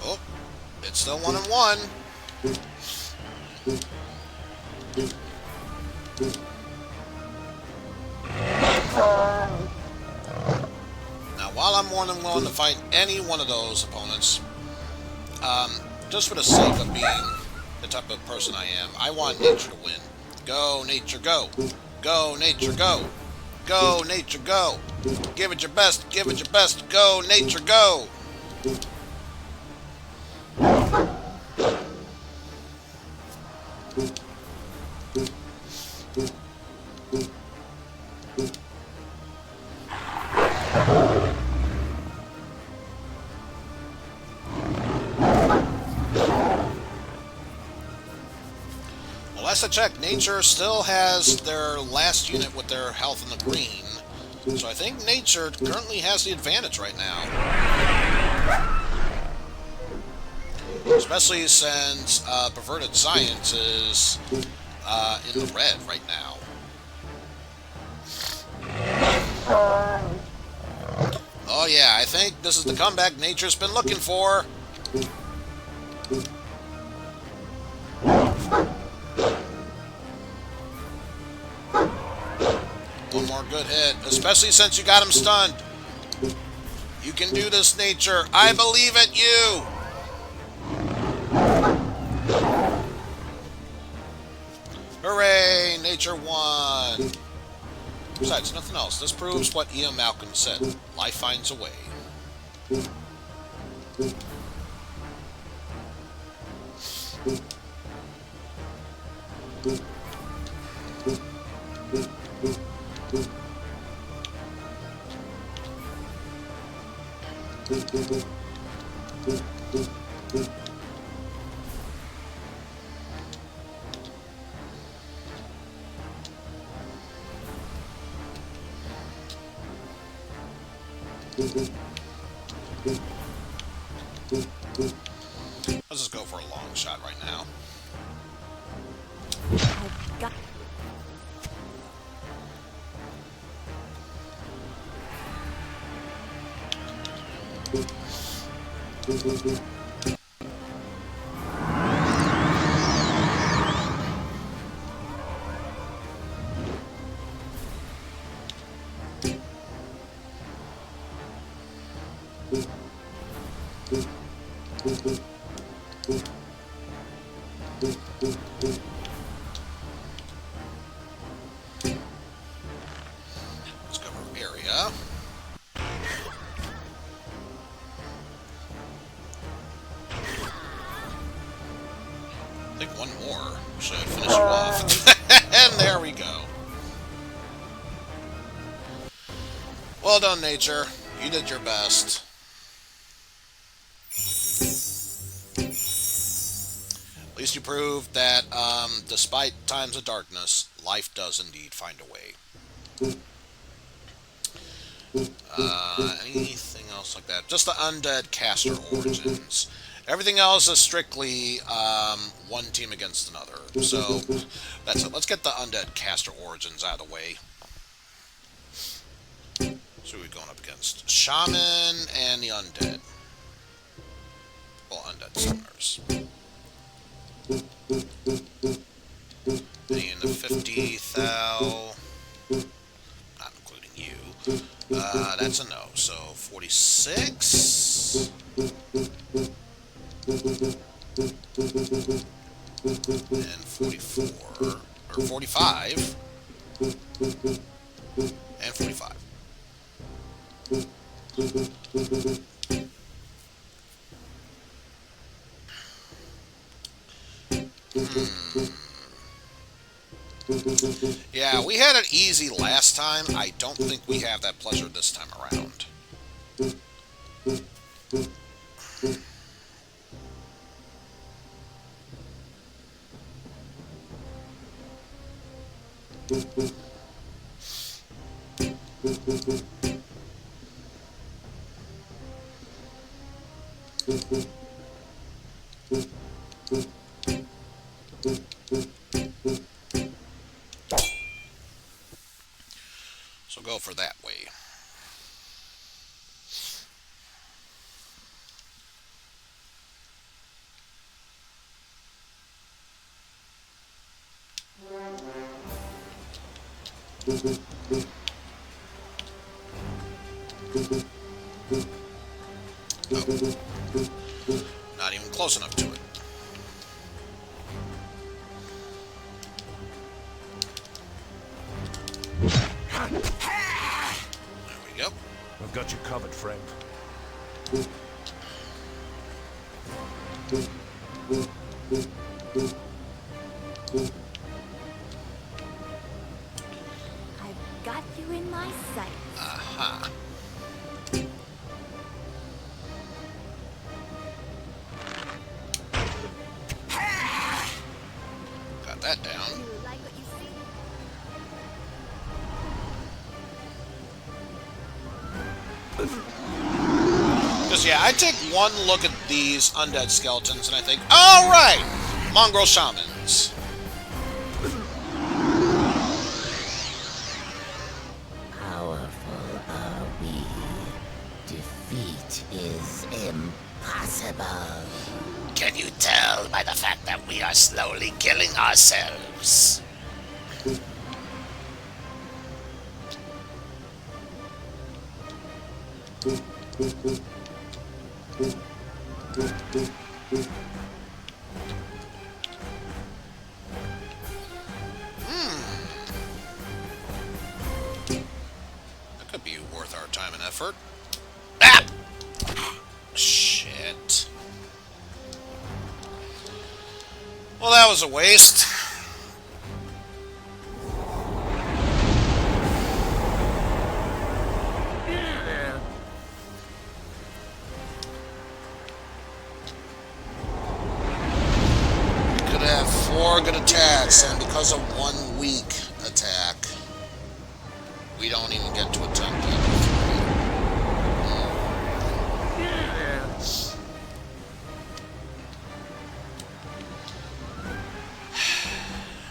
Oh, it's still 1-1. Now, while I'm more than willing to fight any one of those opponents, just for the sake of being the type of person I am, I want nature to win. Go, nature, go. Go, nature, go. Go, nature, go. Give it your best. Give it your best. Go, nature, go. Last I checked, nature still has their last unit with their health in the green. So I think nature currently has the advantage right now. Especially since perverted science is in the red right now. Oh yeah, I think this is the comeback nature's been looking for. One more good hit, especially since you got him stunned. You can do this, nature. I believe at you. Hooray! Nature won. Besides, nothing else. This proves what Ian Malcolm said. Life finds a way. Let's just go for a long shot right now. Let's cover area. I think one more should finish you off. And there we go. Well done, nature. You did your best. At least you proved that, despite times of darkness, life does indeed find a way. Anything else like that? Just the undead caster origins. Everything else is strictly one team against another. So that's it. Let's get the undead caster origins out of the way. So we're going up against shaman and the undead. Well, undead summoners. And the 50 thou, not including you. That's a no. So 46 and 44 or 45 and 45. Yeah, we had it easy last time. I don't think we have that pleasure this time around. So go for that way. Oh. Not even close enough to it. There we go. I've got you covered, friend. I've got you in my sight. Aha. Got that down. You like what you see? Because, yeah, I take one look at these undead skeletons and I think, all right, mongrel shamans. Powerful are we? Defeat is impossible. Can you tell by the fact that we are slowly killing ourselves? That could be worth our time and effort. Ah! Shit. Well, that was a waste. Could have 4 good attacks, and because of 1 weak attack, we don't even get to attempt the other 3.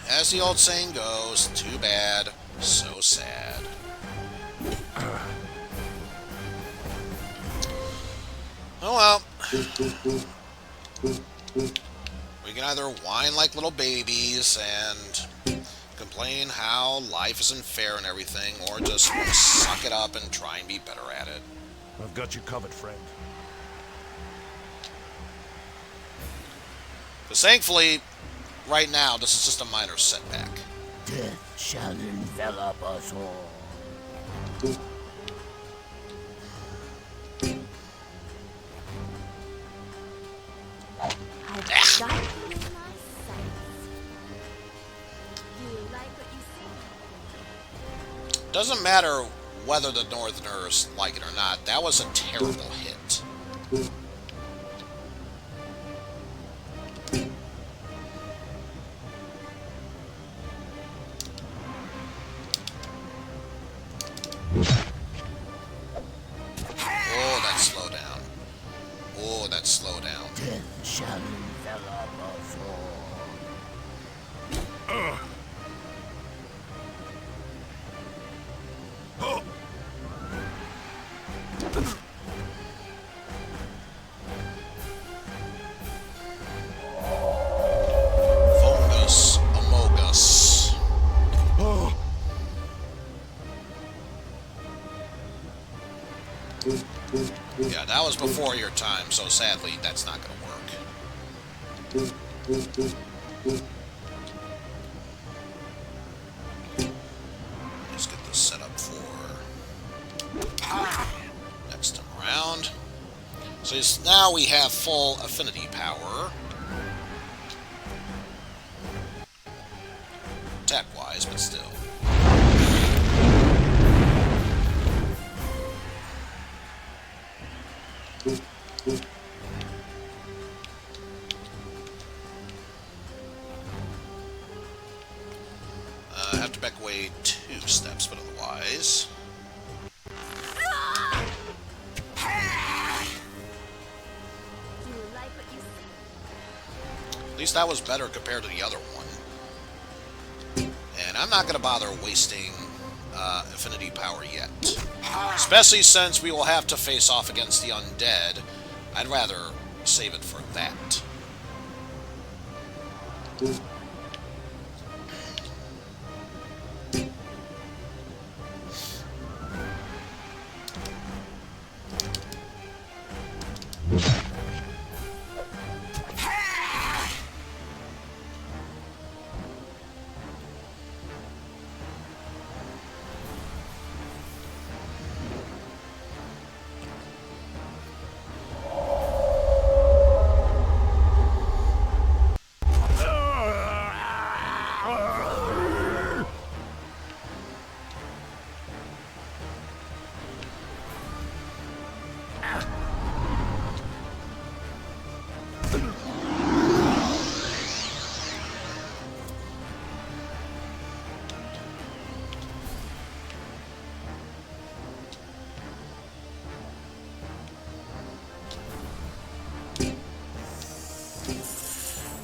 As the old saying goes, too bad, so sad. Oh well. We can either whine like little babies and complain how life isn't fair and everything, or just suck it up and try and be better at it. I've got you covered, friend. Because thankfully, right now, this is just a minor setback. Death shall envelop us all. I've got you in my sights. You like what you see? Doesn't matter whether the Northerners like it or not, that was a terrible hit. Oh, that slow down. Oh, that slow down. Death shall envelop us all. Fungus Amogus. Yeah, that was before your time, so sadly, that's not going to work. Let's get this set up for... So now we have full affinity power. Attack-wise, but still. I have to back away 2 steps, but otherwise... At least that was better compared to the other one. And I'm not going to bother wasting affinity power yet. Especially since we will have to face off against the undead. I'd rather save it for that.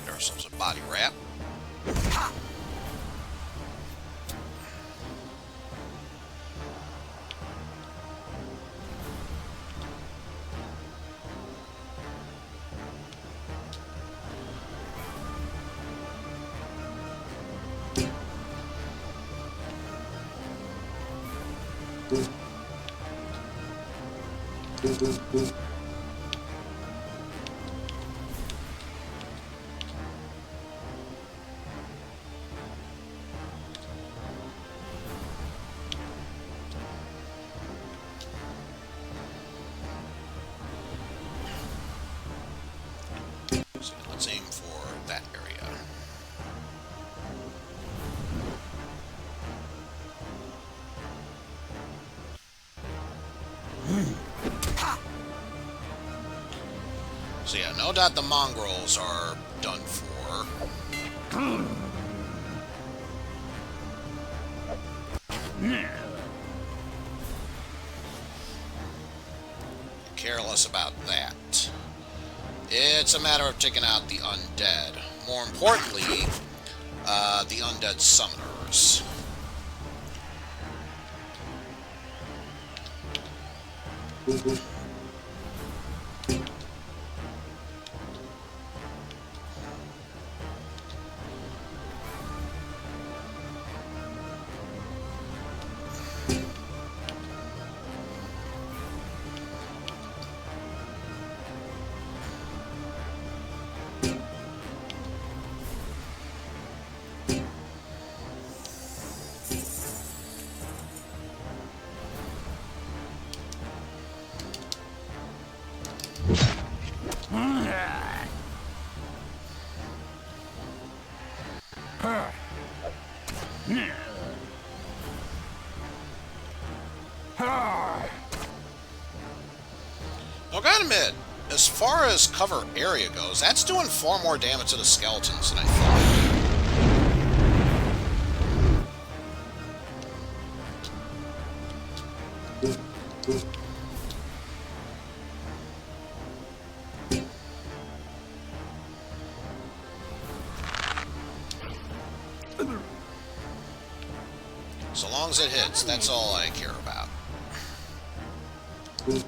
Get ourselves a body wrap. So let's aim for that area. So yeah, no doubt the mongrels are done for. Careless about that. It's a matter of taking out the undead. More importantly, the undead summoners. Now, I gotta admit, as far as cover area goes, that's doing far more damage to the skeletons than I thought. So long as it hits, that's all I care about. Probably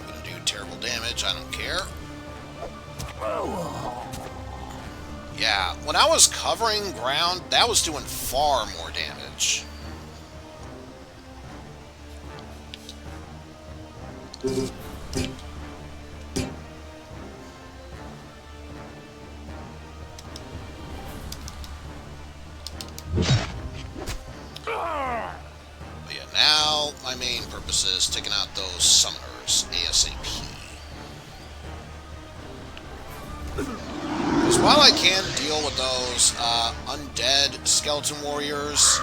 gonna do terrible damage, I don't care. Yeah, when I was covering ground, that was doing far more damage. while I can deal with those undead skeleton warriors,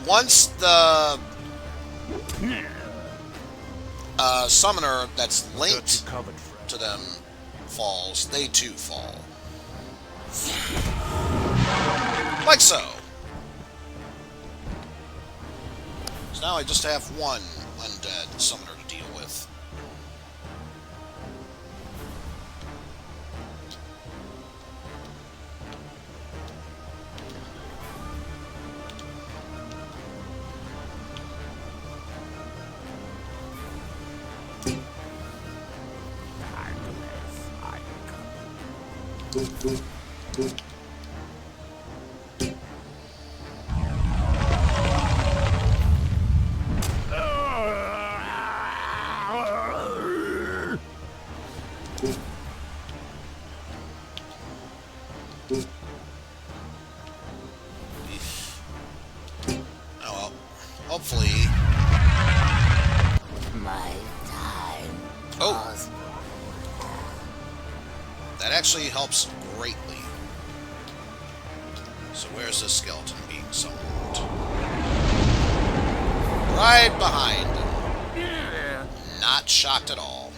once the summoner that's linked to them falls, they too fall. Like so. So now I just have one undead summoner to deal with. Oh well, hopefully. My time. Oh, that actually helps greatly. So where's this skeleton being summoned? Right behind him. Not shocked at all.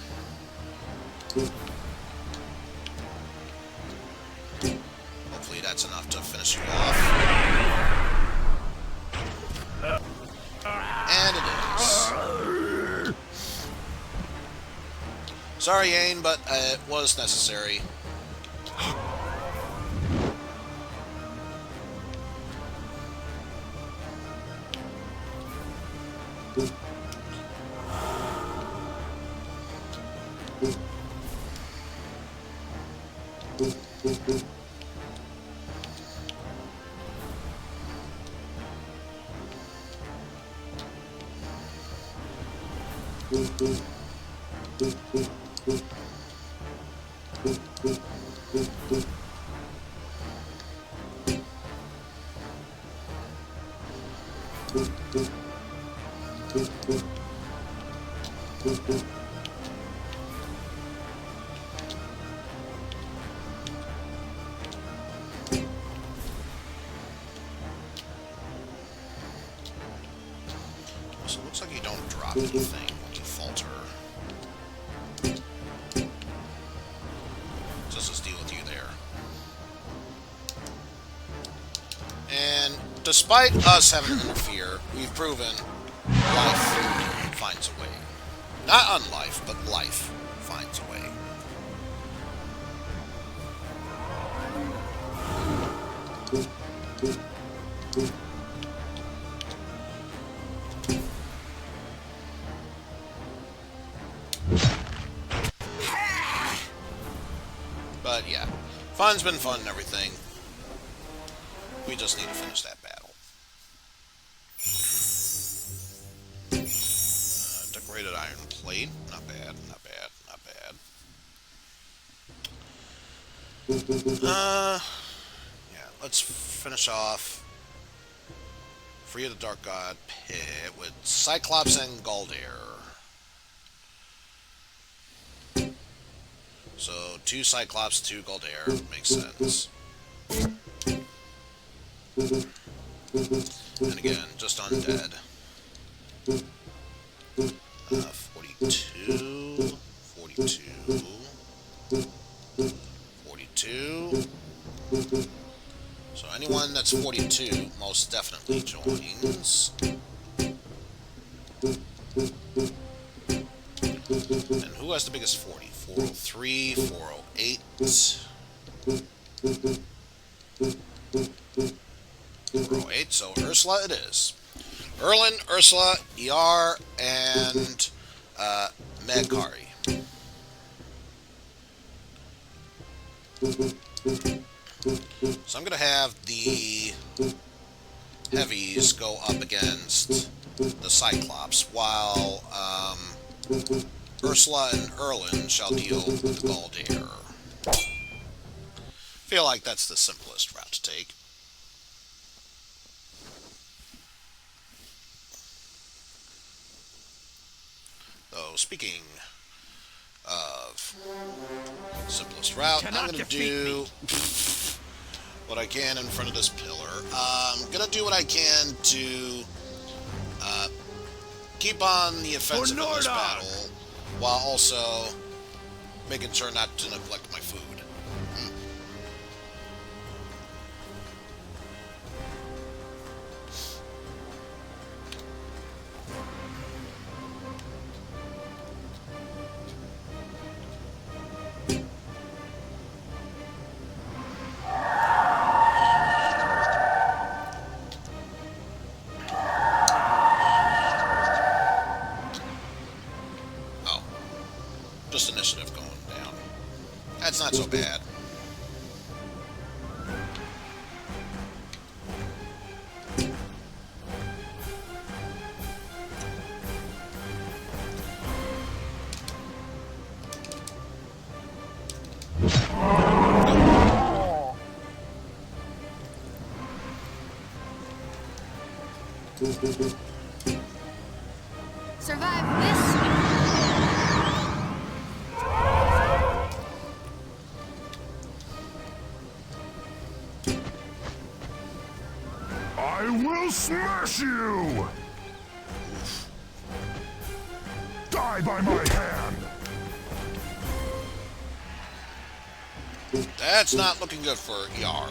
Hopefully that's enough to finish you off. And it is. Sorry, Ain, but it was necessary. So it looks like you don't drop anything when you falter. So let's just deal with you there. And despite us having to interfere, we've proven life finds a way. Not unlife, but life finds a way. But yeah, fun's been fun and everything. We just need to finish that battle. Decorated iron plate. Not bad, not bad, not bad. Yeah, let's finish off Free of the Dark God pit with Cyclops and Galdair. So 2 Cyclops, 2 Galdair makes sense. And again, just undead. 42, 42, 42. So anyone that's 42 most definitely joins. And who has the biggest 40? 403, 408. 408, so Ursula it is. Erlin, Ursula, ER, and Megkari. So I'm going to have the heavies go up against the Cyclops, while Ursula and Erlin shall deal with the Galdair. Feel like that's the simplest route to take. Though, speaking of simplest route. I'm gonna do what I can in front of this pillar. I'm gonna do what I can to keep on the offensive in this battle, while also making sure not to neglect my food. Just initiative going down. That's not so bad. Survive this. I will smash you! Die by my hand! That's not looking good for Yar.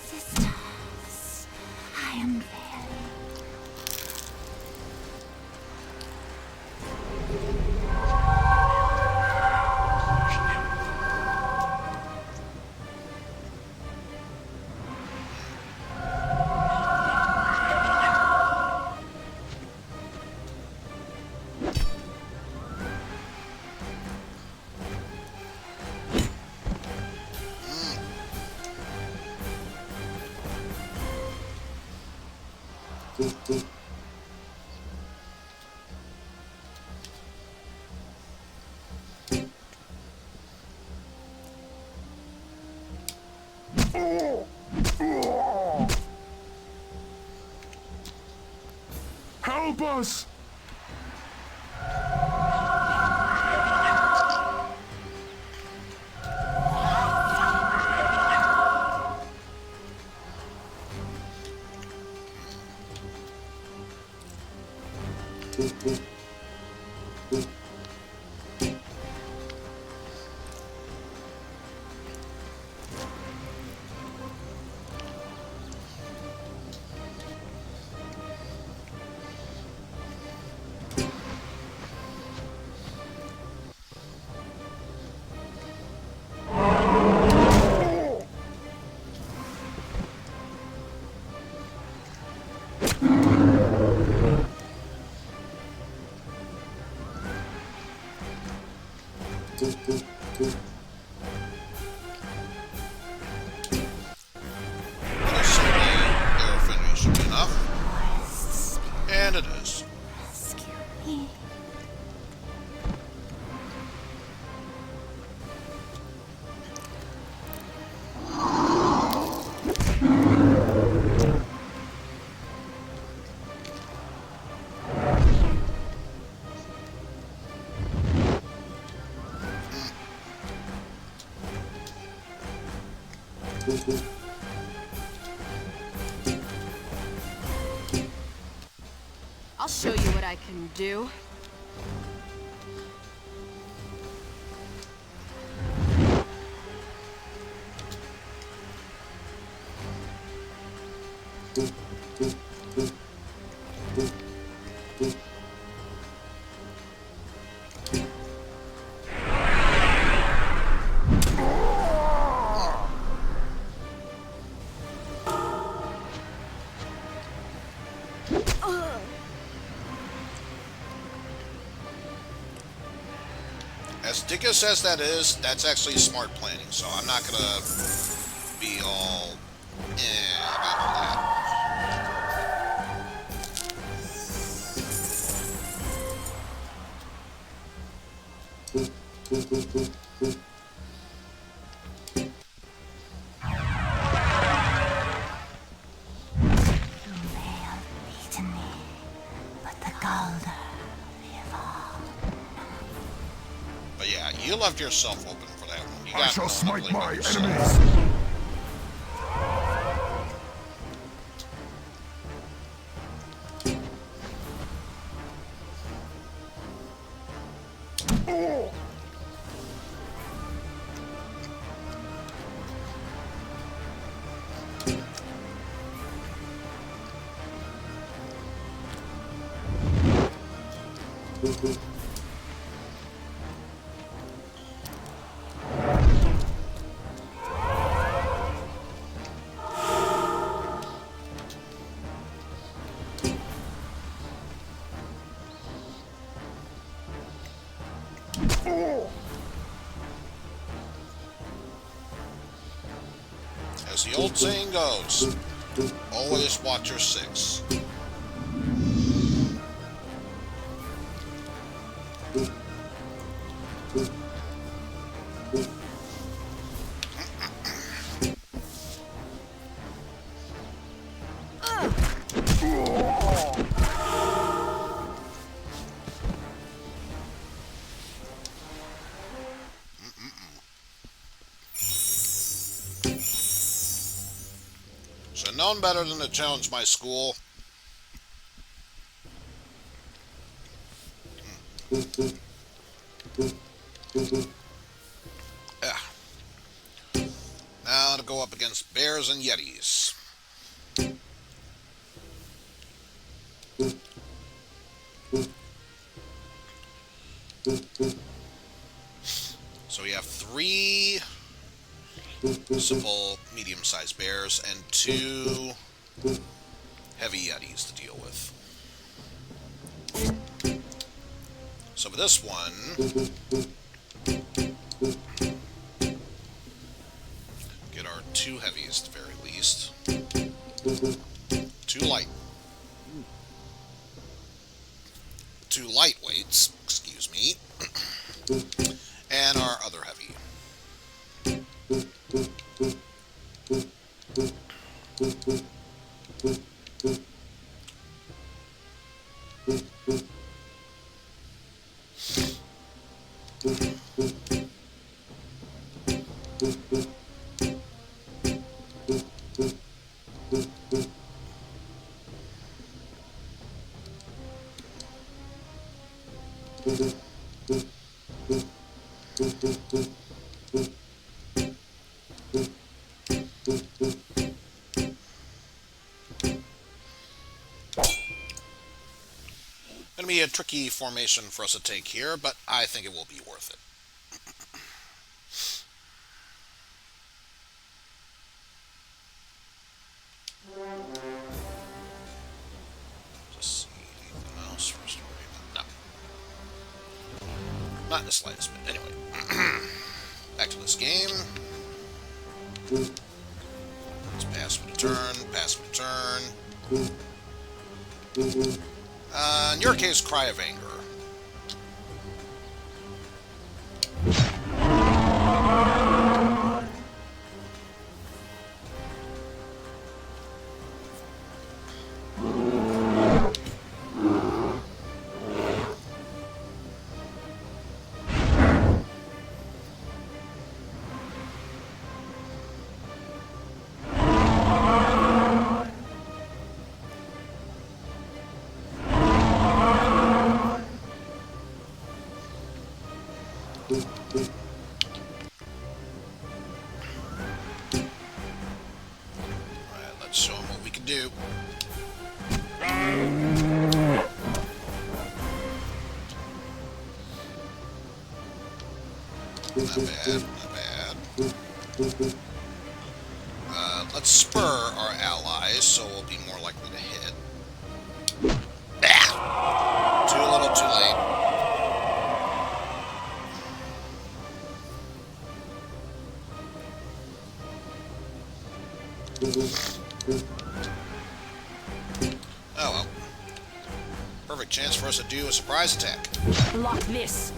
Sisters, I am very... Help us! And it is. I'll show you what I can do. As ridiculous as that is, that's actually smart planning, so I'm not gonna be all about all that. left yourself open for that one. You I got shall no smite ugly my moves. enemies. As the old saying goes, always watch your six. So none better than to challenge my school. Yeah. Now to go up against bears and yetis. So we have 3 simple medium-sized bears and 2 heavy yetis to deal with. So for this one, get our 2 heavies at the very least. 2 lightweights, excuse me, and our other heavy. Going to be a tricky formation for us to take here, but I think it will be worth it. Just see anything else for us to worry about. No. Not in the slightest bit. Anyway. Back to this game. Let's pass for the turn, pass for the turn. In your case, Cry of Anger. Let's show them what we can do. Not bad, not bad. Let's spur our allies so we'll be more likely to hit. Too little, too late. Oh well. Perfect chance for us to do a surprise attack. Block this.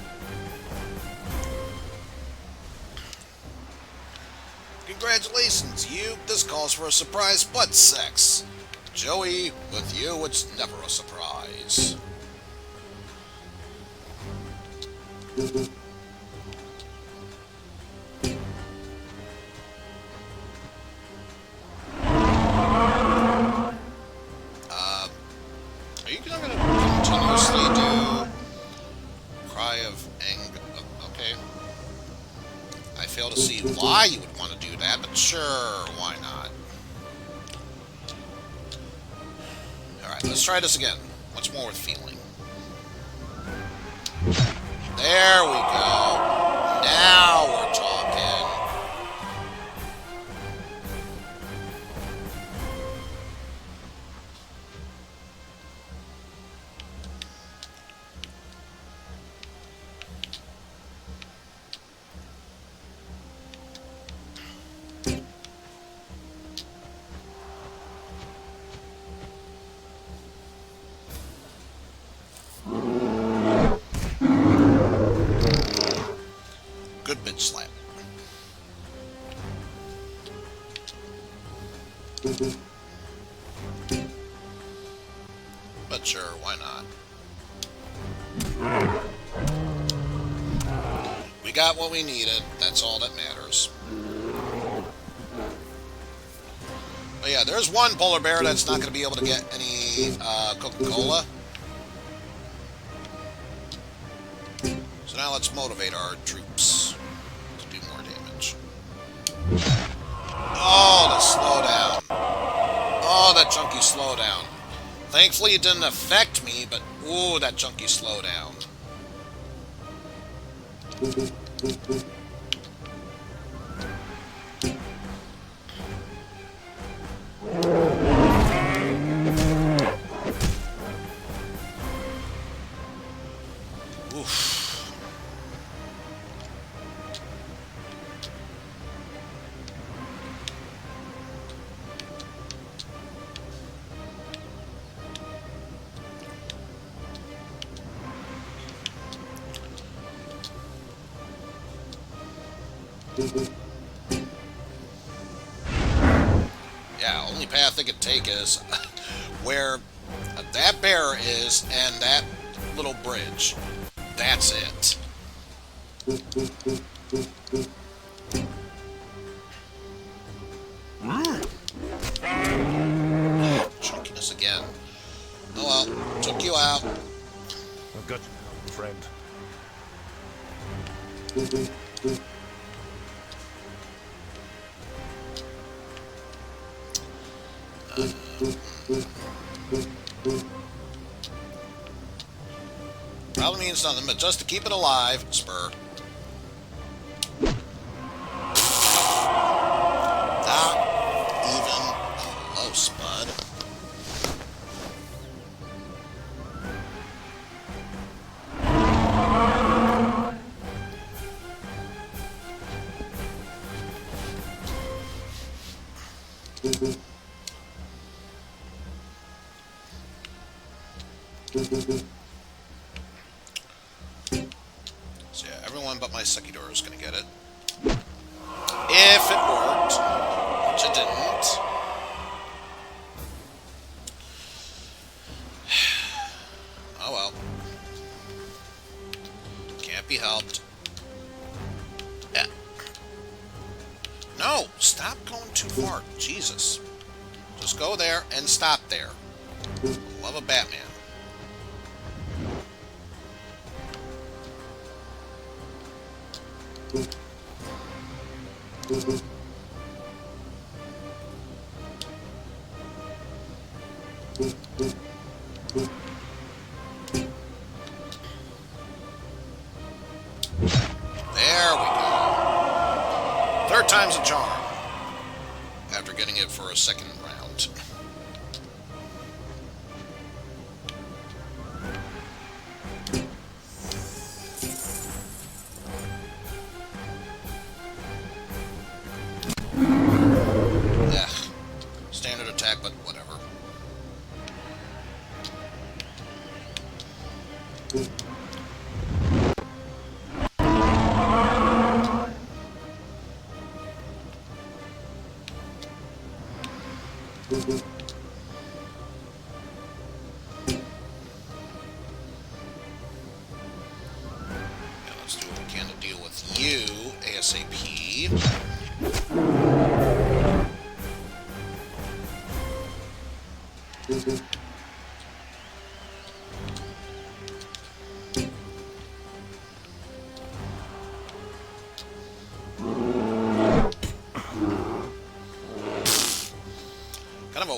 Congratulations, you. This calls for a surprise butt sex. Joey, with you, it's never a surprise. I fail to see why you would want to do that, but sure, why not? Alright, let's try this again. Once more with feeling. There we go. Now we're talking. Good bitch slap. But sure, why not? We got what we needed. That's all that matters. But yeah, there's one polar bear that's not going to be able to get any Coca-Cola. So now let's motivate our troops to do more damage. Oh, the slowdown. Oh, that chunky slowdown. Thankfully it didn't affect me, but ooh, that chunky slowdown. Oof. Yeah, only path they could take is where that bear is and that little bridge. That's it. Chunkiness again. Oh well, took you out. I've got you now, friend. Probably means nothing, but just to keep it alive, spur. Not even close, bud. So yeah, everyone but my Sekidor is going to get it. If it worked, which it didn't. Oh well. Can't be helped. Yeah. No! Stop going too far. Jesus. Just go there and stop there. Love a Batman. There we go. Third time's a charm. After getting it for a second round. Standard attack, but whatever. Now let's do what we can to deal with you, ASAP.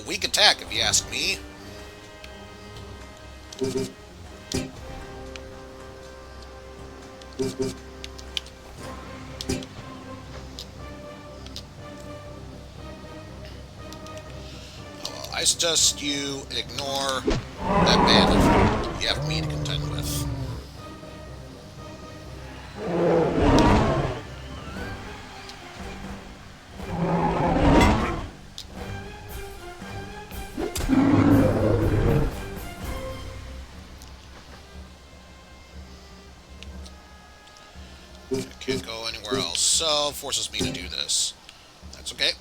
weak attack, if you ask me. Oh, well, I suggest you ignore that bandit you have me to contend with. I can't go anywhere else, so forces me to do this. That's okay.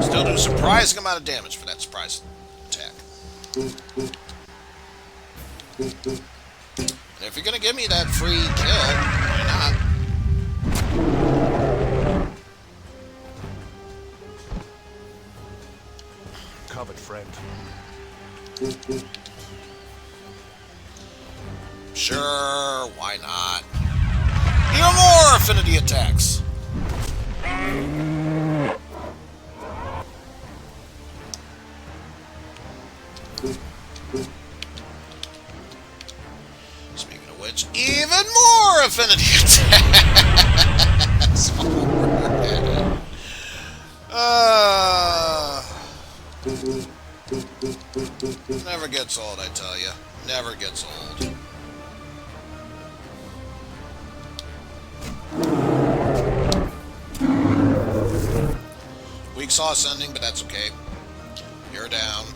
Still do a surprising amount of damage for that surprise attack. And if you're gonna give me that free kill, why not? Covered, friend. Sure, why not? Even more affinity attacks! Speaking of which, even more affinity attacks! Never gets old, I tell you. Never gets old. Weak sauce ending, but that's okay. You're down.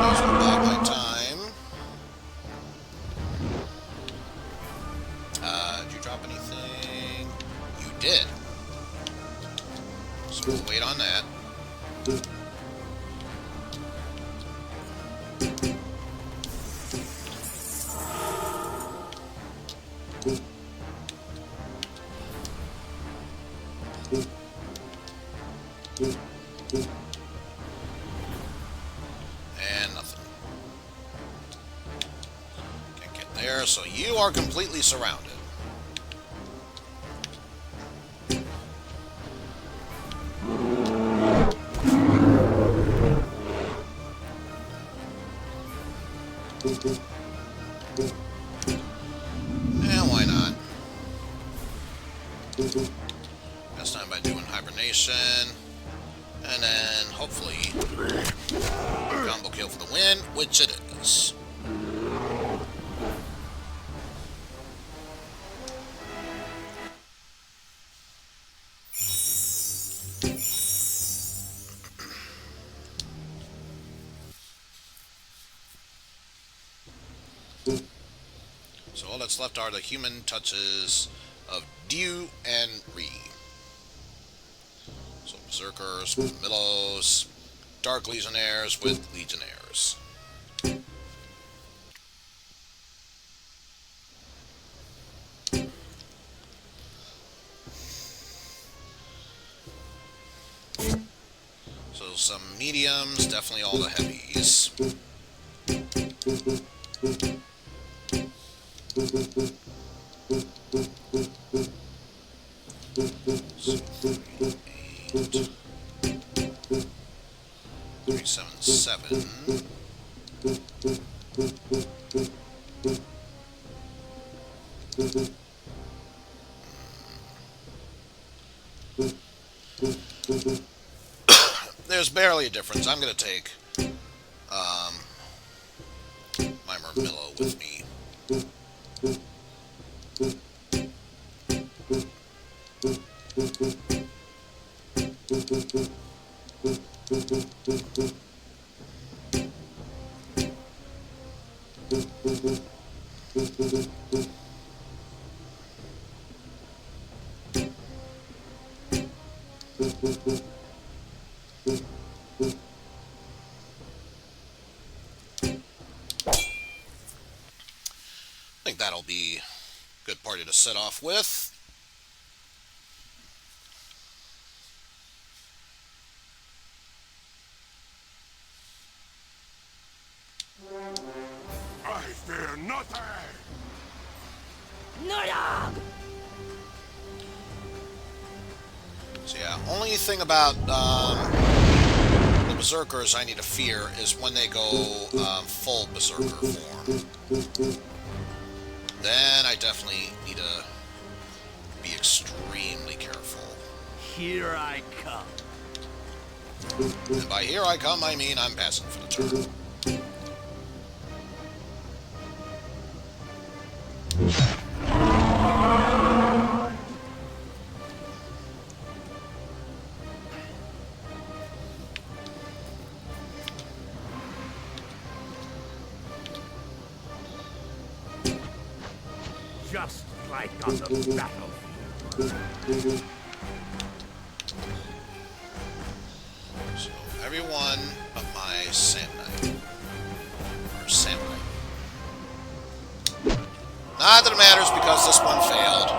Those will buy my time. Did you drop anything? You did. So we'll wait on that. And nothing. Can't get there, so you are completely surrounded. And why not? Best time by doing hibernation. And then, hopefully, combo kill for the win, which it is. So all that's left are the human touches of Diu and Ri. So Berserkers with Millows, Dark Legionnaires with Legionnaires. So some mediums, definitely all the heavies. So 8, 3, 7, 7. There's barely a difference. I'm going to take my Murmillo with me. I think that'll be a good party to set off with. So yeah, only thing about the berserkers I need to fear is when they go full berserker form. Then I definitely need to be extremely careful. Here I come. And by here I come, I mean I'm passing for the turn. Just like on the battlefield. So everyone but my Sand Knight. Or Samurai. Not that it matters because this one failed.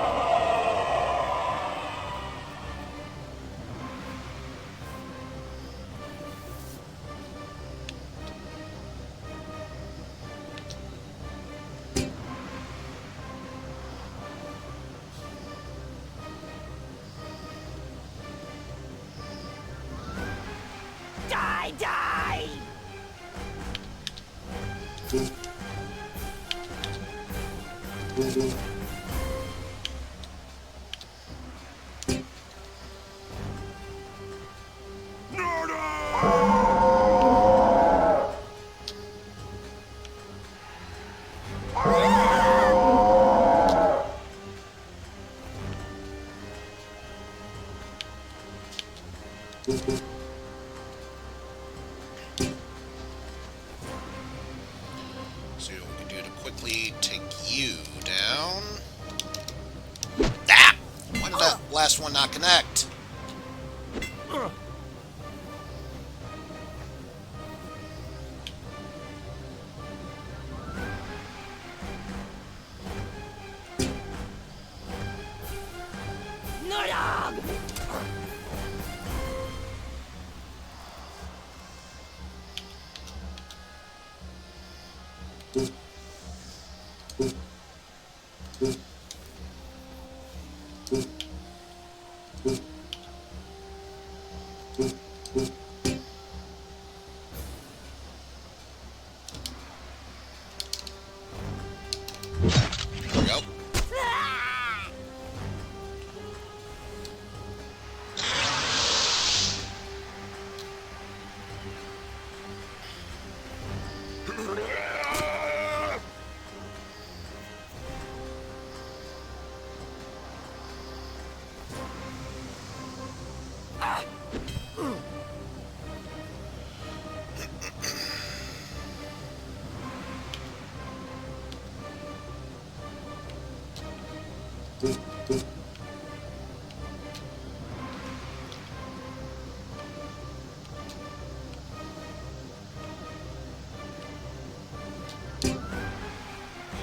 Die, die! See what we can do to quickly take you down. Ah! Why did that last one not connect? There we go.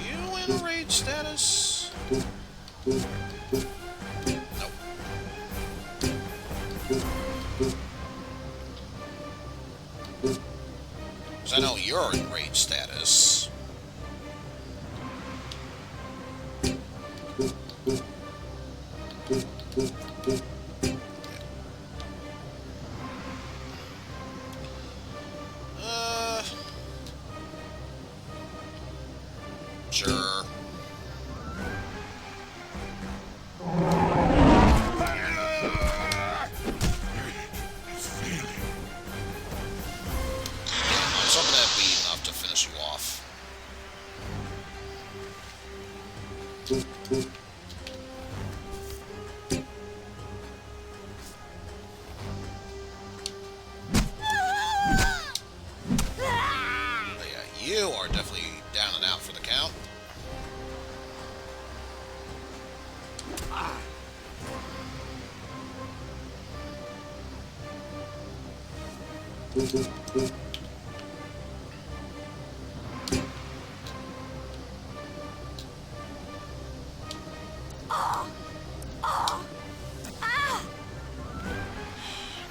You in a rage status? Nope. Because I know you're in rage status. Sure. I was hoping that'd be enough to finish you off. But yeah, you are definitely down and out for the count.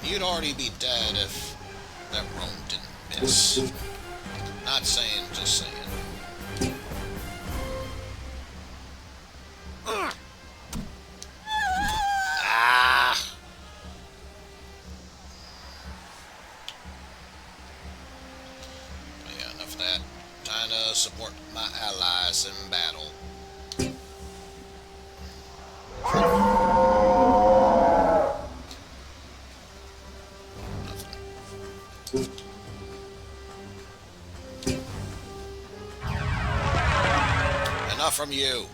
You'd already be dead if that roam didn't miss. Not saying, just saying. success in battle. Enough from you.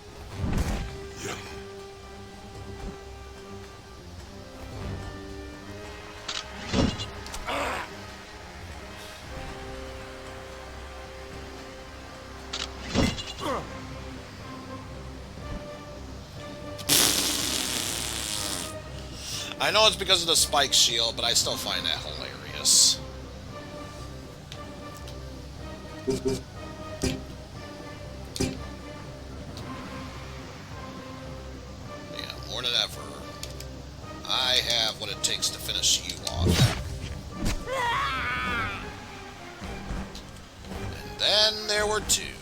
I know it's because of the spike shield, but I still find that hilarious. Yeah, more than ever, I have what it takes to finish you off. And then there were two.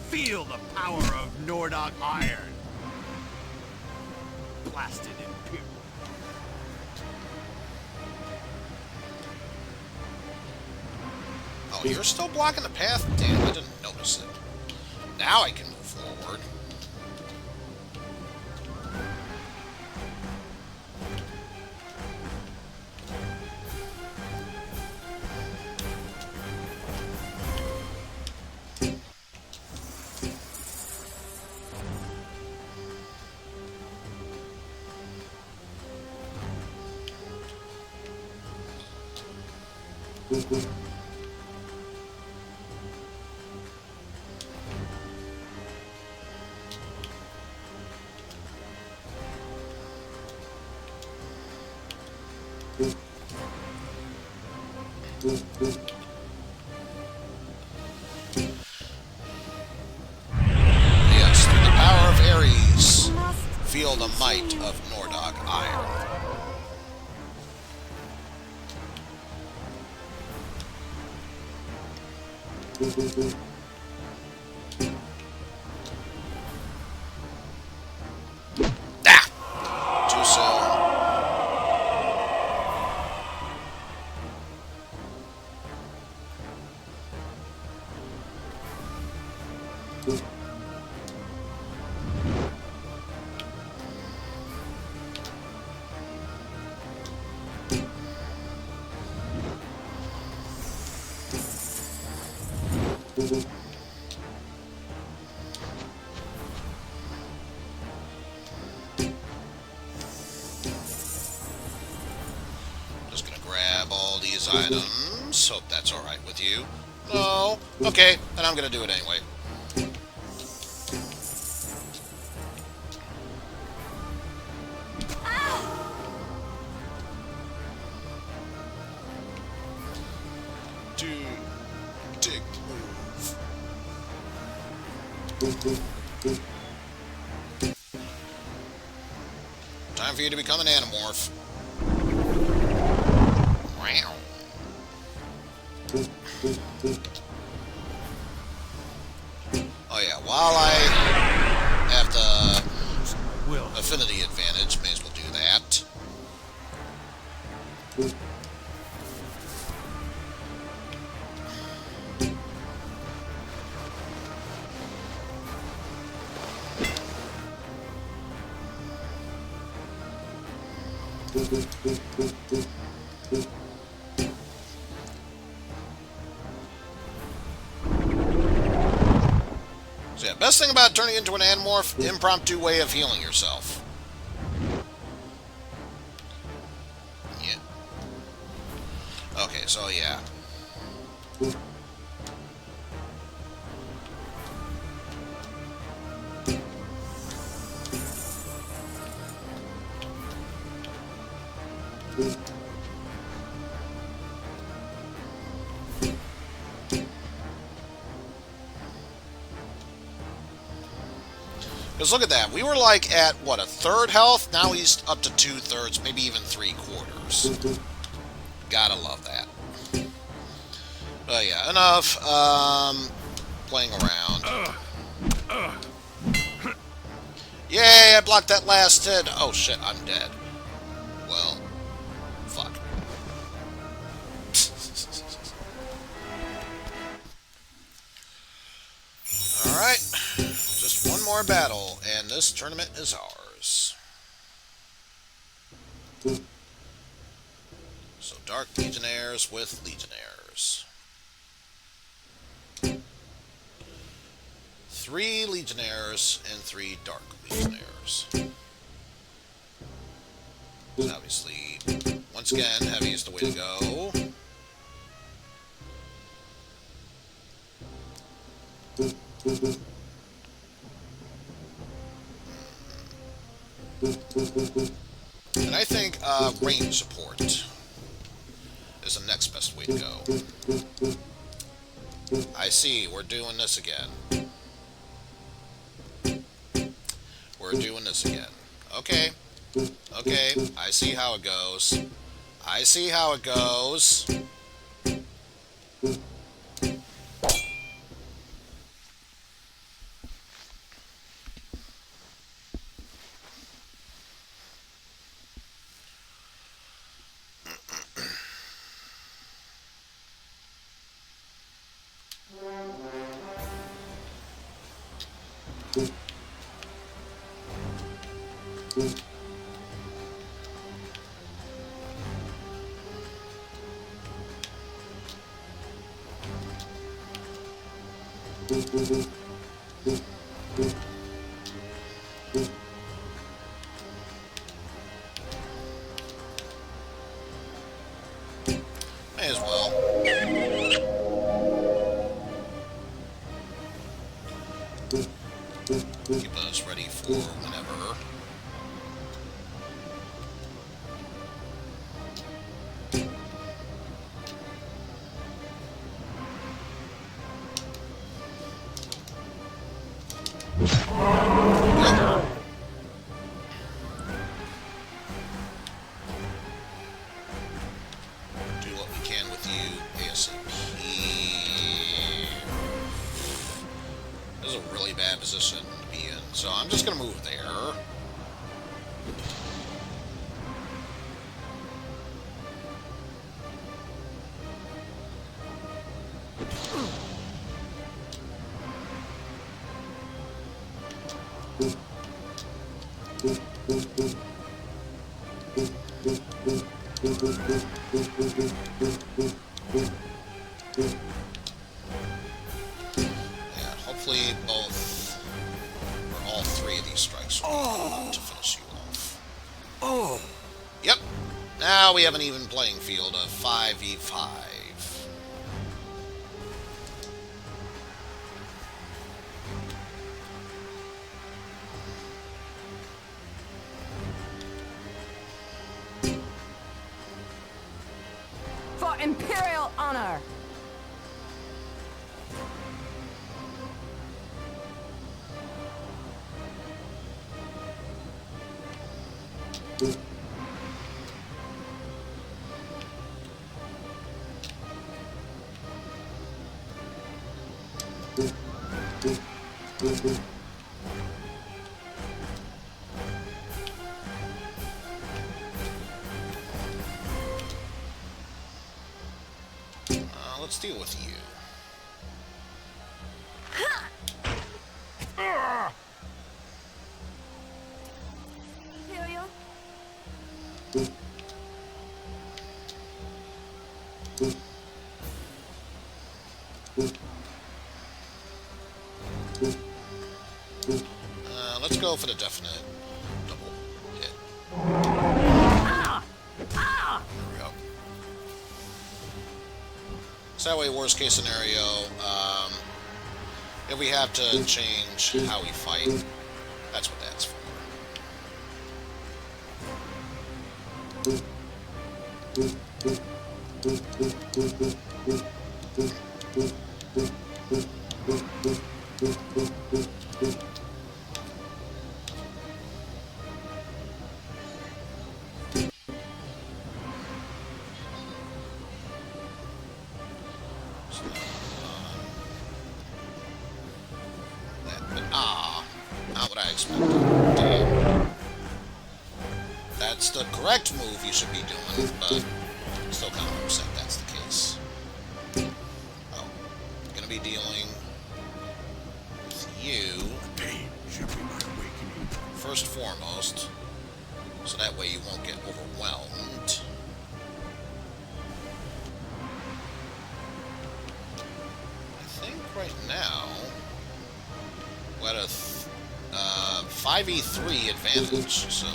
Feel the power of Nordog iron. Blasted Imperial. Oh, you're still blocking the path? Damn, I didn't notice it. Now I can move forward. Yes, through the power of Ares, feel the might of Nordog iron. Ah! Too soon. Just gonna grab all these items. Hope that's alright with you. No? Okay, then I'm gonna do it anyway. Dude, dick move. Time for you to become an animorph. Wow. Oh yeah, while I have the affinity advantage, may as well do that. So yeah, best thing about turning into an animorph, impromptu way of healing yourself. Yeah. Okay, so yeah. Because look at that, we were like at, what, a third health? Now he's up to 2/3, maybe even 3/4. Gotta love that. But yeah, enough playing around. Yay, I blocked that last hit. Oh shit, I'm dead. Well, fuck. Alright, just one more battle, and this tournament is ours. So, Dark Legionnaires with Legionnaires. 3 Legionnaires and 3 Dark Legionnaires. So obviously, once again, heavy is the way to go. And I think range support is the next best way to go. I see, we're doing this again. We're doing this again. Okay. Okay, I see how it goes. I see how it goes. May as well. Keep us ready for whenever. Do what we can with you ASAP. This is a really bad position to be in, so I'm just gonna move there. Yeah, hopefully both or all 3 of these strikes will be enough to finish you off. Oh. Yep. Now we have an even playing field of 5v5. For Imperial honor! Let's deal with you. Imperial? Let's go for the definite double hit. There we go. So that way, worst case scenario, if we have to change how we fight, that's what that's for. Not what I expected. it's the correct move you should be doing, but I'm still kind of upset that's the case. Oh, I'm gonna be dealing with you Pain should be my awakening. first foremost, so that way you won't get overwhelmed. I think right now we're at a 5v3 advantage, so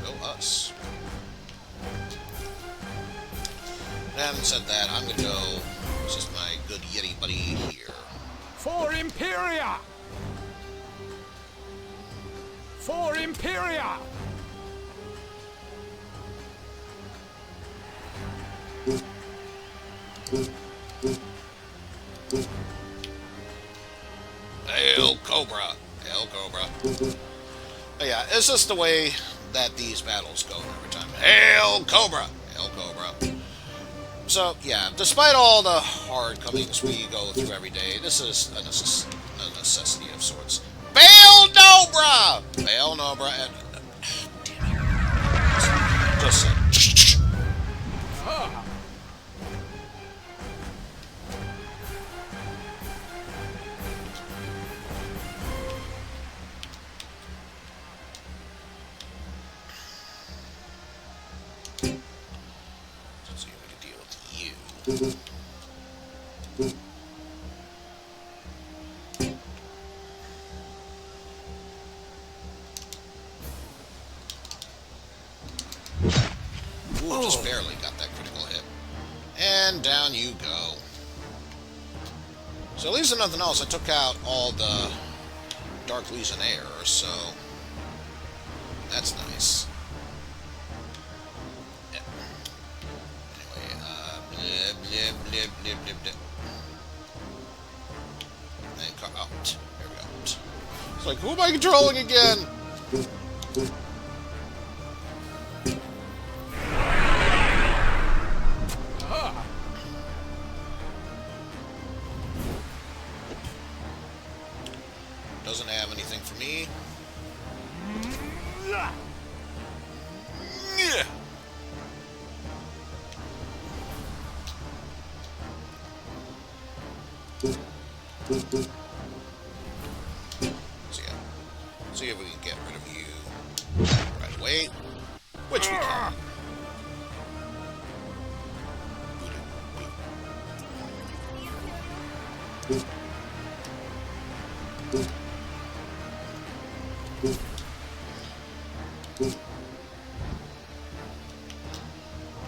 go us. Having said that, I'm gonna go. This is my good Yeti buddy here. For Imperia! For Imperia! Hail Cobra! Hail Cobra! But yeah, it's just the way that these battles go every time. Hail Cobra! Hail Cobra! So, yeah, despite all the hard comings we go through every day, this is a necessity of sorts. Bail Nobra! Bail Nobra and... damn it. Just say... Let's see if we can deal with you. Ooh, just barely got that critical hit. And down you go. So at least if nothing else, I took out all the Dark Legionnaires, so that's nice. Yeah. Anyway, blip, blip, blip, blip, blip, blip. And cut out. There we go. It's like, who am I controlling again? Doesn't have anything for me. Yeah. So yeah. See if we can get rid of you right away. Which we can.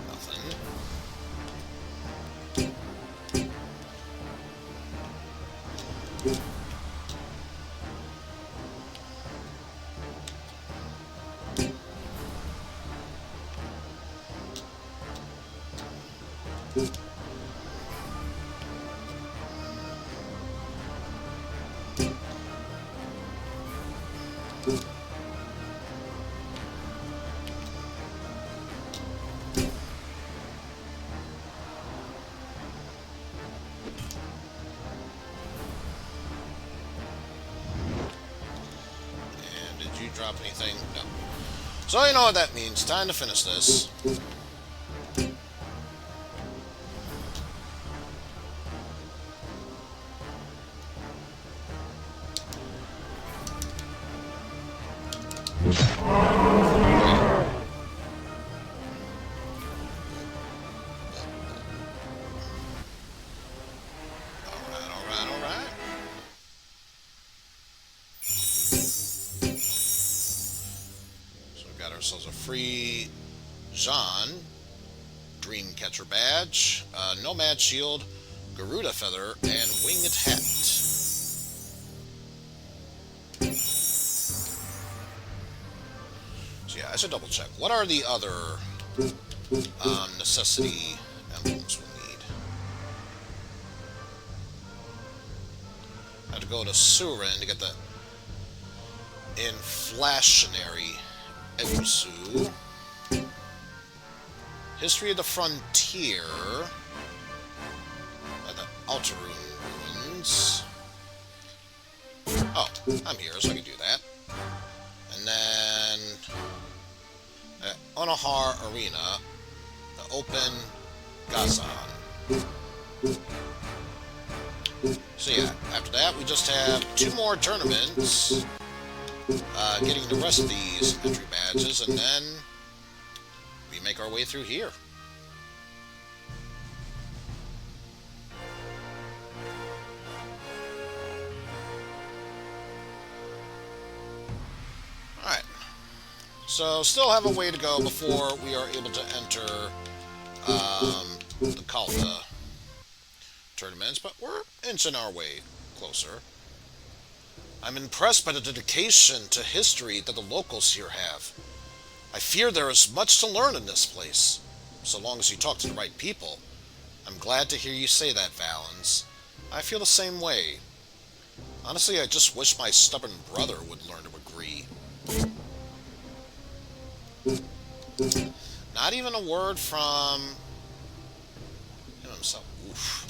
Nothing. Drop anything? No. So you know what that means. Time to finish this. Alright. Ourselves a free Jean, Dreamcatcher badge, Nomad shield, Garuda feather, and winged hat. So yeah, I should double check. What are the other necessity emblems we need? I have to go to Surin to get the inflationary Evusu. History of the Frontier. The Alterune Ruins. Oh, I'm here, so I can do that. And then... Onohar Arena, the Open Gazan. So yeah, after that we just have 2 more tournaments, getting the rest of these entry badges, and then we make our way through here. Alright, so still have a way to go before we are able to enter the Kalta tournaments, but we're inching our way closer. I'm impressed by the dedication to history that the locals here have. I fear there is much to learn in this place, so long as you talk to the right people. I'm glad to hear you say that, Valens. I feel the same way. Honestly, I just wish my stubborn brother would learn to agree. Not even a word from him himself. Oof.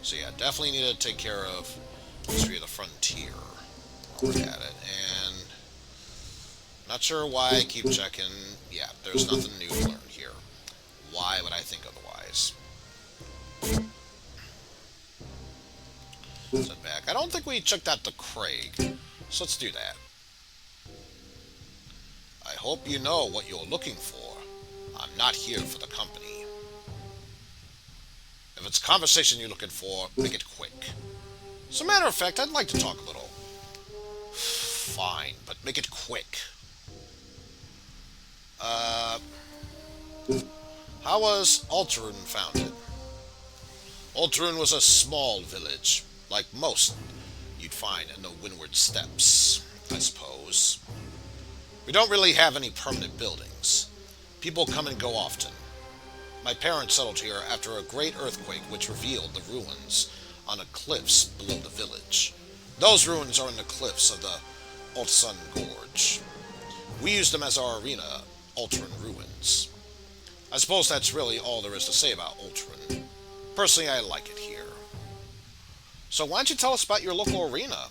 So yeah, definitely need to take care of History of the Frontier while we're at it. And not sure why I keep checking. Yeah, there's nothing new to learn here. Why would I think otherwise? Sit back. I don't think we checked out the Craig, so let's do that. I hope you know what you're looking for. I'm not here for the company. If it's a conversation you're looking for, make it quick. As a matter of fact, I'd like to talk a little. Fine, but make it quick. How was Alterun founded? Alterun was a small village, like most you'd find in the Windward Steppes, I suppose. We don't really have any permanent buildings. People come and go often. My parents settled here after a great earthquake which revealed the ruins on the cliffs below the village. Those ruins are in the cliffs of the Altsun Gorge. We use them as our arena, Alterun Ruins. I suppose that's really all there is to say about Alterun. Personally, I like it here. So why don't you tell us about your local arena?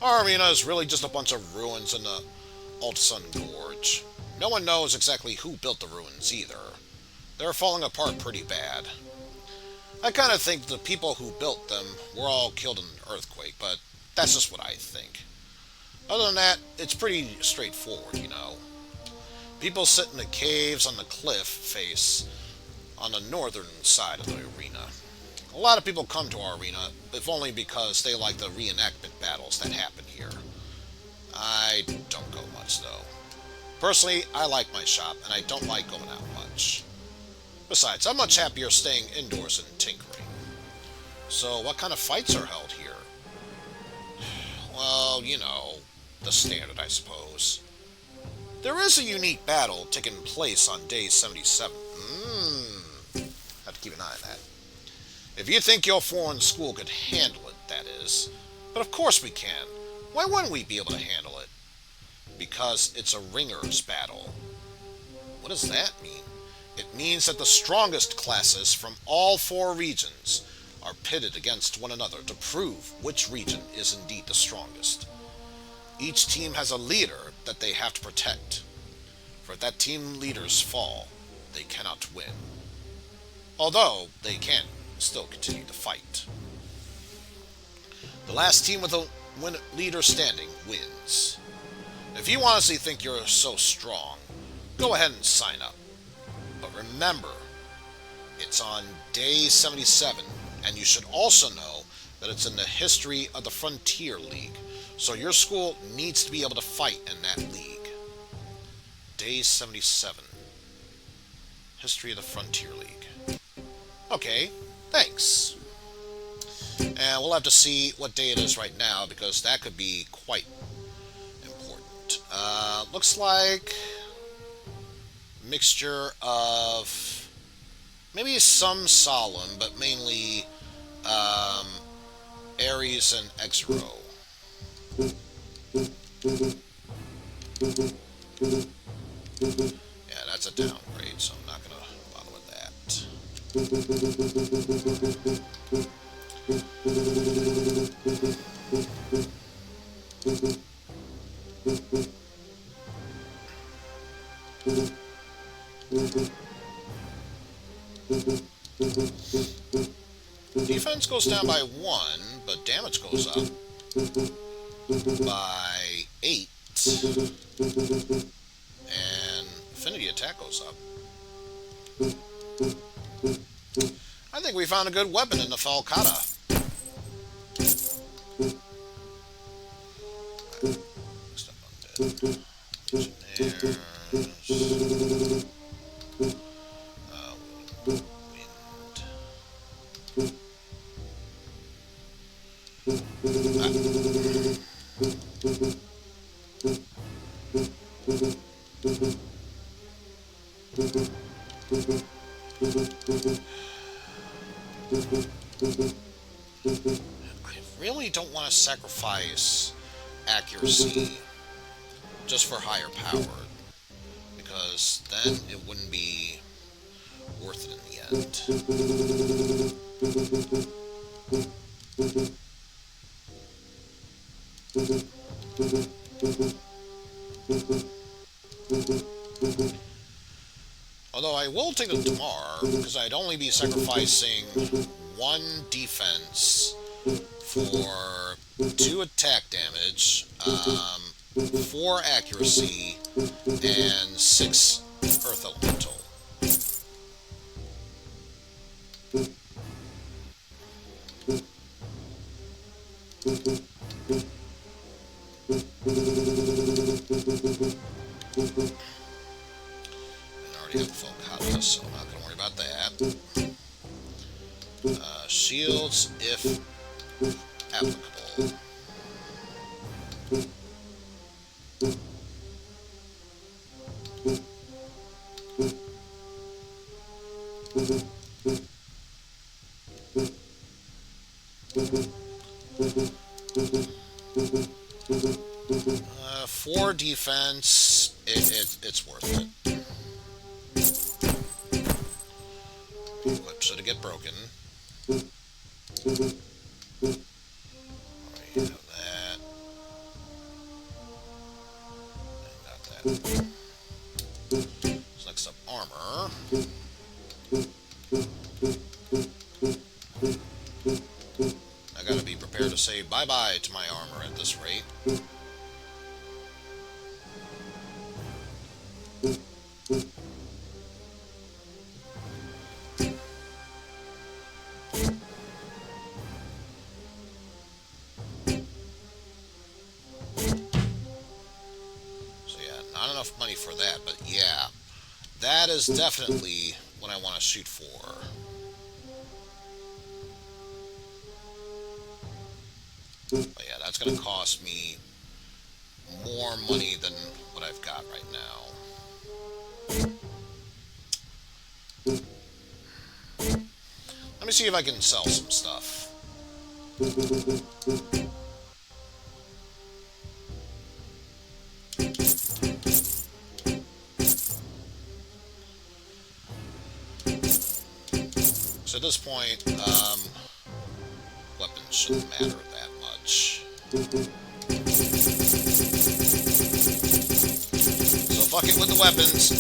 Our arena is really just a bunch of ruins in the Altsun Gorge. No one knows exactly who built the ruins either. They're falling apart pretty bad. I kind of think the people who built them were all killed in an earthquake, but that's just what I think. Other than that, it's pretty straightforward, you know. People sit in the caves on the cliff face on the northern side of the arena. A lot of people come to our arena, if only because they like the reenactment battles that happen here. I don't go much, though. Personally, I like my shop, and I don't like going out much. Besides, I'm much happier staying indoors and tinkering. So, what kind of fights are held here? Well, you know, the standard, I suppose. There is a unique battle taking place on day 77. Have to keep an eye on that. If you think your foreign school could handle it, that is. But of course we can. Why wouldn't we be able to handle it? Because it's a ringers battle. What does that mean? It means that the strongest classes from all 4 regions are pitted against one another to prove which region is indeed the strongest. Each team has a leader that they have to protect. For if that team leaders fall, they cannot win. Although, they can still continue the fight. The last team with a leader standing wins. If you honestly think you're so strong, go ahead and sign up. But remember, it's on day 77, and you should also know that it's in the History of the Frontier League, so your school needs to be able to fight in that league. Day 77. History of the Frontier League. Okay, thanks. And we'll have to see what day it is right now, because that could be quite important. Looks like mixture of maybe some solemn, but mainly Ares and Exero. Yeah, that's a downgrade, so I'm not going to bother with that. Defense goes down by 1, but damage goes up by 8. And affinity attack goes up. I think we found a good weapon in the Falcata. Next up undead. Legionnaires. Wind. I really don't want to sacrifice accuracy just for higher power, because then it wouldn't be worth it in the end. Although I will take the Damar, because I'd only be sacrificing 1 defense for 2 attack damage, 4 accuracy, and 6 Earth Elemental. Have Falcata, so I'm not going to worry about that. Shields, if applicable. For defense, it's worth it. Equip so to get broken. Already have that. And got that. So next up, armor. I gotta be prepared to say bye-bye to my armor at this rate. Money for that, but yeah, that is definitely what I want to shoot for. But yeah, that's going to cost me more money than what I've got right now. Let me see if I can sell some stuff. So at this point, weapons shouldn't matter that much. So fuck it with the weapons.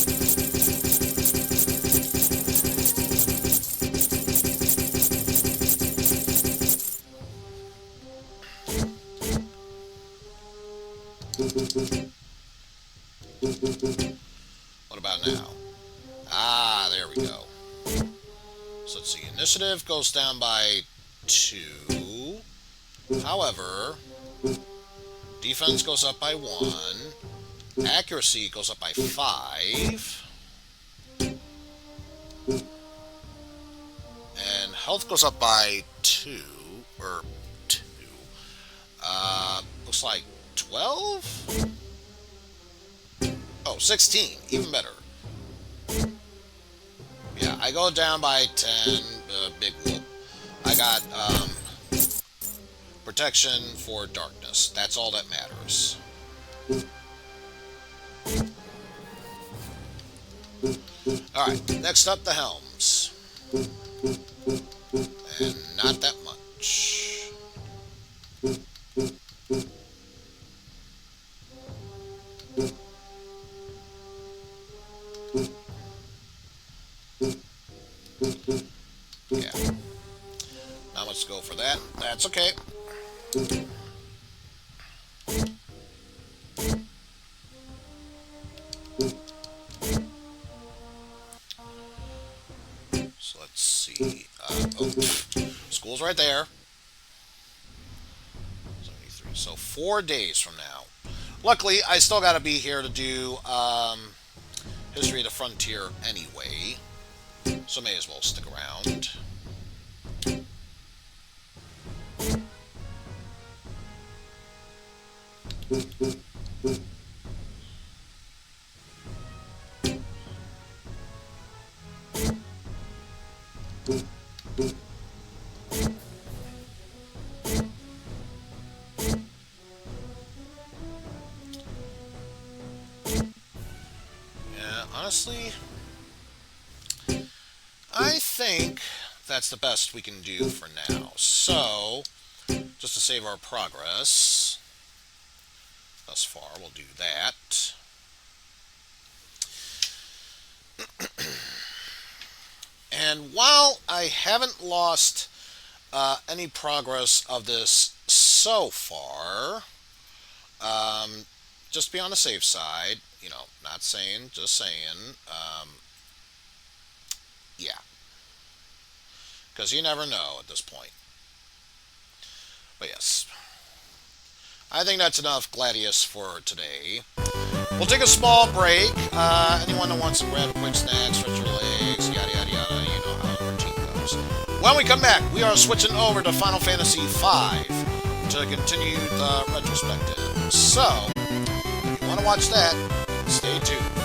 What about now? Ah, there we go. So let's see, initiative goes down by 2. However, defense goes up by 1. Accuracy goes up by 5. And health goes up by 2. Or 2. Looks like 12? Oh, 16. Even better. Yeah, I go down by 10, big whoop. I got, protection for darkness. That's all that matters. Alright, next up, the helms. And not that much. Yeah. Not much to go for that. That's okay. So let's see. Oh, school's right there. 73. So 4 days from now. Luckily, I still got to be here to do History of the Frontier anyway. So may as well stick around. Yeah, honestly, I think that's the best we can do for now. So, just to save our progress, thus far, we'll do that. And while I haven't lost any progress of this so far, just be on the safe side, you know, not saying, just saying, yeah. Because you never know at this point. But yes. I think that's enough Gladius for today. We'll take a small break. Anyone that wants to grab a quick snack, stretch your legs, yada yada yada, you know how the routine goes. When we come back, we are switching over to Final Fantasy V to continue the retrospective. So, if you want to watch that, stay tuned.